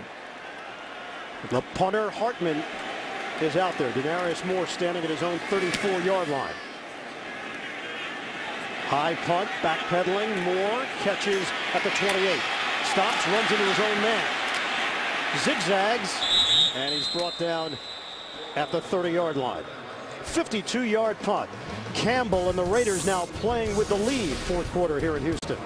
The punter Hartman is out there. Denarius Moore standing at his own 34-yard line. High punt, backpedaling. Moore catches at the 28. Stops, runs into his own man. Zigzags, and he's brought down at the 30-yard line. 52-yard punt. Campbell and the Raiders now playing with the lead. 4th quarter here in Houston.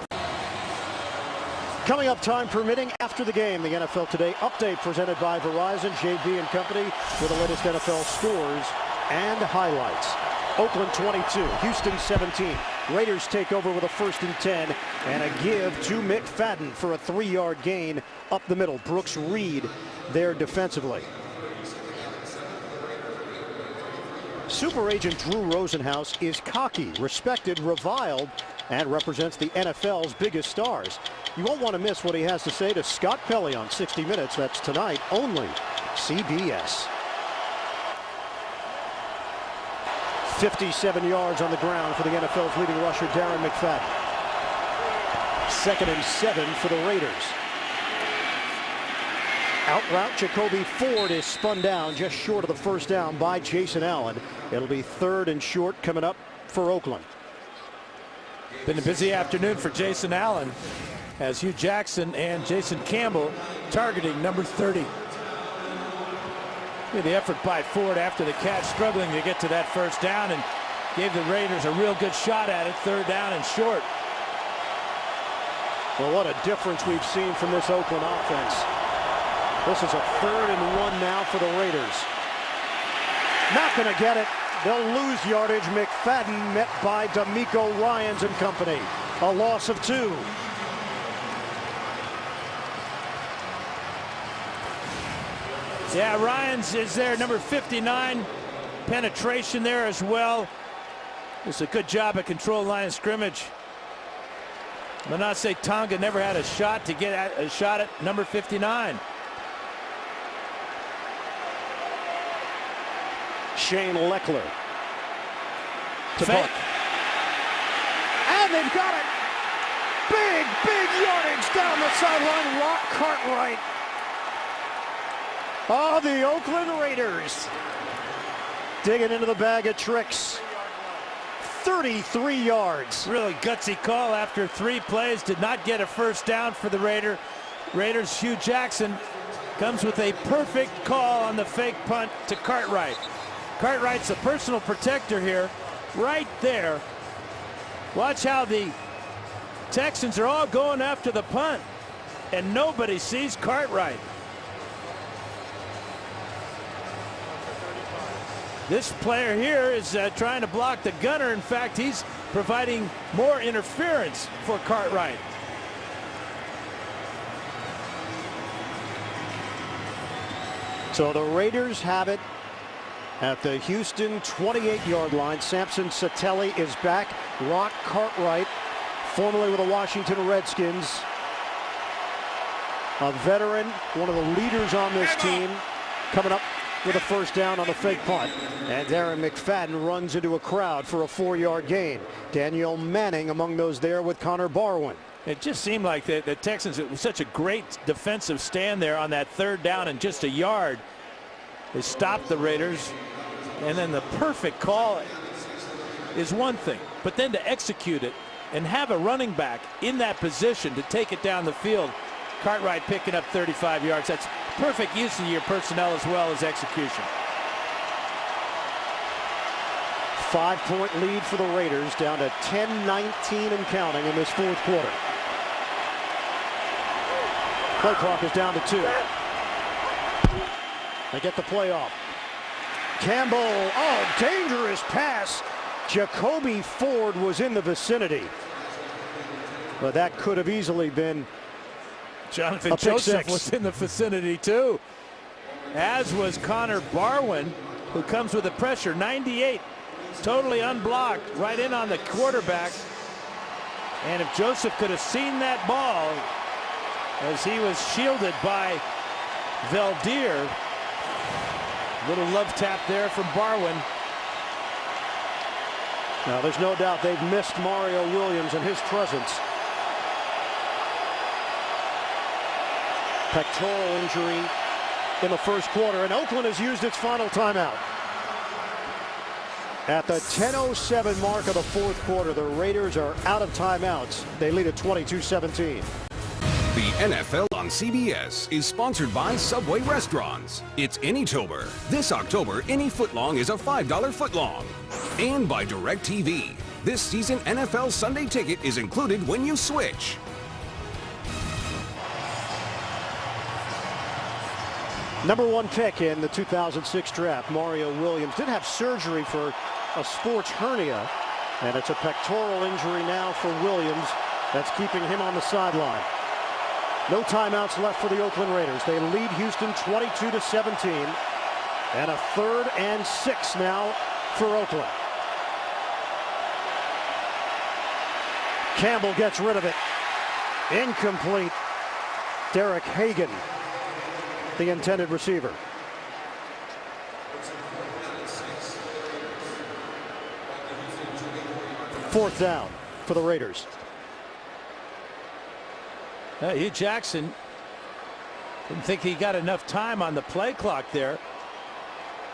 Coming up, time permitting, after the game, the NFL Today update presented by Verizon, JB and Company, with the latest NFL scores and highlights. Oakland 22, Houston 17. Raiders take over with a 1st and 10 and a give to McFadden for a 3-yard gain up the middle. Brooks Reed there defensively. Super agent Drew Rosenhaus is cocky, respected, reviled, and represents the NFL's biggest stars. You won't want to miss what he has to say to Scott Pelley on 60 Minutes. That's tonight only. CBS. 57 yards on the ground for the NFL's leading rusher, Darren McFadden. 2nd and 7 for the Raiders. Out route, Jacoby Ford is spun down just short of the first down by Jason Allen. It'll be 3rd and short coming up for Oakland. Been a busy afternoon for Jason Allen as Hugh Jackson and Jason Campbell targeting number 30. The effort by Ford after the catch, struggling to get to that first down, and gave the Raiders a real good shot at it. 3rd down and short. Well, what a difference we've seen from this Oakland offense. This is a 3rd and 1 now for the Raiders. Not going to get it. They'll lose yardage. McFadden met by D'Amico Ryans and company. A loss of 2. Yeah, Ryans is there, number 59. Penetration there as well. It's a good job at control line of scrimmage. Manasseh Tonga never had a shot to get at a shot at number 59. Shane Leckler to Fake. punt. And they've got it. Big yardage down the sideline. Rock Cartwright. Oh, the Oakland Raiders digging into the bag of tricks. 33 yards. Really gutsy call after 3 plays. Did not get a first down for the Raiders. Hugh Jackson comes with a perfect call on the fake punt to Cartwright. Cartwright's the personal protector here, right there. Watch how the Texans are all going after the punt, and nobody sees Cartwright. This player here is trying to block the gunner. In fact, he's providing more interference for Cartwright. So the Raiders have it at the Houston 28-yard line. Samson Satelli is back. Rock Cartwright, formerly with the Washington Redskins, a veteran, one of the leaders on this team, coming up with a first down on the fake punt. And Darren McFadden runs into a crowd for a 4-yard gain. Daniel Manning among those there with Connor Barwin. It just seemed like the Texans, it was such a great defensive stand there on that 3rd down and just a yard. They stopped the Raiders, and then the perfect call is one thing, but then to execute it and have a running back in that position to take it down the field. Cartwright picking up 35 yards. That's perfect use of your personnel as well as execution. 5-point lead for the Raiders, down to 10-19 and counting in this 4th quarter. Play clock is down to 2. They get the play off. Campbell, oh, dangerous pass. Jacoby Ford was in the vicinity, but that could have easily been Jonathan Joseph was in the vicinity too, as was Connor Barwin, who comes with the pressure. 98, totally unblocked, right in on the quarterback. And if Joseph could have seen that ball as he was shielded by Valdir, little love tap there from Barwin. Now there's no doubt they've missed Mario Williams and his presence. Pectoral injury in the first quarter, and Oakland has used its final timeout. At the 10:07 mark of the 4th quarter, the Raiders are out of timeouts. They lead at 22-17. The NFL on CBS is sponsored by Subway Restaurants. It's Anytober. This October, any footlong is a $5 footlong. And by DirecTV. This season, NFL Sunday Ticket is included when you switch. Number 1 pick in the 2006 draft, Mario Williams, did have surgery for a sports hernia, and it's a pectoral injury now for Williams that's keeping him on the sideline. No timeouts left for the Oakland Raiders. They lead Houston 22-17, and a 3rd and 6 now for Oakland. Campbell gets rid of it. Incomplete. Derek Hagan, the intended receiver. Fourth down for the Raiders. Hugh Jackson Didn't think he got enough time on the play clock there.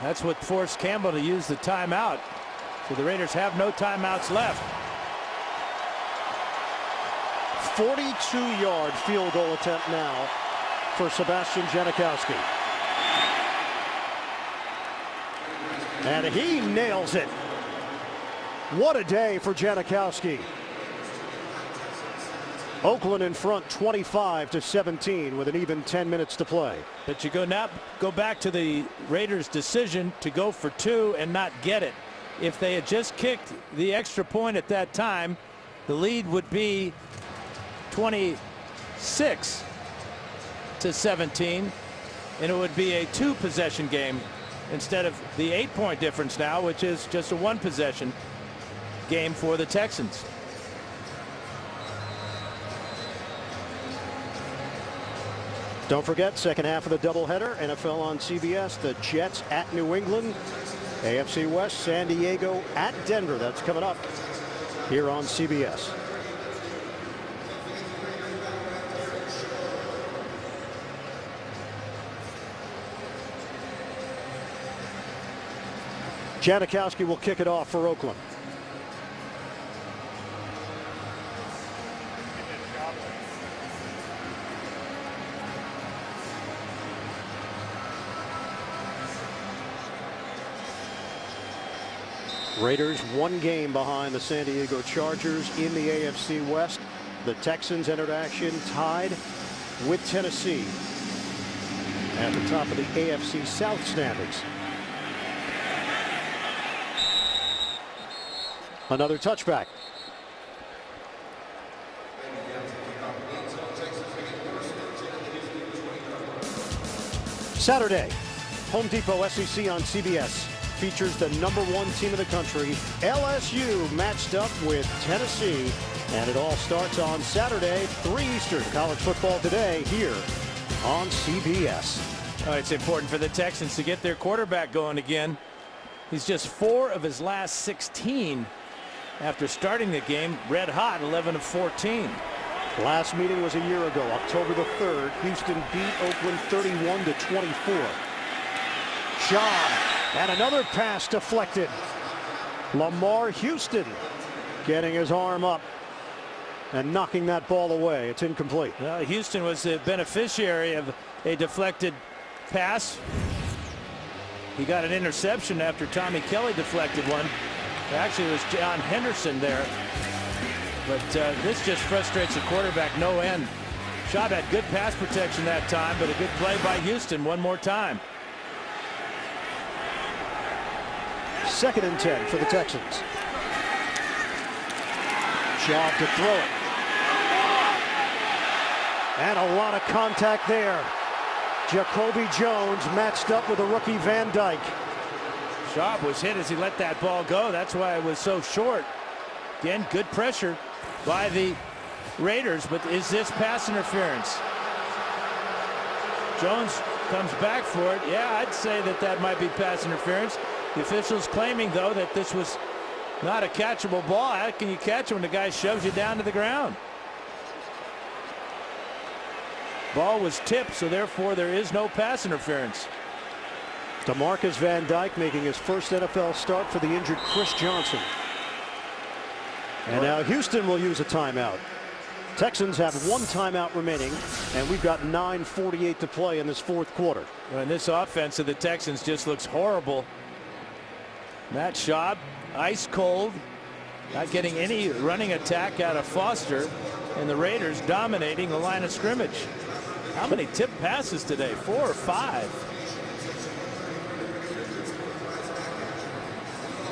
That's what forced Campbell to use the timeout. So the Raiders have no timeouts left. 42-yard field goal attempt now for Sebastian Janikowski. And he nails it. What a day for Janikowski. Oakland in front 25-17 with an even 10 minutes to play. But you go back to the Raiders' decision to go for 2 and not get it. If they had just kicked the extra point at that time, the lead would be 26-17, and it would be a 2-possession game instead of the 8-point difference now, which is just a 1-possession game for the Texans. Don't forget, second half of the doubleheader, NFL on CBS, the Jets at New England, AFC West, San Diego at Denver. That's coming up here on CBS. Janikowski will kick it off for Oakland. Raiders 1 game behind the San Diego Chargers in the AFC West. The Texans entered action tied with Tennessee at the top of the AFC South standings. Another touchback. Saturday, Home Depot SEC on CBS features the #1 team in the country, LSU, matched up with Tennessee. And it all starts on Saturday, 3 Eastern. College football today here on CBS. It's important for the Texans to get their quarterback going again. He's just 4 of his last 16 after starting the game red hot, 11 of 14. Last meeting was a year ago, October the 3rd. Houston beat Oakland 31-24. Schaub, and another pass deflected. Lamar Houston getting his arm up and knocking that ball away. It's incomplete. Houston was the beneficiary of a deflected pass. He got an interception after Tommy Kelly deflected one. Actually, it was John Henderson there. But this just frustrates the quarterback no end. Schaub had good pass protection that time, but a good play by Houston one more time. 2nd and 10 for the Texans. Schaub to throw it. And a lot of contact there. Jacoby Jones matched up with the rookie Van Dyke. Schaub was hit as he let that ball go. That's why it was so short. Again, good pressure by the Raiders, but is this pass interference? Jones comes back for it. Yeah, I'd say that might be pass interference. The officials claiming, though, that this was not a catchable ball. How can you catch it when the guy shoves you down to the ground? Ball was tipped, so therefore there is no pass interference. DeMarcus Van Dyke making his first NFL start for the injured Chris Johnson. And now Houston will use a timeout. Texans have 1 timeout remaining, and we've got 9:48 to play in this 4th quarter. And this offense of the Texans just looks horrible. Matt Schaub, ice cold, not getting any running attack out of Foster, and the Raiders dominating the line of scrimmage. How many tip passes today? 4 or 5?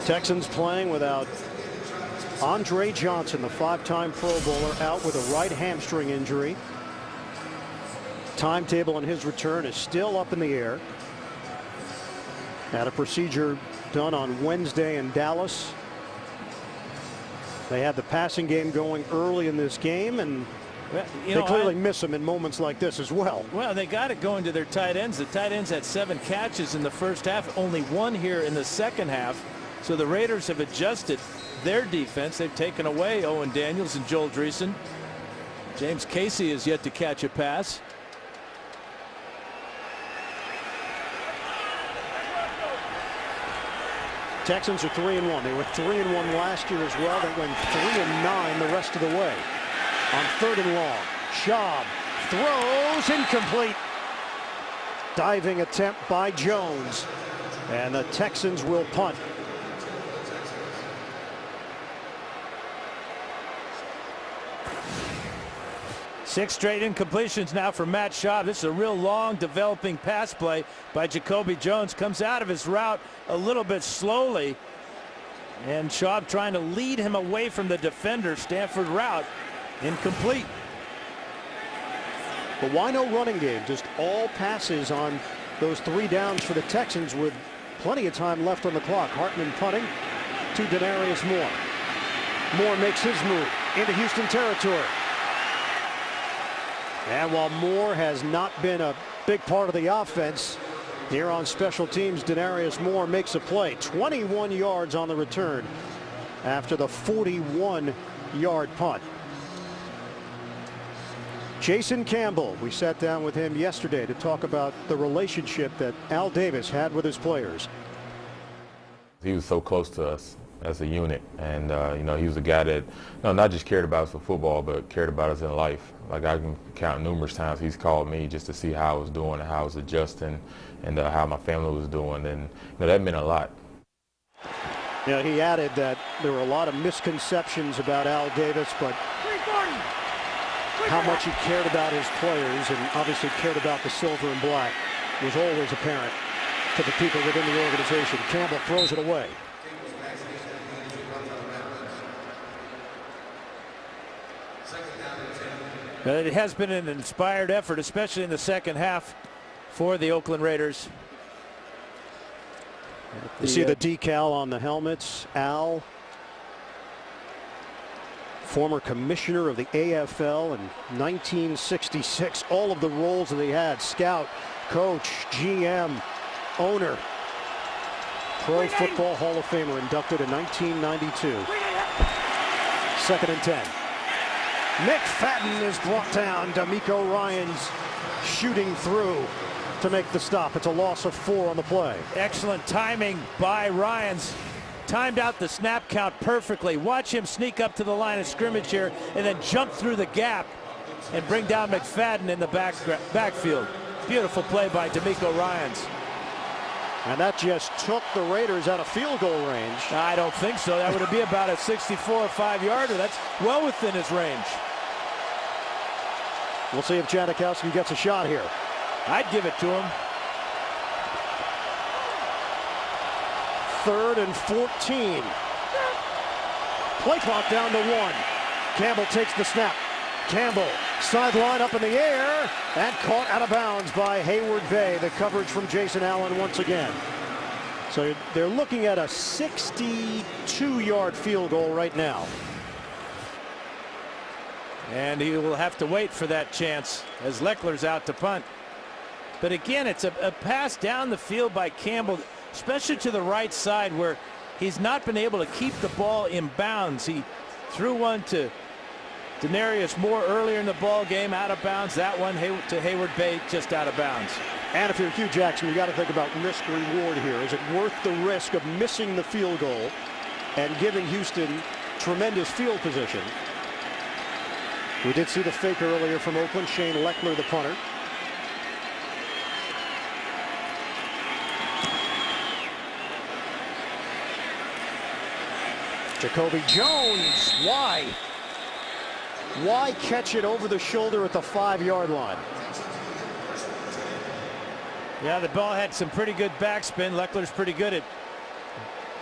Texans playing without Andre Johnson, the 5-time Pro Bowler, out with a right hamstring injury. Timetable on his return is still up in the air. Had a procedure done on Wednesday in Dallas. They had the passing game going early in this game, and they clearly miss him in moments like this as well. Well, they got it going to their tight ends. The tight ends had 7 catches in the first half, only 1 here in the second half. So the Raiders have adjusted their defense. They've taken away Owen Daniels and Joel Dreesen. James Casey is yet to catch a pass. Texans are 3-1. They were 3-1 last year as well. They went 3-9 the rest of the way. On 3rd and long, Schaub throws incomplete. Diving attempt by Jones, and the Texans will punt. Six straight incompletions now for Matt Schaub. This is a real long developing pass play by Jacoby Jones. Comes out of his route a little bit slowly, and Schaub trying to lead him away from the defender. Stanford route incomplete. But why no running game? Just all passes on those 3 downs for the Texans with plenty of time left on the clock. Hartman punting to Denarius Moore. Moore makes his move into Houston territory. And while Moore has not been a big part of the offense, here on special teams, Denarius Moore makes a play. 21 yards on the return after the 41-yard punt. Jason Campbell, we sat down with him yesterday to talk about the relationship that Al Davis had with his players. He was so close to us as a unit, and you know, he was a guy that not just cared about us for football, but cared about us in life. Like, I can count numerous times he's called me just to see how I was doing and how I was adjusting, and how my family was doing, and that meant a lot. Yeah, he added that there were a lot of misconceptions about Al Davis, but how much he cared about his players and obviously cared about the silver and black was always apparent to the people within the organization. Campbell throws it away. It has been an inspired effort, especially in the second half for the Oakland Raiders. You see the decal on the helmets. Al, former commissioner of the AFL in 1966. All of the roles that he had: scout, coach, GM, owner. Pro Football Hall of Famer, inducted in 1992. 2nd and 10. McFadden is brought down. D'Amico Ryans shooting through to make the stop. It's a loss of 4 on the play. Excellent timing by Ryans. Timed out the snap count perfectly. Watch him sneak up to the line of scrimmage here and then jump through the gap and bring down McFadden in the backfield. Beautiful play by D'Amico Ryans. And that just took the Raiders out of field goal range. I don't think so. That would be about a 64 or 5-yarder. That's well within his range. We'll see if Janikowski gets a shot here. I'd give it to him. 3rd and 14. Play clock down to 1. Campbell takes the snap. Campbell, sideline up in the air, and caught out of bounds by Hayward Bay. The coverage from Jason Allen once again. So they're looking at a 62-yard field goal right now. And he will have to wait for that chance as Leckler's out to punt. But again, it's a pass down the field by Campbell, especially to the right side where he's not been able to keep the ball in bounds. He threw one to Denarius Moore earlier in the ball game, out of bounds. That one to Hayward Bay, just out of bounds. And if you're Hugh Jackson, you got to think about risk reward here. Is it worth the risk of missing the field goal and giving Houston tremendous field position? We did see the fake earlier from Oakland. Shane Leckler, the punter. Jacoby Jones, why? Why catch it over the shoulder at the 5-yard line? Yeah, the ball had some pretty good backspin. Leckler's pretty good at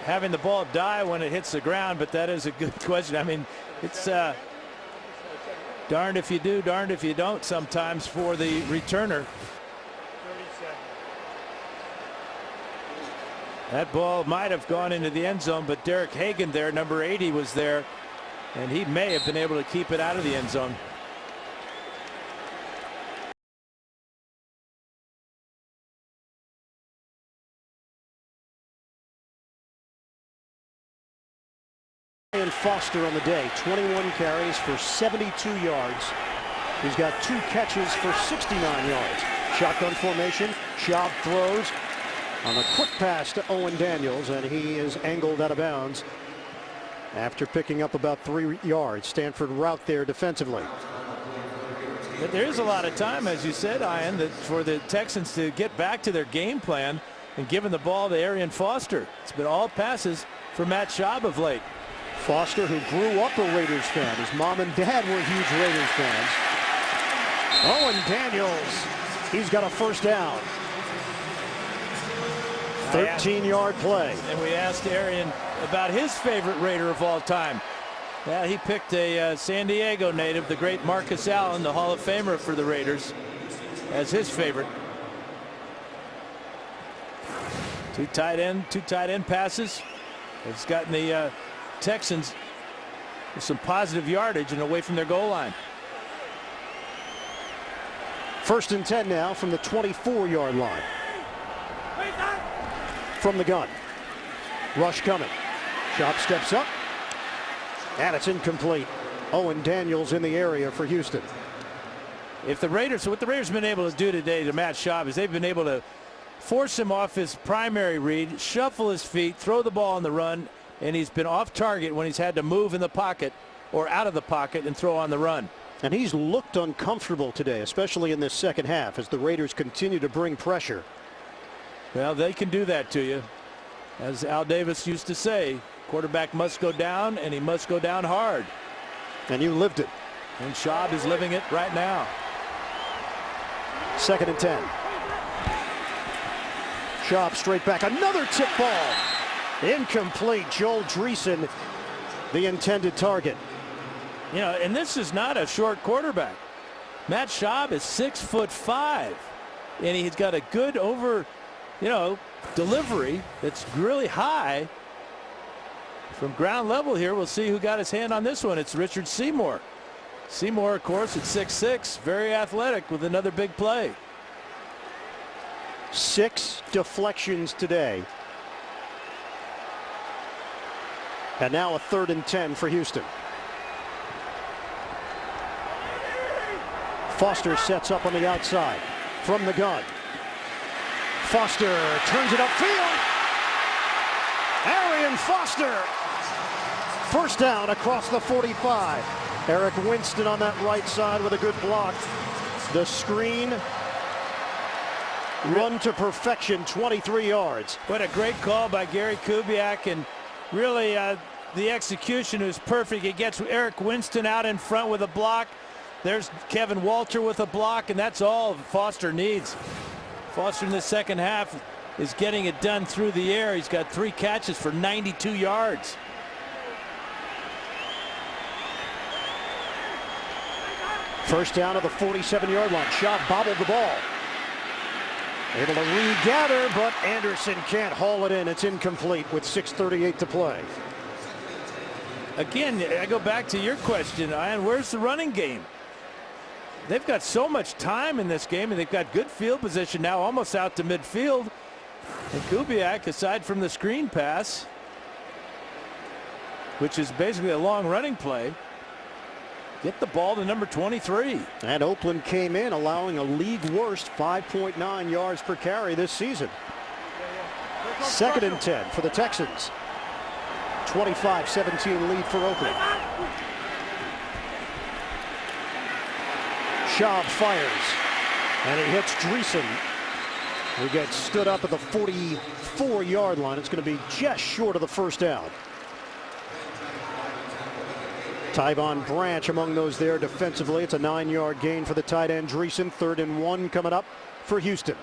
having the ball die when it hits the ground, but that is a good question. I mean, it's darned if you do, darned if you don't sometimes for the returner. That ball might have gone into the end zone, but Derek Hagan there, number 80, was there, and he may have been able to keep it out of the end zone. And Foster on the day, 21 carries for 72 yards. He's got 2 catches for 69 yards. Shotgun formation. Schaub throws. on a quick pass to Owen Daniels, and he is angled out of bounds after picking up about 3 yards. Stanford route there defensively. But there is a lot of time, as you said, Ian, that for the Texans to get back to their game plan and giving the ball to Arian Foster. It's been all passes for Matt Schaub of late. Foster, who grew up a Raiders fan. His mom and dad were huge Raiders fans. Owen Daniels, he's got a first down. 13-yard play. And we asked Arian about his favorite Raider of all time. Yeah, he picked a San Diego native, the great Marcus Allen, the Hall of Famer for the Raiders, as his favorite. Two tight end passes. It's gotten the Texans with some positive yardage and away from their goal line. 1st and 10 now from the 24-yard line. From the gun. Rush coming. Schaub steps up. And it's incomplete. Owen Daniels in the area for Houston. What the Raiders have been able to do today to Matt Schaub is they've been able to force him off his primary read, shuffle his feet, throw the ball on the run, and he's been off target when he's had to move in the pocket or out of the pocket and throw on the run. And he's looked uncomfortable today, especially in this second half as the Raiders continue to bring pressure. Well, they can do that to you. As Al Davis used to say, quarterback must go down, and he must go down hard. And you lived it. And Schaub is living it right now. 2nd and 10. Schaub straight back. Another tip ball. Incomplete. Joel Dreesen, the intended target. You know, and this is not a short quarterback. Matt Schaub is 6'5", and he's got a good delivery that's really high. From ground level here, we'll see who got his hand on this one. It's Richard Seymour. Seymour, of course, at 6'6", very athletic with another big play. 6 deflections today. And now a 3rd and 10 for Houston. Foster sets up on the outside from the gun. Foster turns it upfield. Arian Foster. First down across the 45. Eric Winston on that right side with a good block. The screen. Run to perfection, 23 yards. What a great call by Gary Kubiak, and really the execution is perfect. It gets Eric Winston out in front with a block. There's Kevin Walter with a block, and that's all Foster needs. Foster in the second half is getting it done through the air. He's got 3 catches for 92 yards. First down at the 47-yard line. Schaub bobbled the ball. Able to regather, but Anderson can't haul it in. It's incomplete with 6:38 to play. Again, I go back to your question, Ian. Where's the running game? They've got so much time in this game, and they've got good field position now, almost out to midfield. And Kubiak, aside from the screen pass, which is basically a long running play, get the ball to number 23. And Oakland came in allowing a league worst 5.9 yards per carry this season. 2nd and 10 for the Texans. 25-17 lead for Oakland. Schaub fires, and he hits Dreesen, who gets stood up at the 44-yard line. It's going to be just short of the first down. Tyvon Branch among those there defensively. It's a 9-yard gain for the tight end Dreesen. 3rd and 1 coming up for Houston.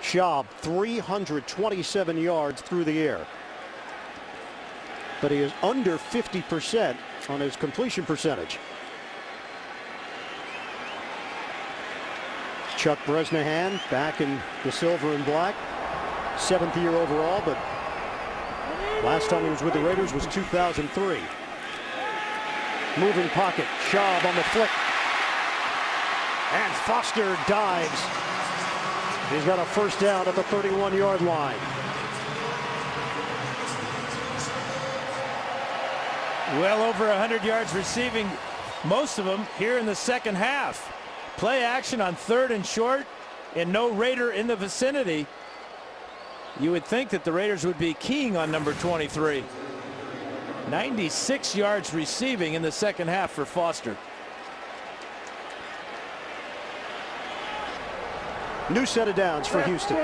Schaub 327 yards through the air, but he is under 50% on his completion percentage. Chuck Bresnahan back in the silver and black, 7th year overall, but last time he was with the Raiders was 2003. Moving pocket, Schaub on the flick, and Foster dives. He's got a first down at the 31-yard line. Well over 100 yards receiving, most of them here in the second half. Play action on 3rd and short, and no Raider in the vicinity. You would think that the Raiders would be keying on number 23. 96 yards receiving in the second half for Foster. New set of downs for Houston.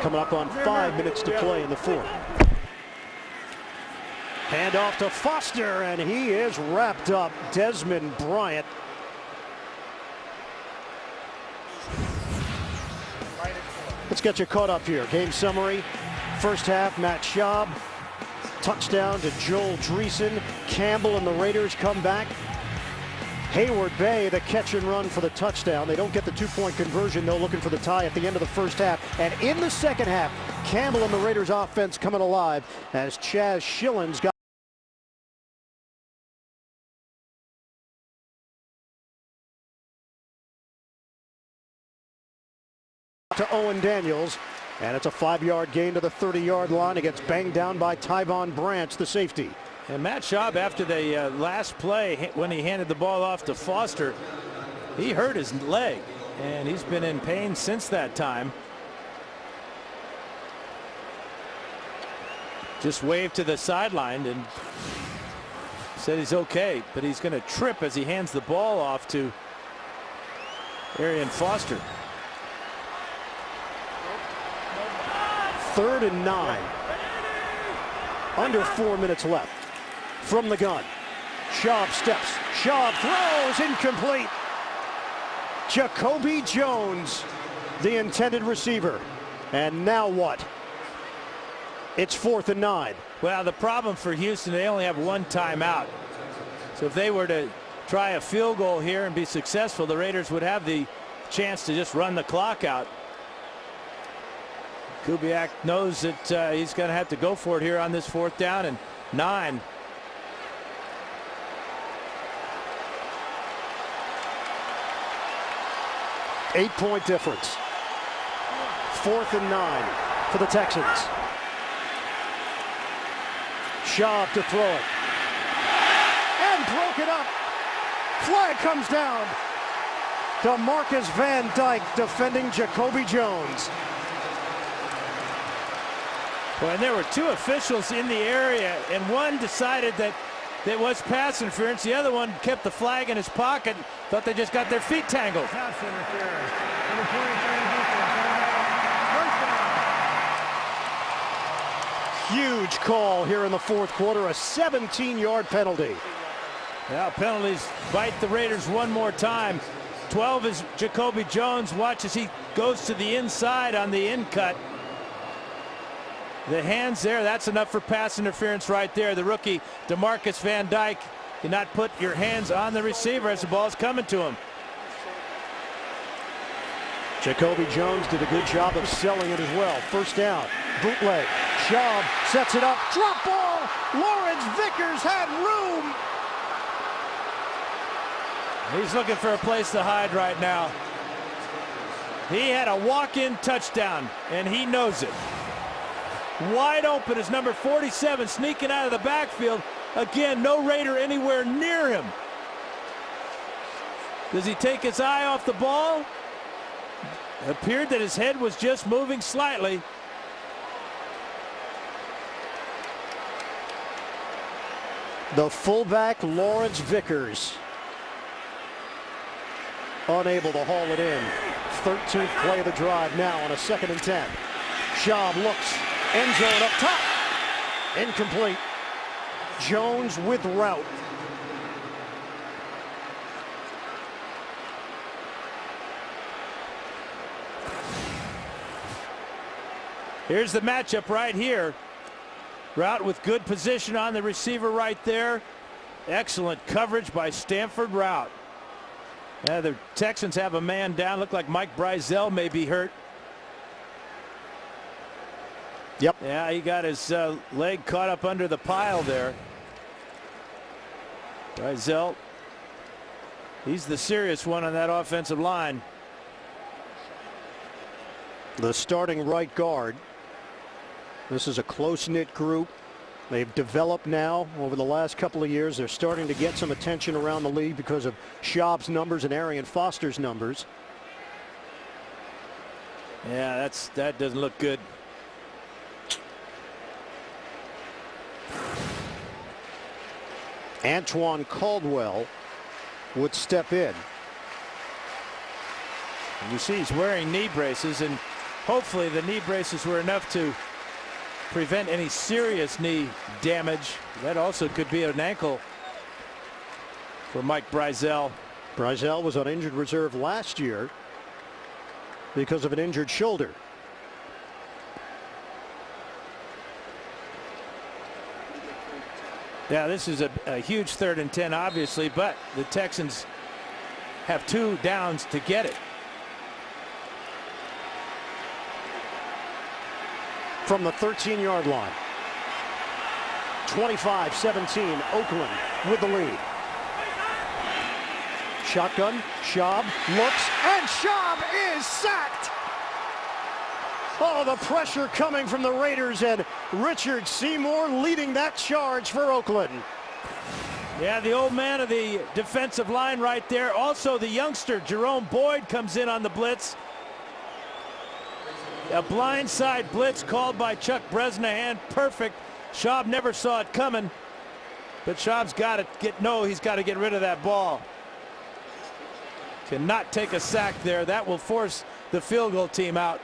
Coming up on 5 minutes to play in the fourth. Hand off to Foster, and he is wrapped up. Desmond Bryant. Let's get you caught up here. Game summary. First half, Matt Schaub. Touchdown to Joel Dreesen. Campbell and the Raiders come back. Hayward Bay, the catch and run for the touchdown. They don't get the two-point conversion, though, looking for the tie at the end of the first half. And in the second half, Campbell and the Raiders offense coming alive as Chaz Schillens got to Owen Daniels. And it's a 5-yard gain to the 30-yard line. It gets banged down by Tyvon Branch, the safety. And Matt Schaub, after the last play, when he handed the ball off to Foster, he hurt his leg, and he's been in pain since that time. Just waved to the sideline and said he's okay, but he's going to trip as he hands the ball off to Arian Foster. 3rd and 9. Under 4 minutes left. From the gun. Schaub steps. Schaub throws. Incomplete. Jacoby Jones, the intended receiver. And now what? It's 4th and 9. Well, the problem for Houston, they only have one timeout. So if they were to try a field goal here and be successful, the Raiders would have the chance to just run the clock out. Kubiak knows that he's going to have to go for it here on this 4th down and 9. Eight-point difference. 4th and 9 for the Texans. Schaub to throw it. And broke it up. Flag comes down. DeMarcus Van Dyke defending Jacoby Jones. Well, and there were two officials in the area, and one decided that it was pass interference. The other one kept the flag in his pocket, thought they just got their feet tangled. Pass interference. Number 23 defense. Huge call here in the fourth quarter, a 17-yard penalty. Now penalties bite the Raiders one more time. 12 is Jacoby Jones. Watch as he goes to the inside on the in cut. The hands there, that's enough for pass interference right there. The rookie DeMarcus Van Dyke did not put your hands on the receiver as the ball's coming to him. Jacoby Jones did a good job of selling it as well. First down, bootleg. Schaub sets it up. Drop ball. Lawrence Vickers had room. He's looking for a place to hide right now. He had a walk-in touchdown, and he knows it. Wide open is number 47 sneaking out of the backfield. Again, no Raider anywhere near him. Does he take his eye off the ball? It appeared that his head was just moving slightly. The fullback, Lawrence Vickers, unable to haul it in. 13th play of the drive now on a 2nd and 10. Schaub looks. End zone up top. Incomplete. Jones with route. Here's the matchup right here. Route with good position on the receiver right there. Excellent coverage by Stanford Route. The Texans have a man down. Look like Mike Brizell may be hurt. Yep. Yeah, he got his leg caught up under the pile there. Brizell, he's the serious one on that offensive line. The starting right guard. This is a close-knit group. They've developed now over the last couple of years. They're starting to get some attention around the league because of Schaub's numbers and Arian Foster's numbers. Yeah, that doesn't look good. Antoine Caldwell would step in. And you see he's wearing knee braces, and hopefully the knee braces were enough to prevent any serious knee damage. That also could be an ankle for Mike Brazel. Brazel was on injured reserve last year because of an injured shoulder. Yeah, this is a huge 3rd and 10, obviously, but the Texans have 2 downs to get it. From the 13-yard line. 25-17, Oakland with the lead. Shotgun, Schaub looks, and Schaub is sacked. Oh, the pressure coming from the Raiders, and Richard Seymour leading that charge for Oakland. Yeah, the old man of the defensive line right there. Also the youngster, Jerome Boyd, comes in on the blitz. A blindside blitz called by Chuck Bresnahan. Perfect. Schaub never saw it coming, but Schaub's got to he's got to get rid of that ball. Cannot take a sack there. That will force the field goal team out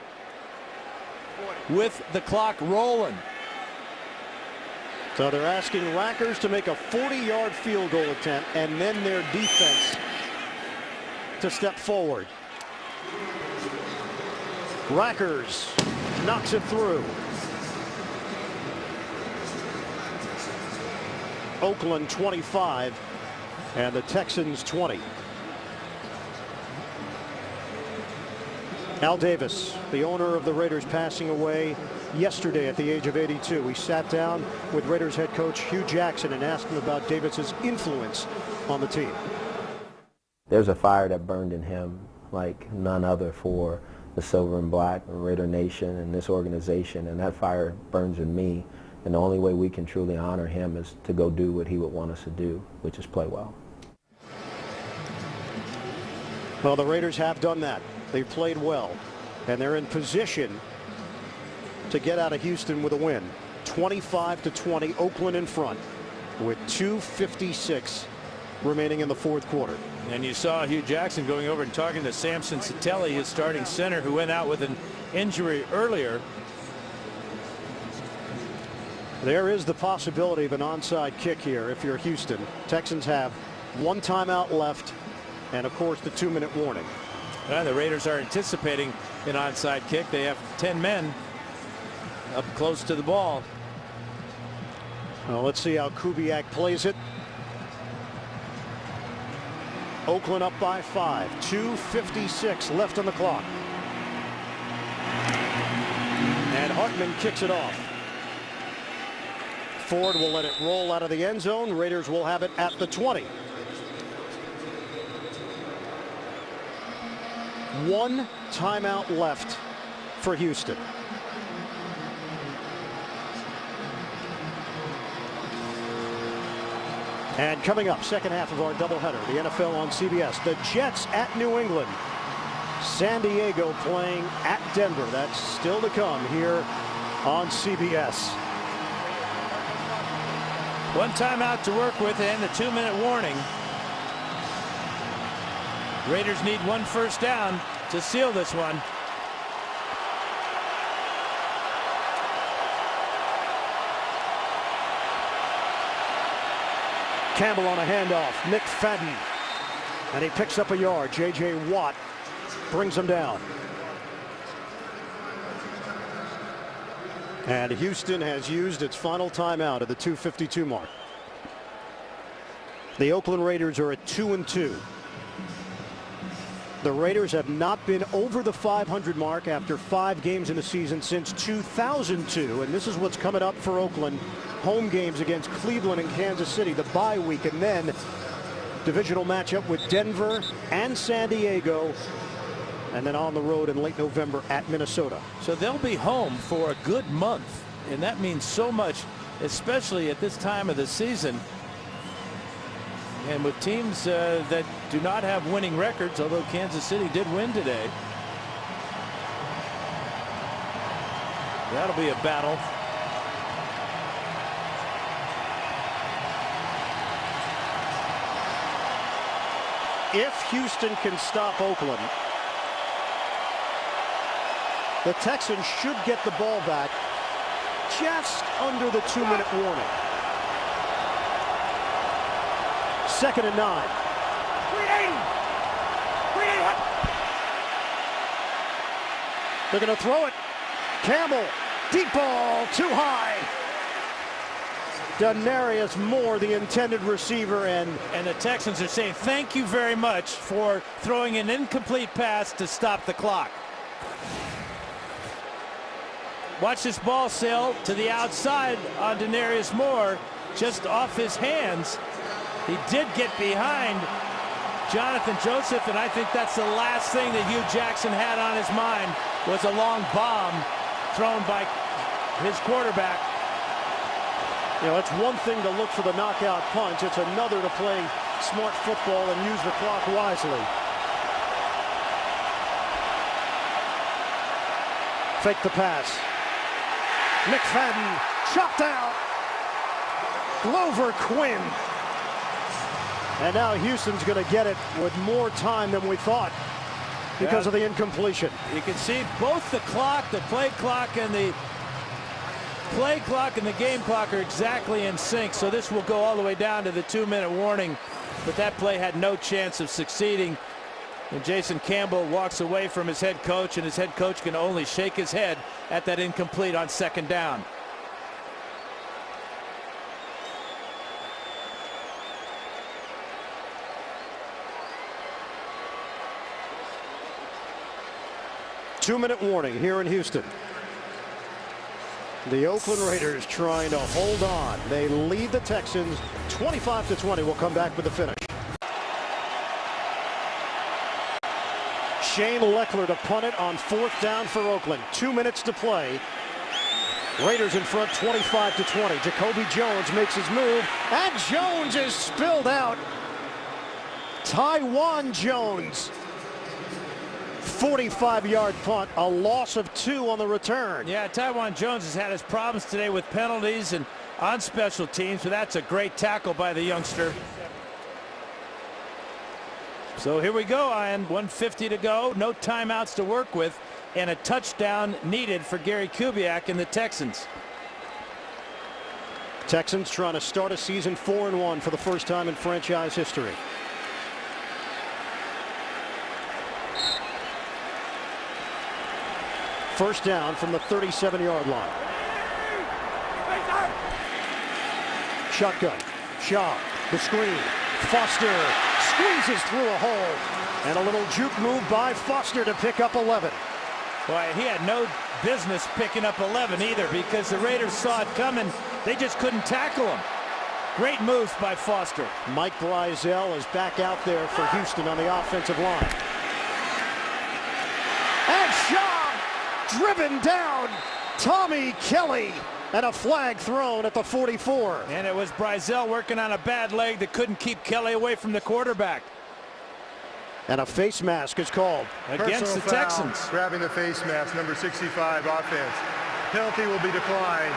with the clock rolling. So they're asking Rackers to make a 40-yard field goal attempt, and then their defense to step forward. Rackers knocks it through. Oakland 25 and the Texans 20. Al Davis, the owner of the Raiders, passing away yesterday at the age of 82. We sat down with Raiders head coach Hugh Jackson and asked him about Davis's influence on the team. There's a fire that burned in him like none other for the Silver and Black, Raider Nation, and this organization, and that fire burns in me. And the only way we can truly honor him is to go do what he would want us to do, which is play well. Well, the Raiders have done that. They've played well, and they're in position to get out of Houston with a win. 25-20, Oakland in front with 2:56 remaining in the 4th quarter. And you saw Hugh Jackson going over and talking to Samson Satelli, his starting center, who went out with an injury earlier. There is the possibility of an onside kick here if you're Houston. Texans have 1 timeout left, and of course the 2-minute warning. The Raiders are anticipating an onside kick. They have 10 men up close to the ball. Well, let's see how Kubiak plays it. Oakland up by 5. 2:56 left on the clock. And Hartman kicks it off. Ford will let it roll out of the end zone. Raiders will have it at the 20. 1 timeout left for Houston. And coming up, second half of our doubleheader, the NFL on CBS. The Jets at New England. San Diego playing at Denver. That's still to come here on CBS. 1 timeout to work with and the 2-minute warning. Raiders need 1 first down to seal this one. Campbell on a handoff. McFadden. And he picks up a yard. J.J. Watt brings him down. And Houston has used its final timeout at the 2:52 mark. The Oakland Raiders are at 2-2. The Raiders have not been over the 500 mark after 5 games in the season since 2002. And this is what's coming up for Oakland. Home games against Cleveland and Kansas City, the bye week, and then divisional matchup with Denver and San Diego, and then on the road in late November at Minnesota. So they'll be home for a good month, and that means so much, especially at this time of the season. And with teams that do not have winning records, although Kansas City did win today. That'll be a battle. If Houston can stop Oakland, the Texans should get the ball back just under the 2-minute warning. 2nd and 9. They're going to throw it. Campbell, deep ball, too high. Denarius Moore, the intended receiver, and the Texans are saying thank you very much for throwing an incomplete pass to stop the clock. Watch this ball sail to the outside on Denarius Moore, just off his hands. He did get behind Jonathan Joseph, and I think that's the last thing that Hugh Jackson had on his mind was a long bomb thrown by his quarterback. You know, it's one thing to look for the knockout punch. It's another to play smart football and use the clock wisely. Fake the pass. McFadden chopped out. Glover Quinn. And now Houston's going to get it with more time than we thought because of the incompletion. You can see both the clock, the play clock, and the play clock and the game clock are exactly in sync. So this will go all the way down to the 2-minute warning. But that play had no chance of succeeding. And Jason Campbell walks away from his head coach, and his head coach can only shake his head at that incomplete on 2nd down. Two-minute warning here in Houston. The Oakland Raiders trying to hold on. They lead the Texans 25-20. We'll come back with the finish. Shane Leckler to punt it on 4th down for Oakland. 2 minutes to play. Raiders in front 25-20. Jacoby Jones makes his move, and Jones is spilled out. Tywan Jones. 45-yard punt, a loss of 2 on the return. Yeah, Tywan Jones has had his problems today with penalties and on special teams, but that's a great tackle by the youngster. So here we go, Ian. 1:50 to go, no timeouts to work with, and a touchdown needed for Gary Kubiak and the Texans. Texans trying to start a season 4-1 for the first time in franchise history. First down from the 37-yard line. Shotgun. Shaw. The screen. Foster squeezes through a hole. And a little juke move by Foster to pick up 11. Boy, he had no business picking up 11 either because the Raiders saw it coming. They just couldn't tackle him. Great moves by Foster. Mike Breisel is back out there for Houston on the offensive line. And Shaw driven down. Tommy Kelly, and a flag thrown at the 44. And it was Breisel working on a bad leg that couldn't keep Kelly away from the quarterback. And a face mask is called against the Texans. Grabbing the face mask, number 65 offense. Penalty will be declined.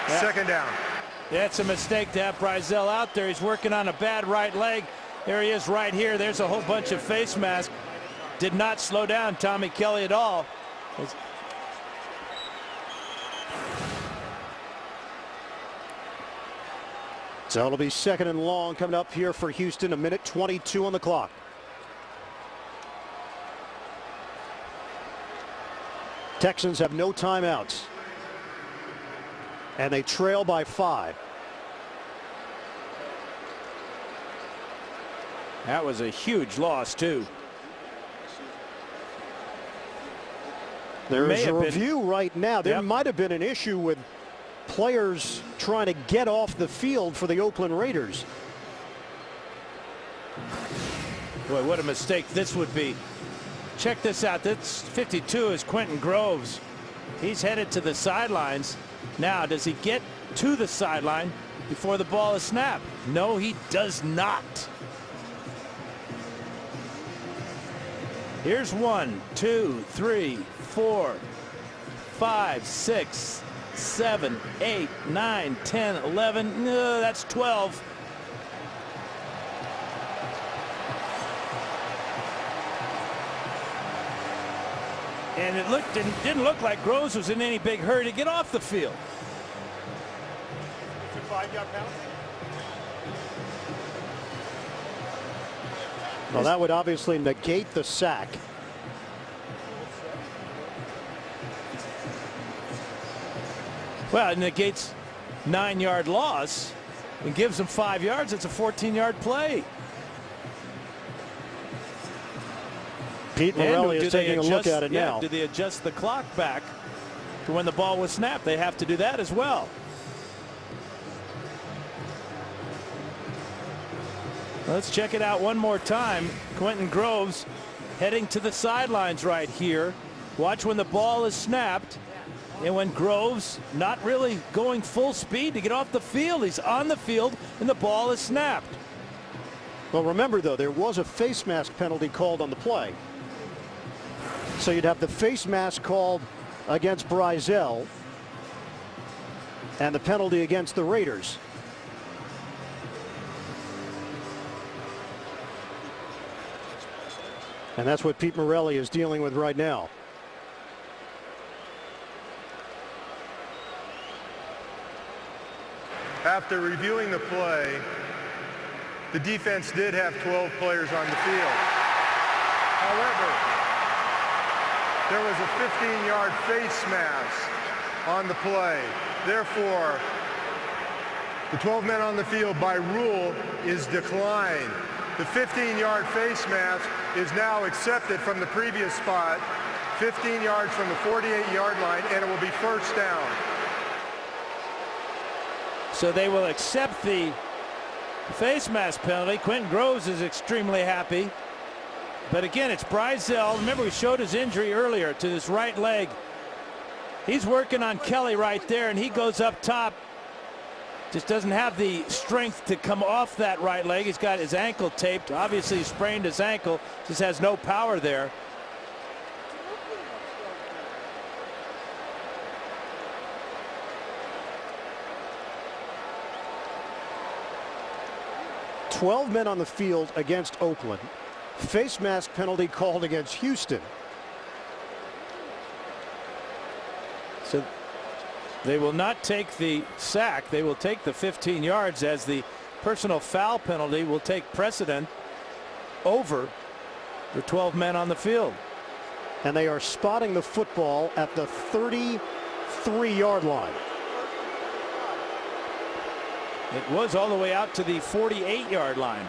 Yeah. 2nd down. That's a mistake to have Breisel out there. He's working on a bad right leg. There he is right here. There's a whole bunch of face masks. Did not slow down Tommy Kelly at all. So it'll be 2nd and long coming up here for Houston. 1:22 on the clock. Texans have no timeouts. And they trail by 5. That was a huge loss, too. There is a review right now. There might have been an issue with players trying to get off the field for the Oakland Raiders. Boy, what a mistake this would be. Check this out. This 52 is Quentin Groves. He's headed to the sidelines. Now, does he get to the sideline before the ball is snapped? No, he does not. Here's 1, 2, 3, 4, 5, 6, 7, 8, 9, 10, 11. No, that's 12. And it didn't look like Groves was in any big hurry to get off the field. It's a 5-yard penalty. Well, that would obviously negate the sack. Well, it negates 9-yard loss and gives them 5 yards. It's a 14-yard play. Pete Morelli is taking a look at it now. Do they adjust the clock back to when the ball was snapped? They have to do that as well. Let's check it out one more time. Quentin Groves heading to the sidelines right here. Watch when the ball is snapped. And when Groves not really going full speed to get off the field, he's on the field and the ball is snapped. Well, remember though, there was a face mask penalty called on the play. So you'd have the face mask called against Brizell and the penalty against the Raiders. And that's what Pete Morelli is dealing with right now. After reviewing the play, the defense did have 12 players on the field. However, there was a 15-yard face mask on the play. Therefore, the 12 men on the field by rule is declined. The 15-yard face mask is now accepted from the previous spot, 15 yards from the 48-yard line, and it will be first down. So they will accept the face mask penalty. Quentin Groves is extremely happy. But again, it's Brizell. Remember, we showed his injury earlier to his right leg. He's working on Kelly right there, and he goes up top. Just doesn't have the strength to come off that right leg. He's got his ankle taped. Obviously, he sprained his ankle. Just has no power there. "12 men on the field against Oakland. Face mask penalty called against Houston." So they will not take the sack. They will take the 15 yards as the personal foul penalty will take precedent over the 12 men on the field. And they are spotting the football at the 33-yard line. It was all the way out to the 48-yard line.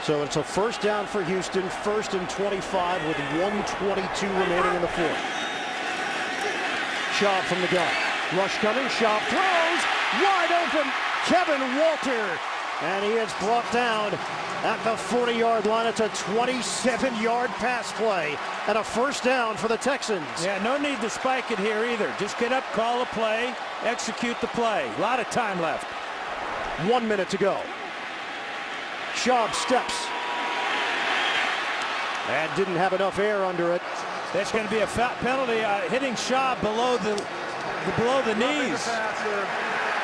So it's a first down for Houston, 1st and 25 with 1:22 remaining in the fourth. Schaub from the gun. Rush coming. Schaub throws. Wide open. Kevin Walter. And he is brought down at the 40-yard line. It's a 27-yard pass play and a first down for the Texans. Yeah, no need to spike it here either. Just get up, call a play, execute the play. A lot of time left. 1 minute to go. Schaub steps and didn't have enough air under it. That's going to be a foul penalty, hitting Schaub below the knees.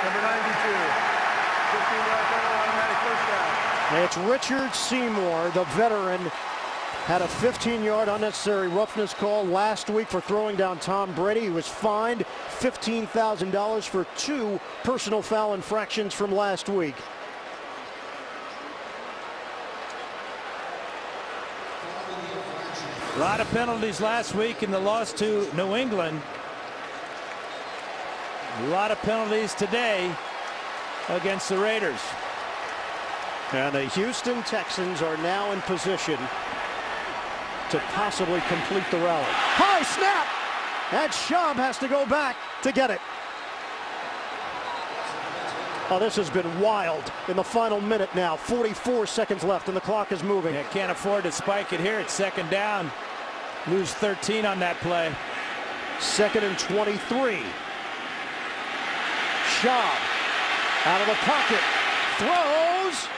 Number 92. 15-yard penalty, automatic first down. It's Richard Seymour, the veteran, had a 15-yard unnecessary roughness call last week for throwing down Tom Brady. He was fined $15,000 for 2 personal foul infractions from last week. A lot of penalties last week in the loss to New England. A lot of penalties today against the Raiders. And the Houston Texans are now in position to possibly complete the rally. High snap! And Schaub has to go back to get it. Oh, this has been wild in the final minute now. 44 seconds left and the clock is moving. Yeah, can't afford to spike it here. It's second down. Lose 13 on that play. 2nd and 23. Schaub out of the pocket. Throws.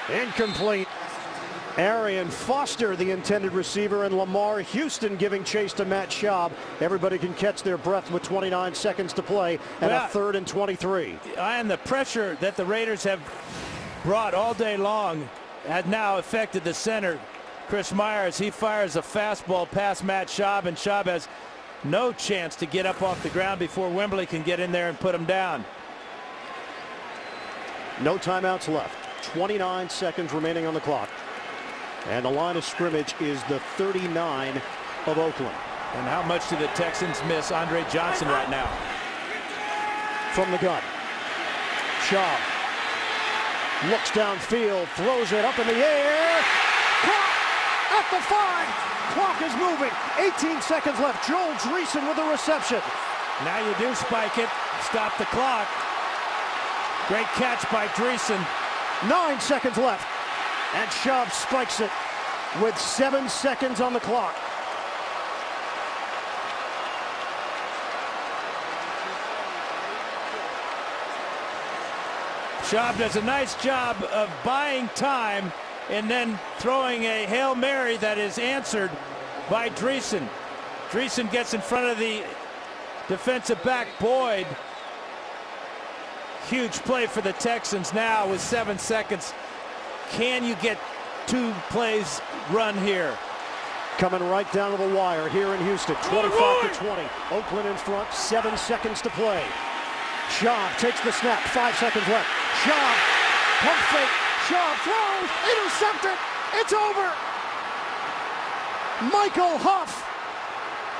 Incomplete. Arian Foster, the intended receiver, and Lamar Houston giving chase to Matt Schaub. Everybody can catch their breath with 29 seconds to play and a 3rd and 23. And the pressure that the Raiders have brought all day long has now affected the center, Chris Myers. He fires a fastball past Matt Schaub, and Schaub has no chance to get up off the ground before Wembley can get in there and put him down. No timeouts left. 29 seconds remaining on the clock. And the line of scrimmage is the 39 of Oakland. And how much do the Texans miss Andre Johnson right now? From the gun. Schaub looks downfield, throws it up in the air. Caught at the 5. Clock is moving. 18 seconds left. Joel Dreesen with the reception. Now you do spike it. Stop the clock. Great catch by Dreesen. 9 seconds left. And Schaub spikes it with 7 seconds on the clock. Schaub does a nice job of buying time and then throwing a Hail Mary that is answered by Dreesen. Dreesen gets in front of the defensive back Boyd. Huge play for the Texans now with 7 seconds. Can you get 2 plays run here? Coming right down to the wire here in Houston. 25 to 20. Oakland in front. 7 seconds to play. Schaub takes the snap. 5 seconds left. Schaub, pump fake. Schaub throws. Intercepted. It's over. Michael Huff,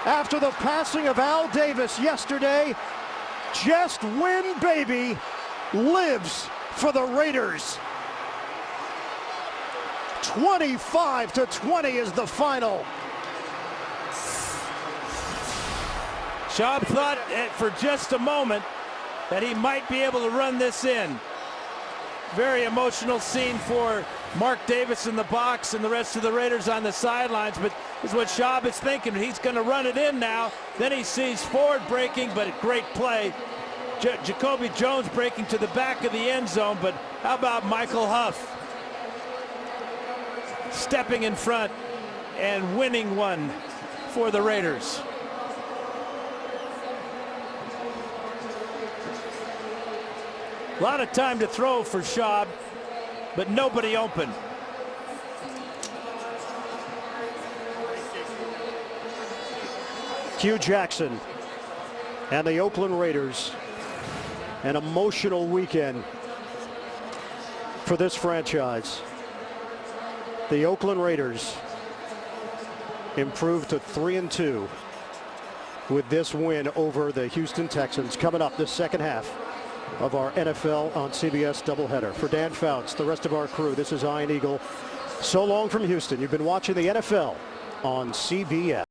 after the passing of Al Davis yesterday, just win baby, lives for the Raiders. 25 to 20 is the final. Schaub thought for just a moment that he might be able to run this in. Very emotional scene for Mark Davis in the box and the rest of the Raiders on the sidelines, but this is what Schaub is thinking. He's going to run it in now. Then he sees Ford breaking, but a great play. Jacoby Jones breaking to the back of the end zone, but how about Michael Huff stepping in front and winning one for the Raiders. A lot of time to throw for Schaub, but nobody open. Hugh Jackson and the Oakland Raiders. An emotional weekend for this franchise. The Oakland Raiders improved to 3-2 with this win over the Houston Texans. Coming up this second half of our NFL on CBS doubleheader. For Dan Fouts, the rest of our crew, this is Ian Eagle. So long from Houston. You've been watching the NFL on CBS.